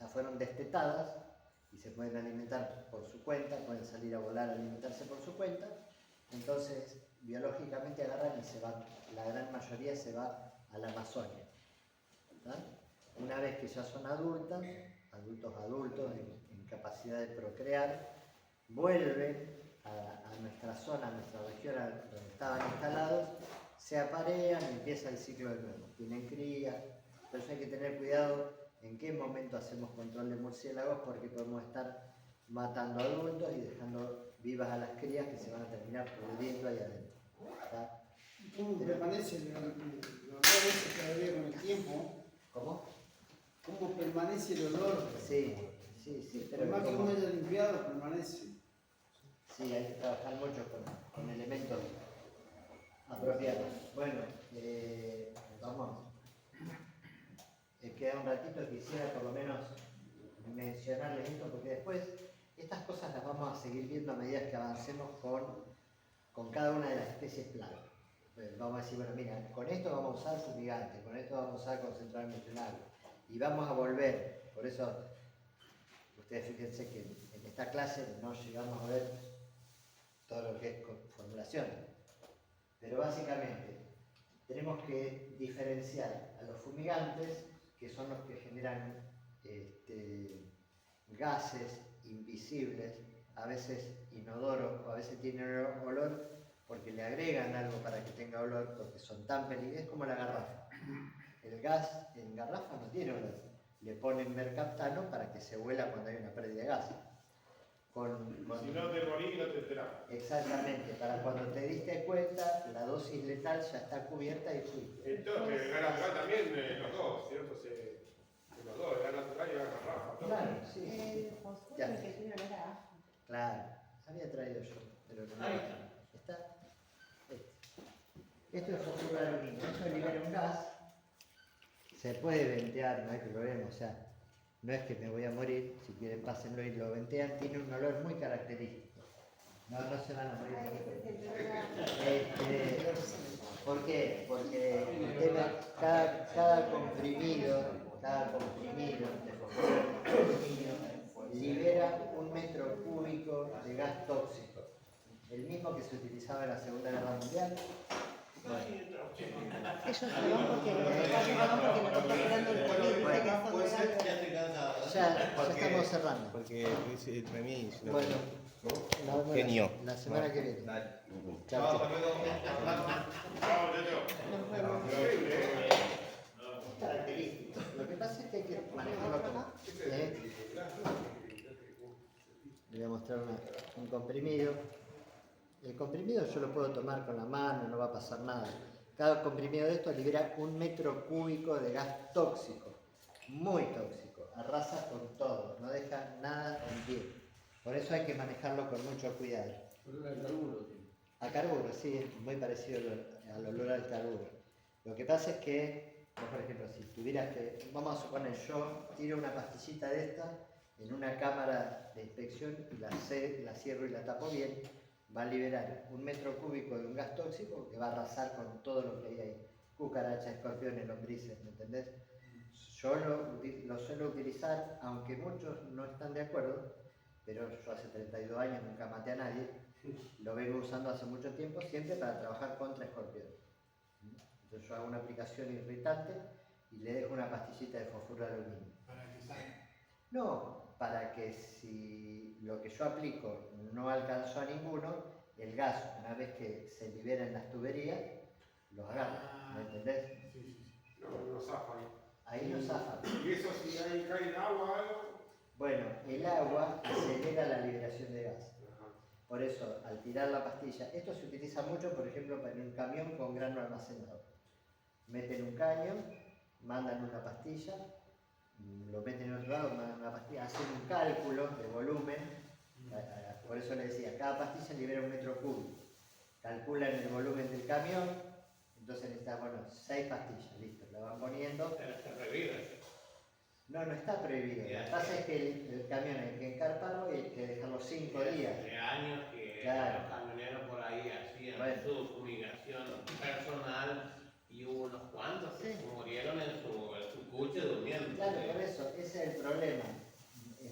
fueron destetadas y se pueden alimentar por su cuenta, pueden salir a volar a alimentarse por su cuenta, entonces biológicamente agarran y se van, la gran mayoría se va a la Amazonia. ¿Tá? Una vez que ya son adultos en capacidad de procrear, vuelven a nuestra zona, a nuestra región donde estaban instalados, se aparean y empieza el ciclo de nuevo. Tienen crías, por eso hay que tener cuidado en qué momento hacemos control de murciélagos, porque podemos estar matando adultos y dejando vivas a las crías que se van a terminar pudriendo ahí adentro. ¿Tá?
¿Cómo permanece el olor ese todavía con el tiempo?
¿Cómo?
¿Cómo permanece el olor?
Sí.
Por
Pero
más que uno haya limpiado, permanece.
Sí, hay que trabajar mucho con elementos apropiados. Bueno, vamos. Queda un ratito, quisiera por lo menos mencionarles esto, porque después estas cosas las vamos a seguir viendo a medida que avancemos con cada una de las especies plaga. vamos a decir, bueno, mira, con esto vamos a usar fumigante, con esto vamos a usar concentrado emulsionable. Y vamos a volver, por eso, ustedes fíjense que en esta clase no llegamos a ver todo lo que es formulación. Pero básicamente, tenemos que diferenciar a los fumigantes, que son los que generan gases invisibles, a veces inodoros, o a veces tienen olor porque le agregan algo para que tenga olor, porque son tan peligrosos, es como la garrafa. El gas en garrafa no tiene olor, le ponen mercaptano para que se huela cuando hay una pérdida de gas.
Si no te morís, no te enterás.
Exactamente, para cuando te diste cuenta, la dosis letal ya está cubierta y fuiste.
Entonces, el gas natural también, los dos, ¿cierto? Los dos, el gas natural y el gas garrafa. ¿no?
Claro, sí.
El fosfuro
Ya.
que tiene olor a ajo.
Claro, había traído yo, pero no.
Ahí está.
¿Está? Esto es fosfuro de aluminio, esto libera un gas, se puede ventear, no hay problema, o sea, no es que me voy a morir, si quieren pásenlo y lo ventean, tiene un olor muy característico. No se van a morir.
Ay, ese es el olor a-
¿Por qué? Porque el tema, cada comprimido de fosfuro de aluminio libera 1 metro cúbico de gas tóxico. El mismo que se utilizaba en la Segunda Guerra Mundial.
Ellos se van porque lo está generando el COVID, dice que son
puede ser
legales.
Ya estoy cansado.
Ya estamos cerrando.
Porque dice Remy, si no-
Bueno,
Genio.
la semana que viene.
Dale.
Chao, chao.
Chao, Techo.
Nos vemos.
Increíble, ¿eh?
Es característico. Lo que pasa es que hay que manejarlo como. Le voy a mostrar un comprimido. El comprimido yo lo puedo tomar con la mano, no va a pasar nada. Cada comprimido de estos libera 1 metro cúbico de gas tóxico, muy tóxico, arrasa con todo, no deja nada en pie. Por eso hay que manejarlo con mucho cuidado. A carburo, sí, es muy parecido al olor al carburo. Lo que pasa es que, por ejemplo, si tuvieras que, vamos a suponer, yo tiro una pastillita de esta en una cámara de inspección y la cierro y la tapo bien, va a liberar 1 metro cúbico de un gas tóxico que va a arrasar con todo lo que hay ahí. Cucarachas, escorpiones, lombrices, ¿me entendés? Yo lo suelo utilizar, aunque muchos no están de acuerdo, pero yo hace 32 años nunca maté a nadie, lo vengo usando hace mucho tiempo, siempre para trabajar contra escorpiones. Entonces yo hago una aplicación irritante y le dejo una pastillita de fosfuro de aluminio.
Para que salga.
No, para que si lo que yo aplico no alcanzó a ninguno, el gas, una vez que se libera en las tuberías, lo agarra, ¿me entendés?
Sí. No zafan.
Ahí lo zafan.
¿Y eso si hay cae en agua o algo?
Bueno, el agua acelera la liberación de gas.
Ajá.
Por eso, al tirar la pastilla, esto se utiliza mucho, por ejemplo, para un camión con grano almacenado. Meten un caño, mandan una pastilla, lo meten en otro lado, mandan una pastilla, hacen un cálculo de volumen, por eso les decía, cada pastilla libera 1 metro cúbico. Calculan el volumen del camión, entonces necesitan, bueno, 6 pastillas, listo, la van poniendo.
Pero está prohibido eso.
No está prohibido. Lo que pasa es que el camión hay que encarparlo y hay que dejarlo 5 días.
Hace años que
Claro.
los camioneros por ahí hacían
Bueno.
su fumigación personal y hubo unos cuantos que murieron en su coche durmiendo.
Claro, por eso, ese es el problema.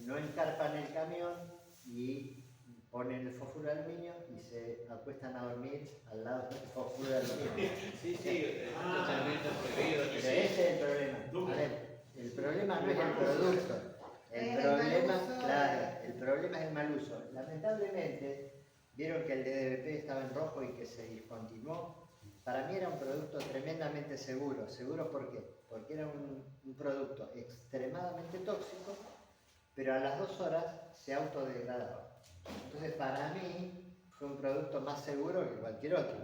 No encarpan el camión y ponen el fósforo de aluminio y se acuestan a dormir al lado del fósforo de aluminio.
Sí, totalmente prohibido.
Pero ese es el problema. A ver, el problema no es el producto. El
Es el
problema,
mal uso.
claro, el problema es el mal uso. Lamentablemente, vieron que el DDP estaba en rojo y que se discontinuó. Para mí era un producto tremendamente seguro. ¿Seguro por qué? Porque era un producto extremadamente tóxico, pero a las 2 horas se autodegradaba. Entonces, para mí, fue un producto más seguro que cualquier otro.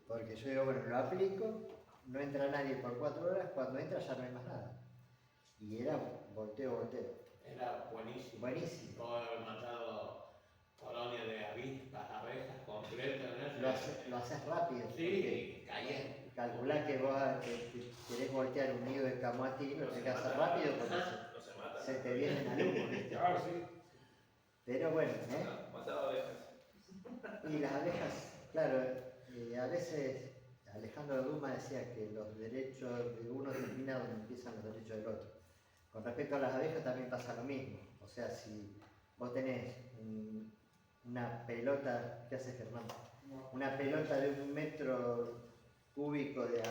Porque yo digo, bueno, lo aplico, no entra nadie por 4 horas, cuando entra ya no hay más nada. Y era volteo.
Era buenísimo.
Buenísimo.
Todo haber matado colonia de avispas, abejas completas.
Lo haces rápido.
Sí, caían.
Calculá que vos que querés voltear un nido de camoatí, lo tenés que hacer rápido porque se te vienen al humo, ¿viste?
Claro, sí.
Pero bueno,
Mataba abejas.
Y las abejas, claro, a veces Alejandro Dumas decía que los derechos de uno terminan donde empiezan los derechos del otro. Con respecto a las abejas también pasa lo mismo. O sea, si vos tenés una pelota, ¿qué hace Germán? Una pelota de 1 metro cúbico de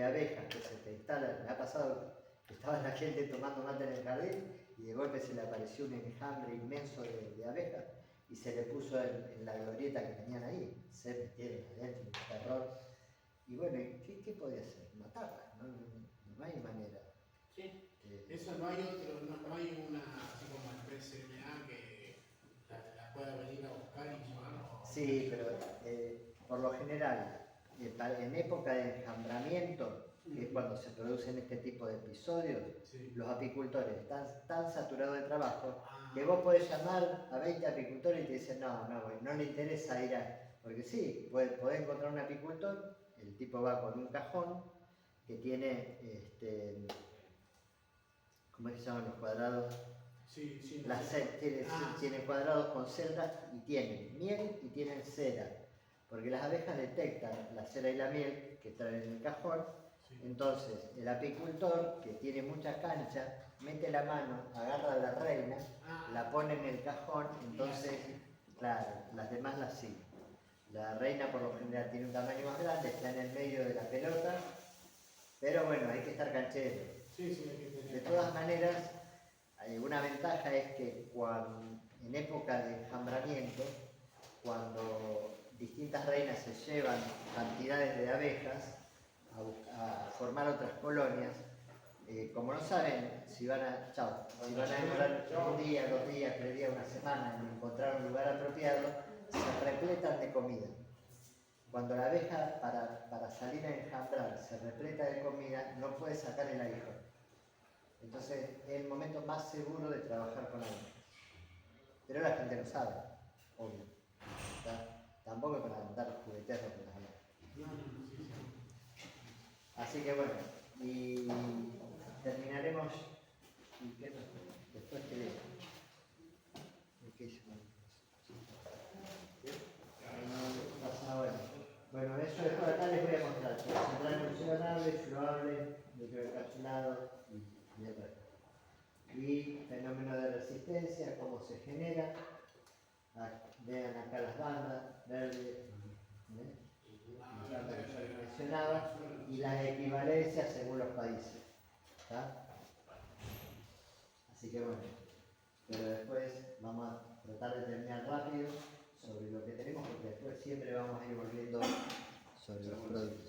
abejas que se te instala, me ha pasado que estaba la gente tomando mate en el jardín y de golpe se le apareció un enjambre inmenso de abejas y se le puso en la glorieta que tenían ahí, se metieron adentro, un terror. Y bueno, ¿qué podía hacer? Matarlas, no hay manera.
Sí.
Eso no hay otro, no hay una, así como el PCMA que la pueda venir a buscar y llevar.
Sí, pero por lo general, en época de enjambramiento, que es cuando se producen este tipo de episodios,
Sí.
los apicultores están tan saturados de trabajo que vos podés llamar a 20 apicultores y te dicen, no le interesa ir a... Porque sí, podés encontrar un apicultor, el tipo va con un cajón que tiene, ¿cómo se llaman los cuadrados?
Sí, sí.
Tiene cuadrados con celdas y tienen miel y tienen cera. Porque las abejas detectan la cera y la miel que traen en el cajón.
Sí.
Entonces, el apicultor, que tiene mucha cancha, mete la mano, agarra a la reina, la pone en el cajón, entonces, claro, las demás las siguen. La reina por lo general tiene un tamaño más grande, está en el medio de la pelota, pero bueno, hay que estar canchero.
Sí, hay que tener.
De todas maneras, una ventaja es que en época de enjambramiento, cuando distintas reinas se llevan cantidades de abejas a formar otras colonias, como no saben si van a demorar 1 día, 2 días, 3 días, 1 semana en encontrar un lugar apropiado, se repletan de comida. Cuando la abeja para salir a enjambrar se repleta de comida, no puede sacar el aguijón. Entonces es el momento más seguro de trabajar con abejas. Pero la gente no sabe, obvio. Tampoco para andar jugueteando con las abejas. Así que bueno, y terminaremos. ¿Y qué más? Después te leo. ¿Qué hice? Bueno, eso es por acá les voy a mostrar. Central evolucionable, florable, microencapsulado y el resto. Y fenómeno de resistencia, cómo se genera. Vean acá las bandas, verde, mencionaba, y las equivalencias según los países. ¿Está? Así que bueno, pero después vamos a tratar de terminar rápido sobre lo que tenemos, porque después siempre vamos a ir volviendo sobre los productos.